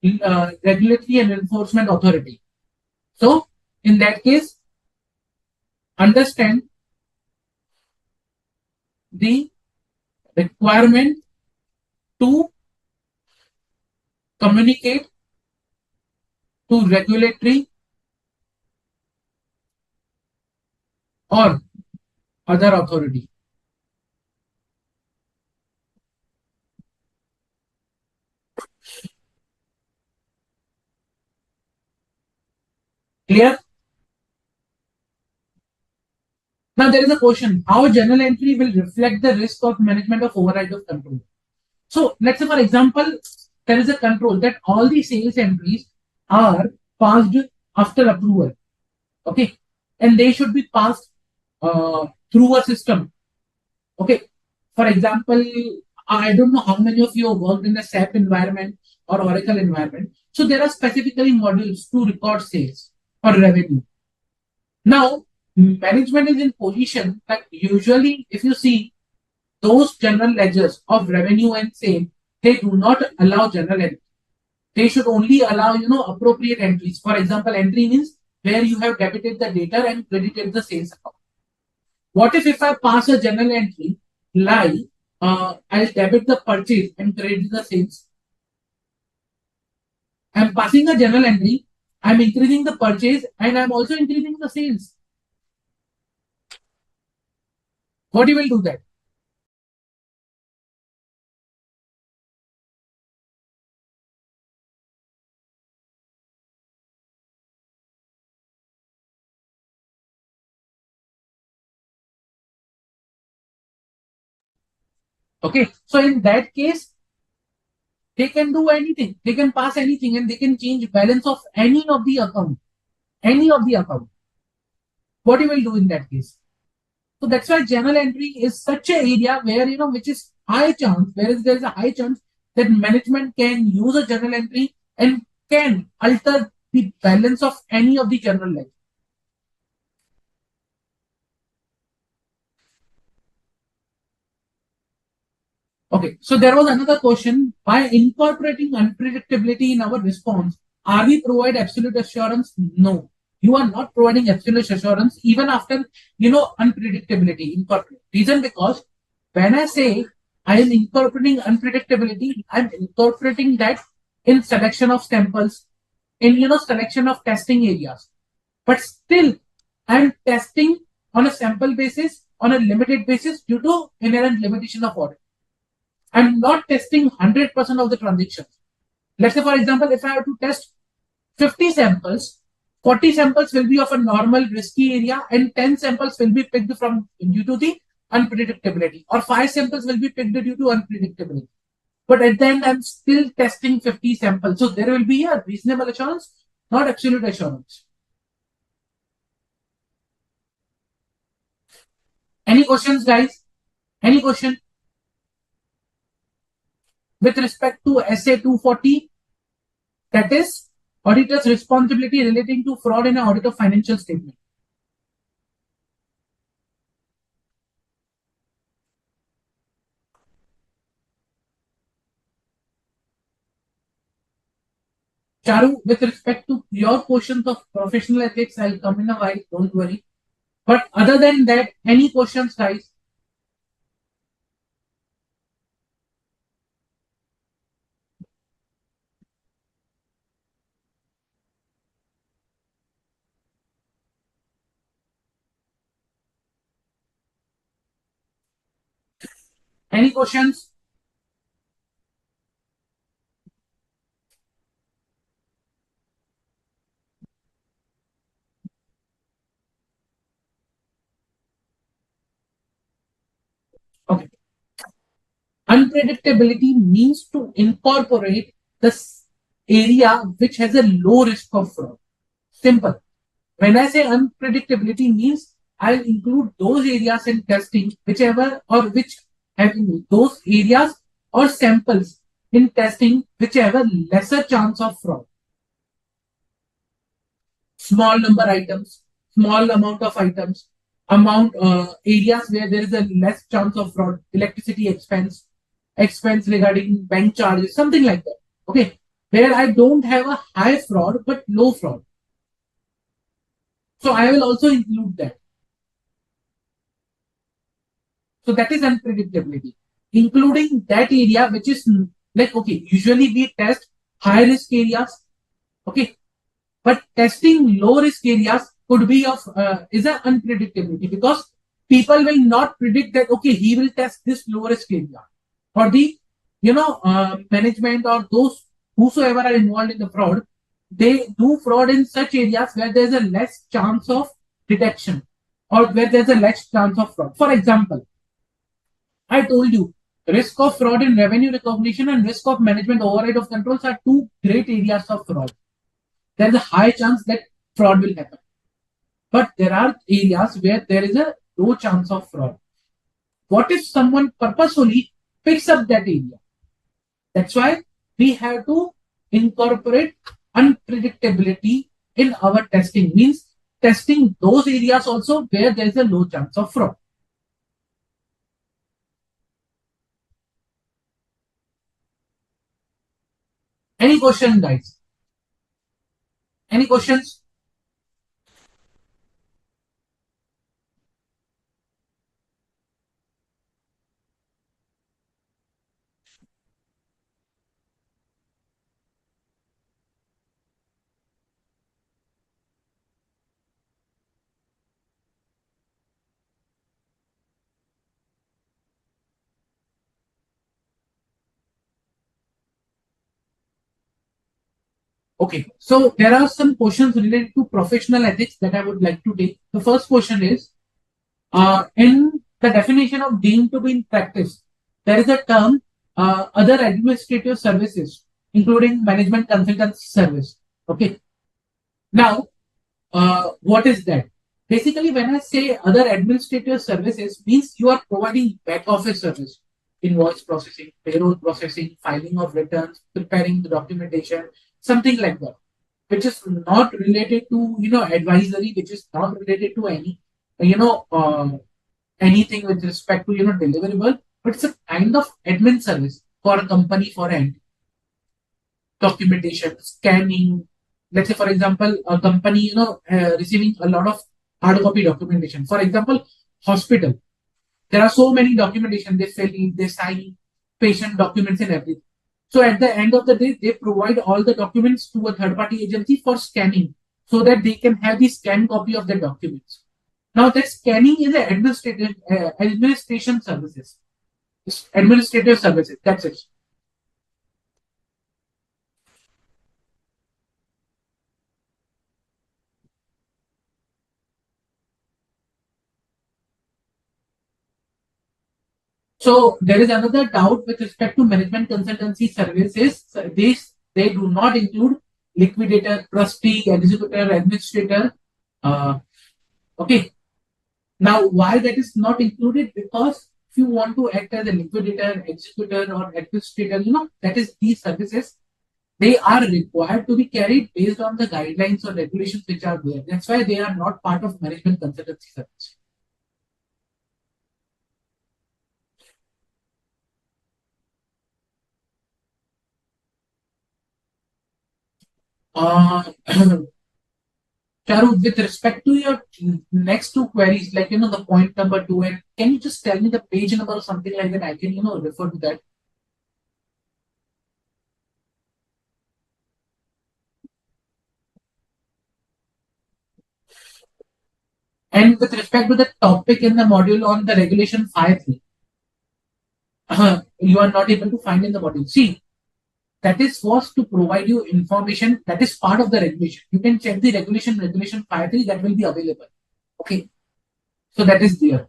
regulatory and enforcement authority. So, in that case, understand the requirement to communicate to regulatory or other authority. Clear? Now there is a question: how journal entry will reflect the risk of management of override of control? So let's say, for example, there is a control that all the sales entries are passed after approval. Okay, and they should be passed through a system. Okay, for example, I don't know how many of you have worked in a SAP environment or Oracle environment. So there are specifically modules to record sales or revenue. Now, management is in position that usually, if you see those general ledgers of revenue and sale, they do not allow general entry. They should only allow, appropriate entries. For example, entry means where you have debited the data and credited the sales account. What if I pass a general entry like I'll debit the purchase and credit the sales? I'm passing a general entry, I'm increasing the purchase, and I'm also increasing the sales. What you will do that? Okay, so in that case, they can do anything. They can pass anything and they can change balance of any of the account. Any of the account. What you will do in that case? So that's why journal entry is such an area where, which is high chance, whereas there is a high chance that management can use a journal entry and can alter the balance of any of the journal ledger. Okay, so there was another question. By incorporating unpredictability in our response, are we provide absolute assurance? No, you are not providing absolute assurance even after, unpredictability. Incorporate. Reason because when I say I am incorporating unpredictability, I'm incorporating that in selection of samples, in, selection of testing areas. But still, I'm testing on a sample basis, on a limited basis due to inherent limitation of audit. I'm not testing 100% of the transactions. Let's say, for example, if I have to test 50 samples, 40 samples will be of a normal risky area and 10 samples will be picked from due to the unpredictability, or 5 samples will be picked due to unpredictability. But at the end, I'm still testing 50 samples. So there will be a reasonable assurance, not absolute assurance. Any questions, guys? Any question? With respect to SA 240, That is auditor's responsibility relating to fraud in an audit of financial statement. Charu, with respect to your questions of professional ethics, I'll come in a while, don't worry. But other than that, any questions, guys? Any questions? Okay. Unpredictability means to incorporate this area which has a low risk of fraud. Simple. When I say unpredictability means I'll include those areas in testing, whichever or which have those areas or samples in testing, whichever lesser chance of fraud. Small number items, small amount of items, amount areas where there is a less chance of fraud, electricity expense, expense regarding bank charges, something like that. Okay, where I don't have a high fraud but low fraud. So I will also include that. So that is unpredictability, including that area which is like, okay, usually we test high risk areas, okay, but testing low risk areas could be of is an unpredictability because people will not predict that, okay, he will test this low risk area, or the management or those whosoever are involved in the fraud, they do fraud in such areas where there's a less chance of detection or where there's a less chance of fraud. For example, I told you, risk of fraud in revenue recognition and risk of management override of controls are two great areas of fraud. There's a high chance that fraud will happen. But there are areas where there is a low chance of fraud. What if someone purposefully picks up that area? That's why we have to incorporate unpredictability in our testing. Means testing those areas also where there is a low chance of fraud. Any question, guys? Any questions? Okay, so there are some questions related to professional ethics that I would like to take. The first question is, in the definition of deemed to be in practice, there is a term, other administrative services, including management consultancy service. Okay, now, what is that? Basically, when I say other administrative services, means you are providing back office service, invoice processing, payroll processing, filing of returns, preparing the documentation, something like that, which is not related to advisory, which is not related to any you know anything with respect to deliverable, but it's a kind of admin service for a company, for an documentation, scanning. Let's say, for example, a company, receiving a lot of hard copy documentation. For example, hospital. There are so many documentation they fill in, they sign patient documents and everything. So at the end of the day, they provide all the documents to a third-party agency for scanning, so that they can have the scanned copy of the documents. Now that scanning is an administrative administration services, administrative services. That's it. So there is another doubt with respect to management consultancy services. They do not include liquidator, trustee, executor, administrator. Uh, okay. Now, why that is not included? Because if you want to act as a liquidator, executor, or administrator, that is these services. They are required to be carried based on the guidelines or regulations which are there. That's why they are not part of management consultancy service. Uh, Charu, with respect to your next two queries, like the point number two, and can you just tell me the page number or something like that? I can refer to that. And with respect to the topic in the module on the regulation 5.3, you are not able to find in the module. See, that is was to provide you information that is part of the regulation. You can check the regulation 5.3 that will be available. Okay, so that is there.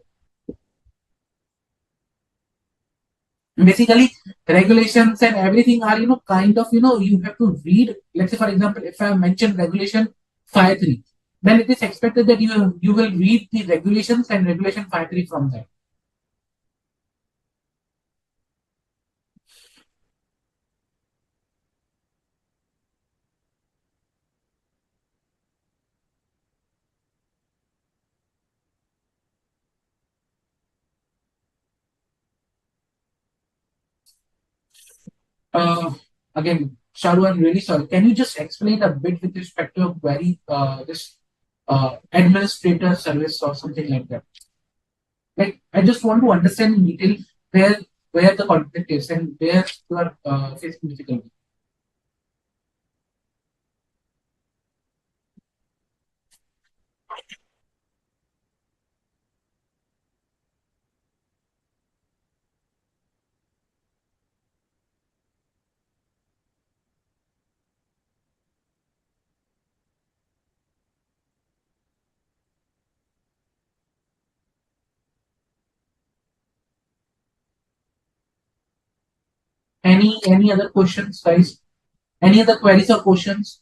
Basically, regulations and everything are kind of you have to read. Let's say, for example, if I mention regulation 5.3, then it is expected that you will read the regulations and regulation 5.3 from that. Uh, Again, Sharu, I'm really sorry. Can you just explain a bit with respect to a query, this administrator service or something like that? Like, I just want to understand in detail where where the conflict is and where you are facing difficulty. Any other questions, guys? Any other queries or questions?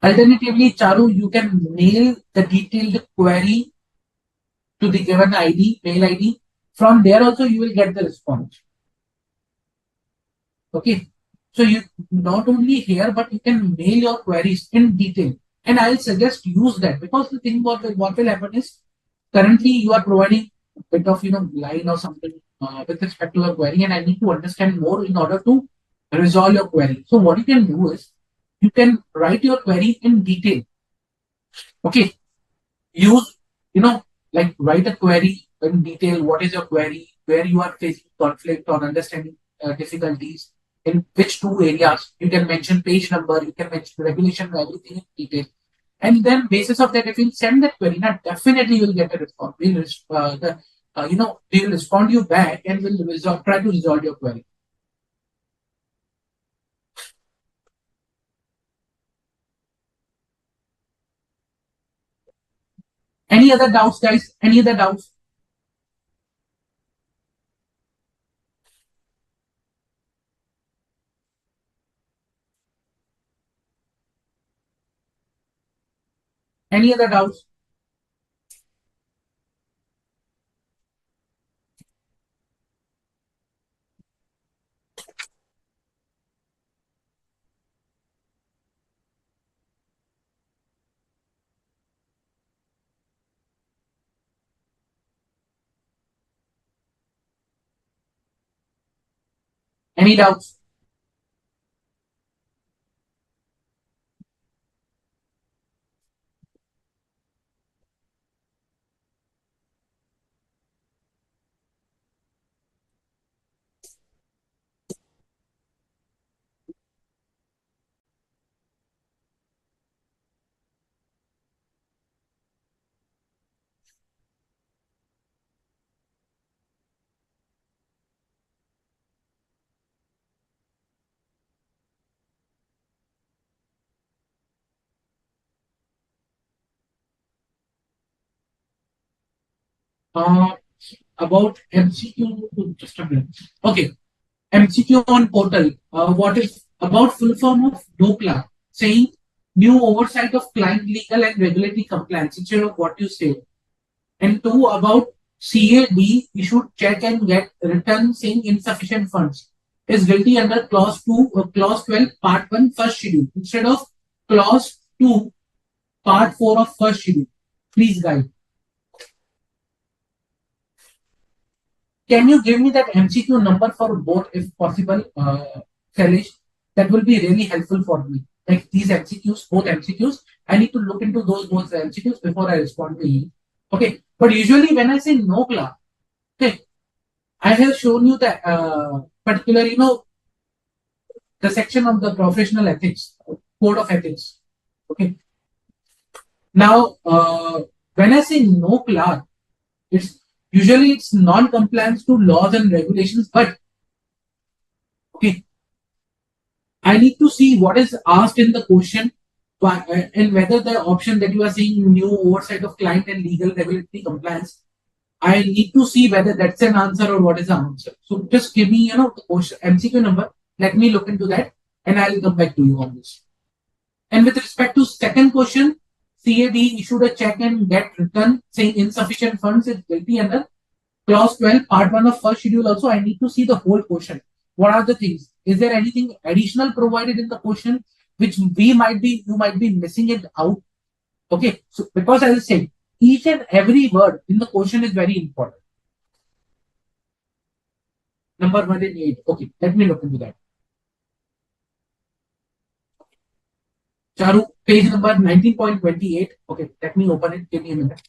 Alternatively, Charu, you can mail the detailed query to the given ID, mail ID. From there also you will get the response. Okay. So you not only here, but you can mail your queries in detail. And I'll suggest use that because the thing what will happen is currently you are providing a bit of line or something with respect to your query, and I need to understand more in order to resolve your query. So what you can do is you can write your query in detail. Okay, use like write a query in detail. What is your query? Where you are facing conflict or understanding difficulties in which two areas? You can mention page number. You can mention regulation, everything in detail. And then basis of that, if you send that query, now definitely you will get a response. We will respond you back and will try to resolve your query. Any other doubts, guys? Any other doubts? Any other doubts? Any doubts? Uh, about MCQ, just a minute. Okay, MCQ on portal. What is about full form of DOCLA saying new oversight of client legal and regulatory compliance instead of what you say. And two, about CAD issued check and get return saying insufficient funds is guilty under clause 2 or clause 12 part 1 first schedule instead of clause 2 part 4 of first schedule. Please guide. Can you give me that MCQ number for both if possible, Shailesh? That will be really helpful for me. Like these MCQs, both MCQs, I need to look into those both MCQs before I respond to you. Okay, but usually when I say no class, okay, I have shown you the particular, the section of the professional ethics, code of ethics. Okay, now when I say no class, it's usually it's non-compliance to laws and regulations, but okay, I need to see what is asked in the question and whether the option that you are saying new oversight of client and legal regulatory compliance. I need to see whether that's an answer or what is the answer. So just give me, the question, MCQ number. Let me look into that and I'll come back to you on this. And with respect to second question, CAD issued a check and get return saying insufficient funds is guilty under clause 12, part 1 of first schedule. Also, I need to see the whole question. What are the things? Is there anything additional provided in the question which you might be missing it out? Okay, so because as I said, each and every word in the question is very important. Number 108. Okay, let me look into that. Charu, page number 19.28. Okay, let me open it. Give me a minute.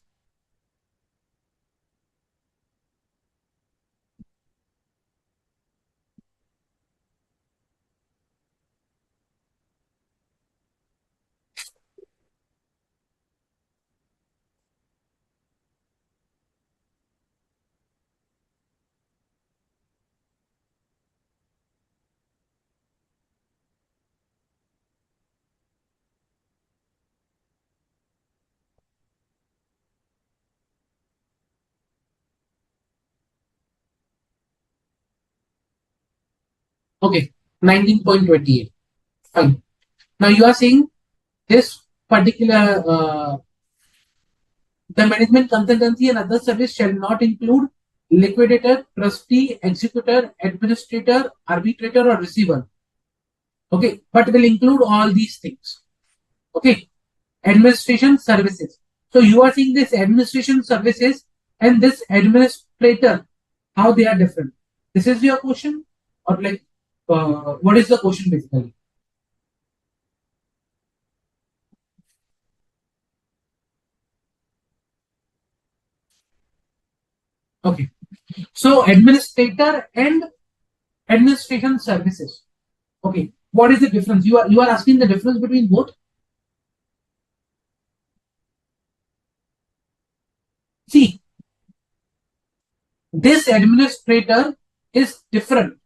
Okay, 19.28. Fine. Now you are saying this particular the management consultancy and other service shall not include liquidator, trustee, executor, administrator, arbitrator, or receiver. Okay, but will include all these things. Okay, administration services. So you are seeing this administration services and this administrator, how they are different. This is your question, or like, what is the question basically? Okay, so administrator and administration services. Okay, what is the difference? You are asking the difference between both. See, this administrator is different.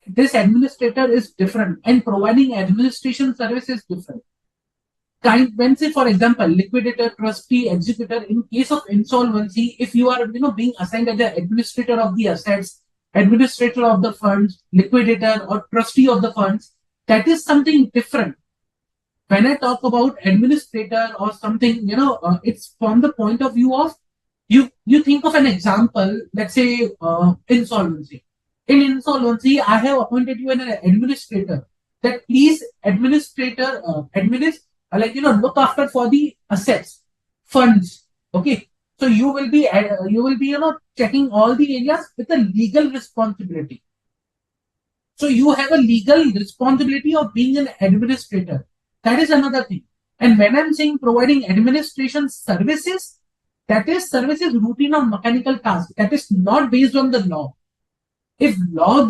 This administrator is different, and providing administration service is different. When say, for example, liquidator, trustee, executor, in case of insolvency, if you are being assigned as the administrator of the assets, administrator of the funds, liquidator, or trustee of the funds, that is something different. When I talk about administrator or something, it's from the point of view of you think of an example, let's say insolvency. In insolvency, I have appointed you as an administrator. That please, administrator, look after for the assets, funds. Okay, so you will be checking all the areas with a legal responsibility. So you have a legal responsibility of being an administrator. That is another thing. And when I'm saying providing administration services, that is services routine or mechanical task. That is not based on the law. If law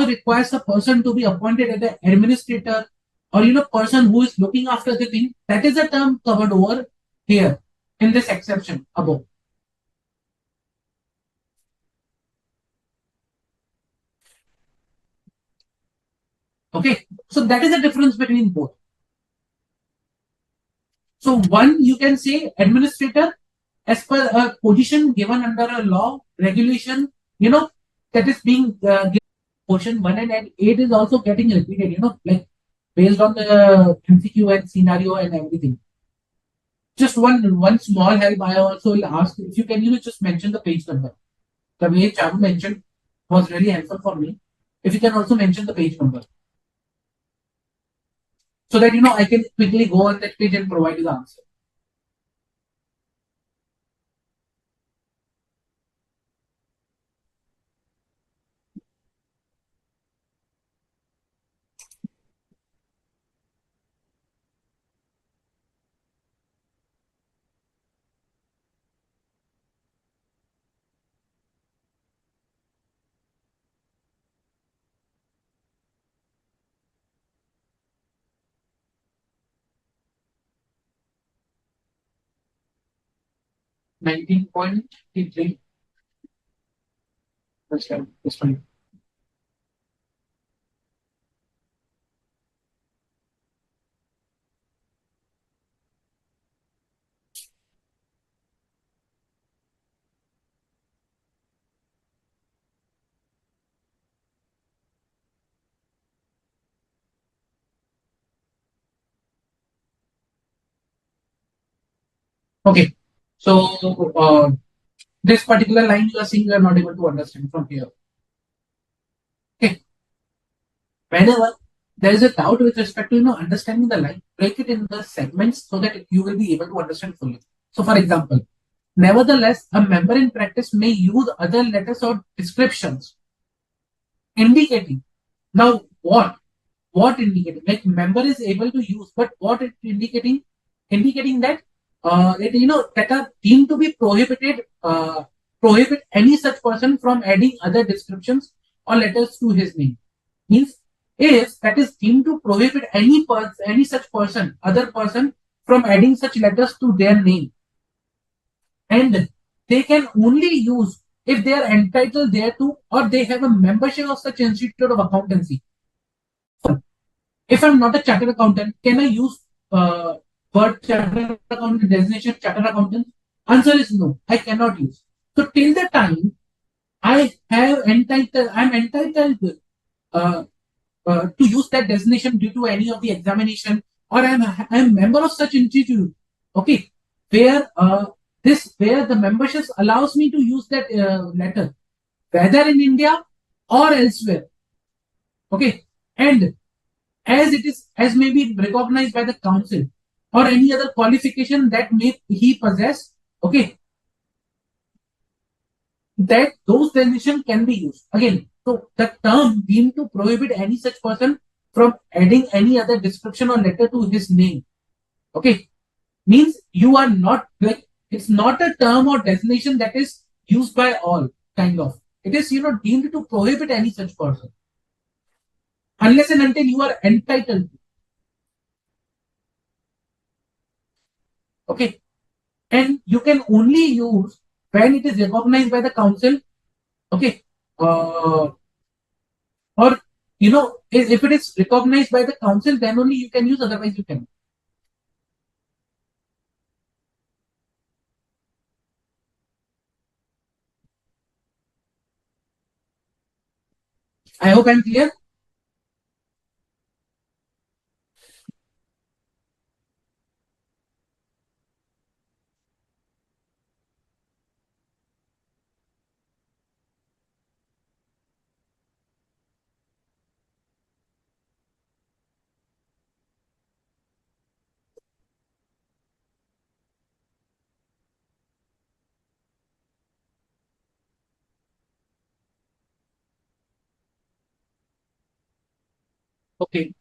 requires a person to be appointed as an administrator or person who is looking after the thing, that is a term covered over here in this exception above. Okay, so that is the difference between both. So one, you can say administrator as per a position given under a law, regulation, that is being given. Portion 1 and 8 is also getting repeated, like based on the MCQ and scenario and everything. Just one small help I also will ask, if you can just mention the page number. The way Charu mentioned was really helpful for me. If you can also mention the page number, so that I can quickly go on that page and provide you the answer. 19.83. That's right. That's fine. Okay. So this particular line you are seeing, you are not able to understand from here. Okay. Whenever there is a doubt with respect to understanding the line, break it in the segments so that you will be able to understand fully. So, for example, nevertheless, a member in practice may use other letters or descriptions indicating. Now, what? What indicating? Like member is able to use, but what it indicating? Indicating that that are deemed to be prohibited. Prohibit any such person from adding other descriptions or letters to his name. Means if that is deemed to prohibit any such person, other person from adding such letters to their name, and they can only use if they are entitled thereto or they have a membership of such institute of accountancy. If I'm not a chartered accountant, can I use word chartered accountant designation chartered accountant? Answer is no, I cannot use. So till the time I'm entitled uh, to use that designation due to any of the examination, or I'm member of such institute. Okay, where where the membership allows me to use that letter, whether in India or elsewhere. Okay, and as may be recognized by the council or any other qualification that may he possess, okay, that those definition can be used again. So the term deemed to prohibit any such person from adding any other description or letter to his name, okay, means you are not like, it's not a term or designation that is used by all, kind of. It is deemed to prohibit any such person unless and until you are entitled, okay, and you can only use when it is recognized by the council, okay, or if it is recognized by the council, then only you can use, otherwise you can. I hope I'm clear. Okay.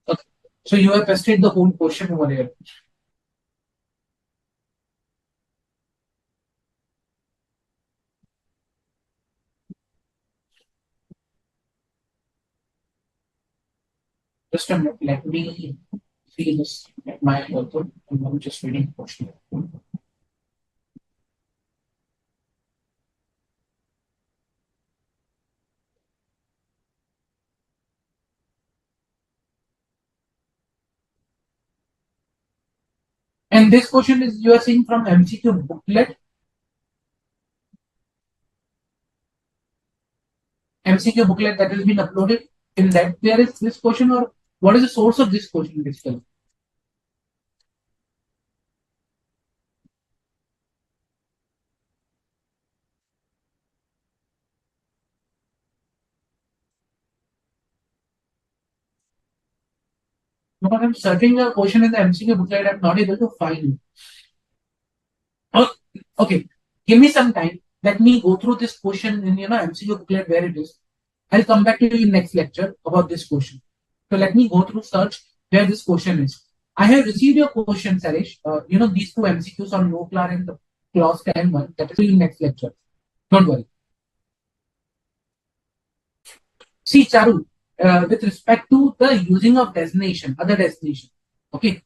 Okay, so you have pasted the whole question over here. Just a minute, let me see this at my author. I'm just reading the question. And this question is you are seeing from MCQ booklet. MCQ booklet that has been uploaded. In that there is this question, or what is the source of this question basically? Because I'm searching a question in the MCQ booklet, I'm not able to find. Oh, okay, give me some time. Let me go through this question in MCQ booklet where it is. I'll come back to you in next lecture about this question. So let me go through search where this question is. I have received your question, Sarish. These two MCQs on no clar and the clause 10.1. That is in next lecture. Don't worry. See, Charu, with respect to the using of designation, other designation. Okay.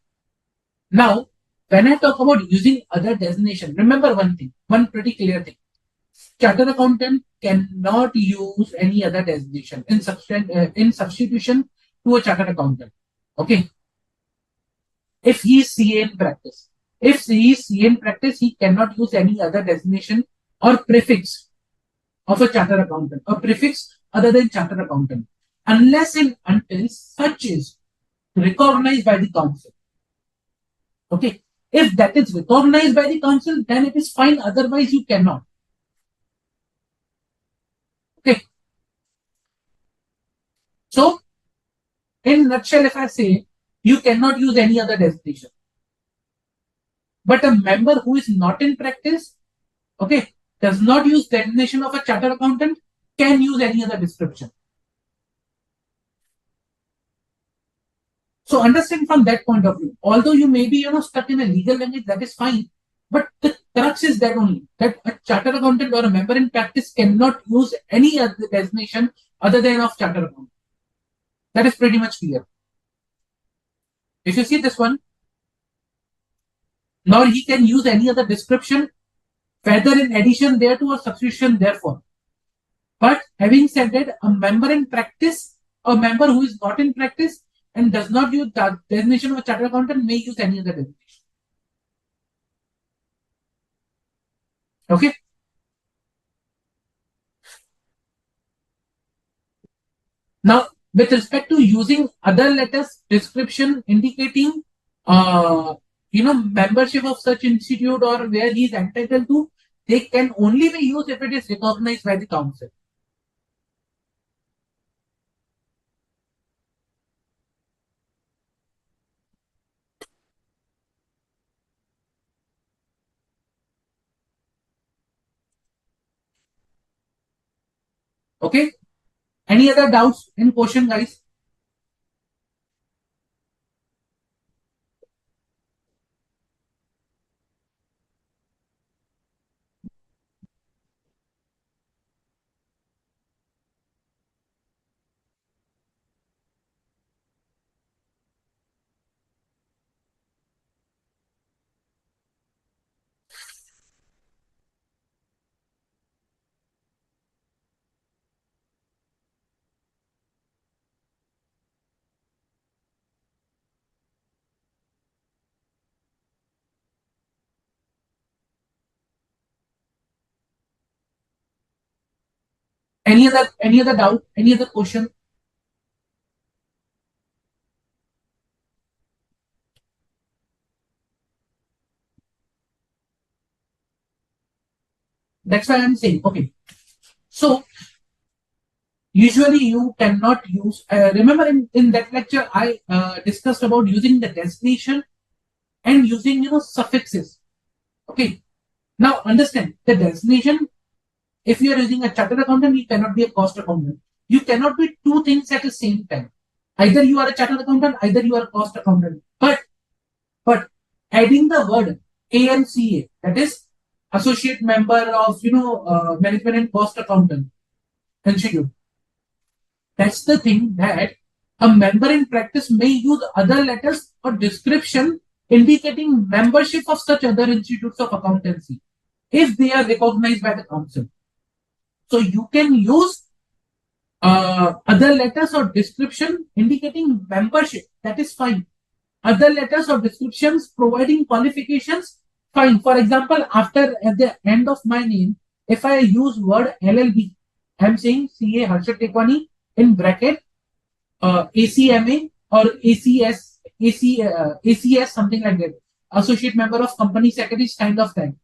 Now, when I talk about using other designation, remember one thing, one pretty clear thing. Chartered accountant cannot use any other designation in substitution to a chartered accountant. Okay. If he is CA in practice, if he is CA in practice, he cannot use any other designation or prefix of a chartered accountant or prefix other than chartered accountant unless and until such is recognized by the council. Okay. If that is recognized by the council, then it is fine. Otherwise, you cannot. Okay. So, in nutshell, if I say you cannot use any other designation, but a member who is not in practice, okay, does not use designation of a chartered accountant, can use any other description. So understand from that point of view. Although you may be stuck in a legal language, that is fine. But the crux is that only that a chartered accountant or a member in practice cannot use any other designation other than of chartered accountant. That is pretty much clear. If you see this one, nor he can use any other description, whether in addition thereto or substitution therefore. But having said that, a member in practice, a member who is not in practice and does not use the designation of a chartered accountant may use any other designation. Okay. Now, with respect to using other letters, description indicating, membership of such institute or where he is entitled to, they can only be used if it is recognized by the council. Okay. Any other doubts in question, guys? Any other doubt? Any other question? That's why I'm saying, okay. So usually you cannot use, remember in that lecture, I discussed about using the designation and using, suffixes. Okay. Now understand the designation. If you are using a chartered accountant, you cannot be a cost accountant. You cannot be two things at the same time. Either you are a chartered accountant, either you are a cost accountant. But adding the word AMCA, that is associate member of management and cost accountant institute. That's the thing that a member in practice may use other letters or description indicating membership of such other institutes of accountancy if they are recognized by the council. So you can use other letters or description indicating membership. That is fine. Other letters or descriptions providing qualifications, fine. For example, after at the end of my name, if I use word LLB, I'm saying CA Harshad Tekwani in bracket ACMA or ACS, something like that. Associate member of company secretaries kind of thing.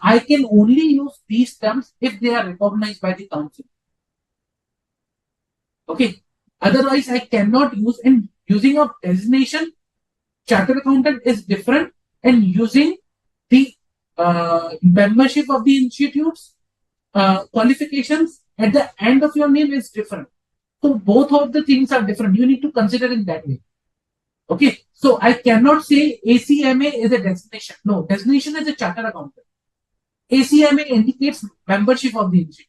I can only use these terms if they are recognized by the council. Okay. Otherwise, I cannot use, and using of designation, chartered accountant is different, and using the membership of the institutes, qualifications at the end of your name is different. So both of the things are different. You need to consider it that way. Okay. So I cannot say ACMA is a designation. No, designation is a chartered accountant. ACMA indicates membership of the institute.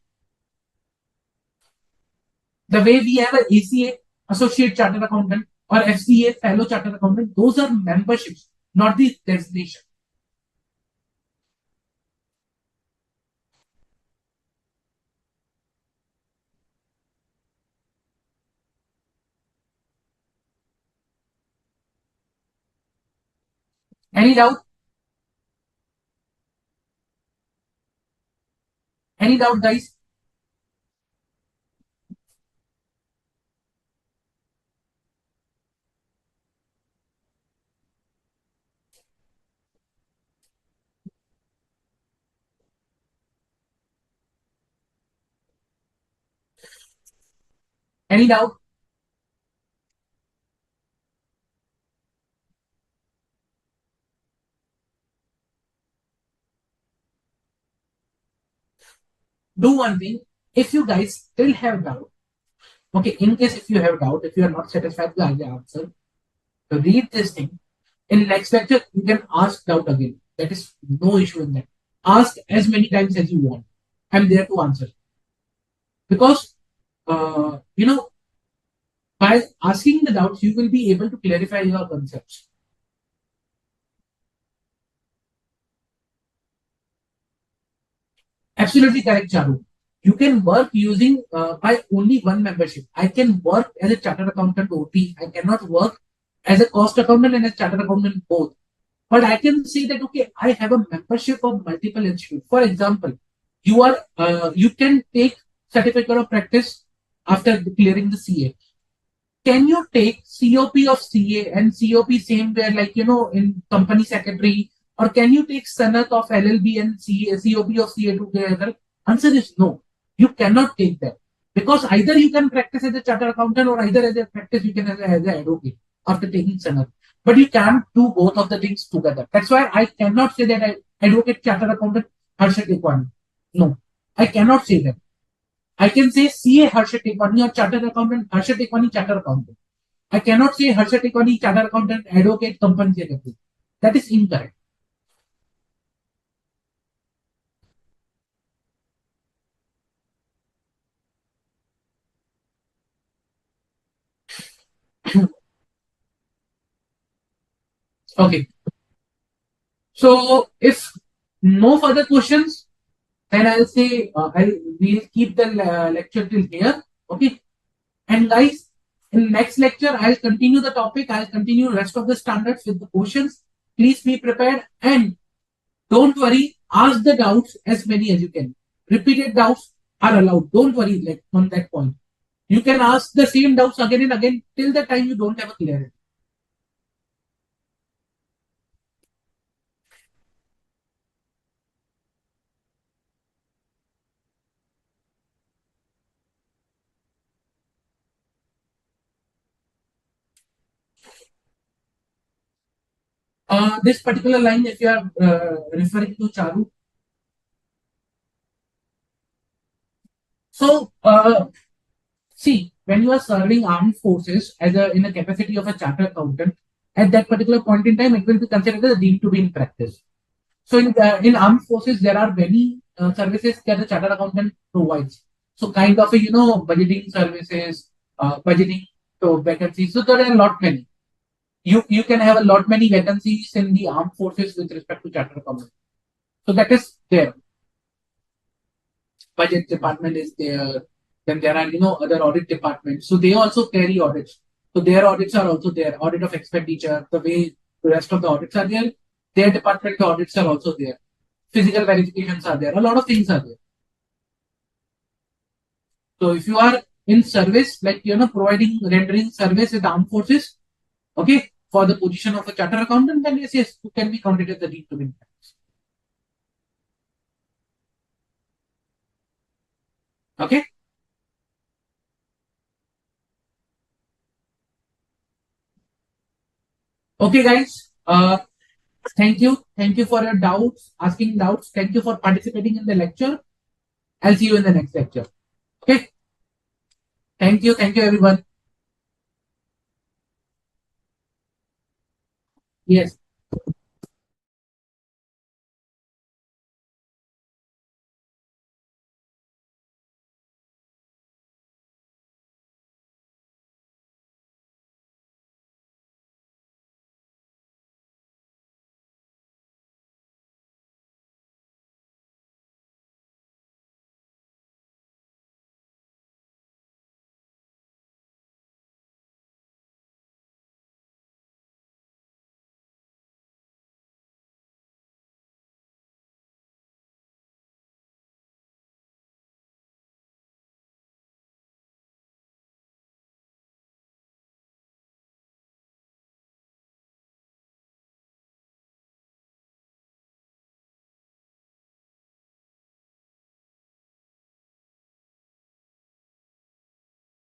The way we have an ACA, Associate Chartered Accountant, or FCA, Fellow Chartered Accountant, those are memberships, not the designation. Any doubt? Any doubt, guys? Any doubt? Do one thing. If you guys still have doubt, okay, in case if you have doubt, if you are not satisfied with the answer, read this thing. In next lecture, you can ask doubt again. That is no issue in that. Ask as many times as you want. I'm there to answer. Because, by asking the doubts, you will be able to clarify your concepts. Absolutely correct, Charu. You can work using by only one membership. I can work as a chartered accountant OT. I cannot work as a cost accountant and a chartered accountant both. But I can say that okay, I have a membership of multiple institutes. For example, you can take certificate of practice after clearing the CA. Can you take COP of CA and COP same where like in company secretary, or can you take Sanat of LLB and COP of CA together? Answer is no. You cannot take that because either you can practice as a chartered accountant or either as a practice you can as an advocate after taking Sanat. But you can't do both of the things together. That's why I cannot say that I advocate chartered accountant Harshad Tekwani. No, I cannot say that. I can say CA Harshad Tekwani or chartered accountant Harshad Tekwani chartered accountant. I cannot say Harshad Tekwani chartered accountant advocate company secretary. That is incorrect. Okay. So if no further questions, then I'll say we'll keep the lecture till here. Okay. And guys, in next lecture, I'll continue the topic. I'll continue rest of the standards with the questions. Please be prepared and don't worry. Ask the doubts as many as you can. Repeated doubts are allowed. Don't worry like on that point. You can ask the same doubts again and again till the time you don't have a clarity. This particular line, if you are referring to Charu, so see, when you are serving armed forces as a in a capacity of a chartered accountant, at that particular point in time, it will be considered as deemed to be in practice. So in armed forces, there are many services that a chartered accountant provides. So kind of a, budgeting services, budgeting vacancies. So there are a lot many. You can have a lot many vacancies in the armed forces with respect to chartered accountant. So that is there. Budget department is there. Then there are other audit departments. So they also carry audits. So their audits are also there. Audit of expenditure, the way the rest of the audits are there. Their department audits are also there. Physical verifications are there. A lot of things are there. So if you are in service, like providing rendering service with armed forces, okay, for the position of a charter accountant, then yes, you can be counted as the deep domain practice. Okay. Okay, guys. Thank you. Thank you for your doubts, asking doubts. Thank you for participating in the lecture. I'll see you in the next lecture. Okay. Thank you. Thank you, everyone. Yes.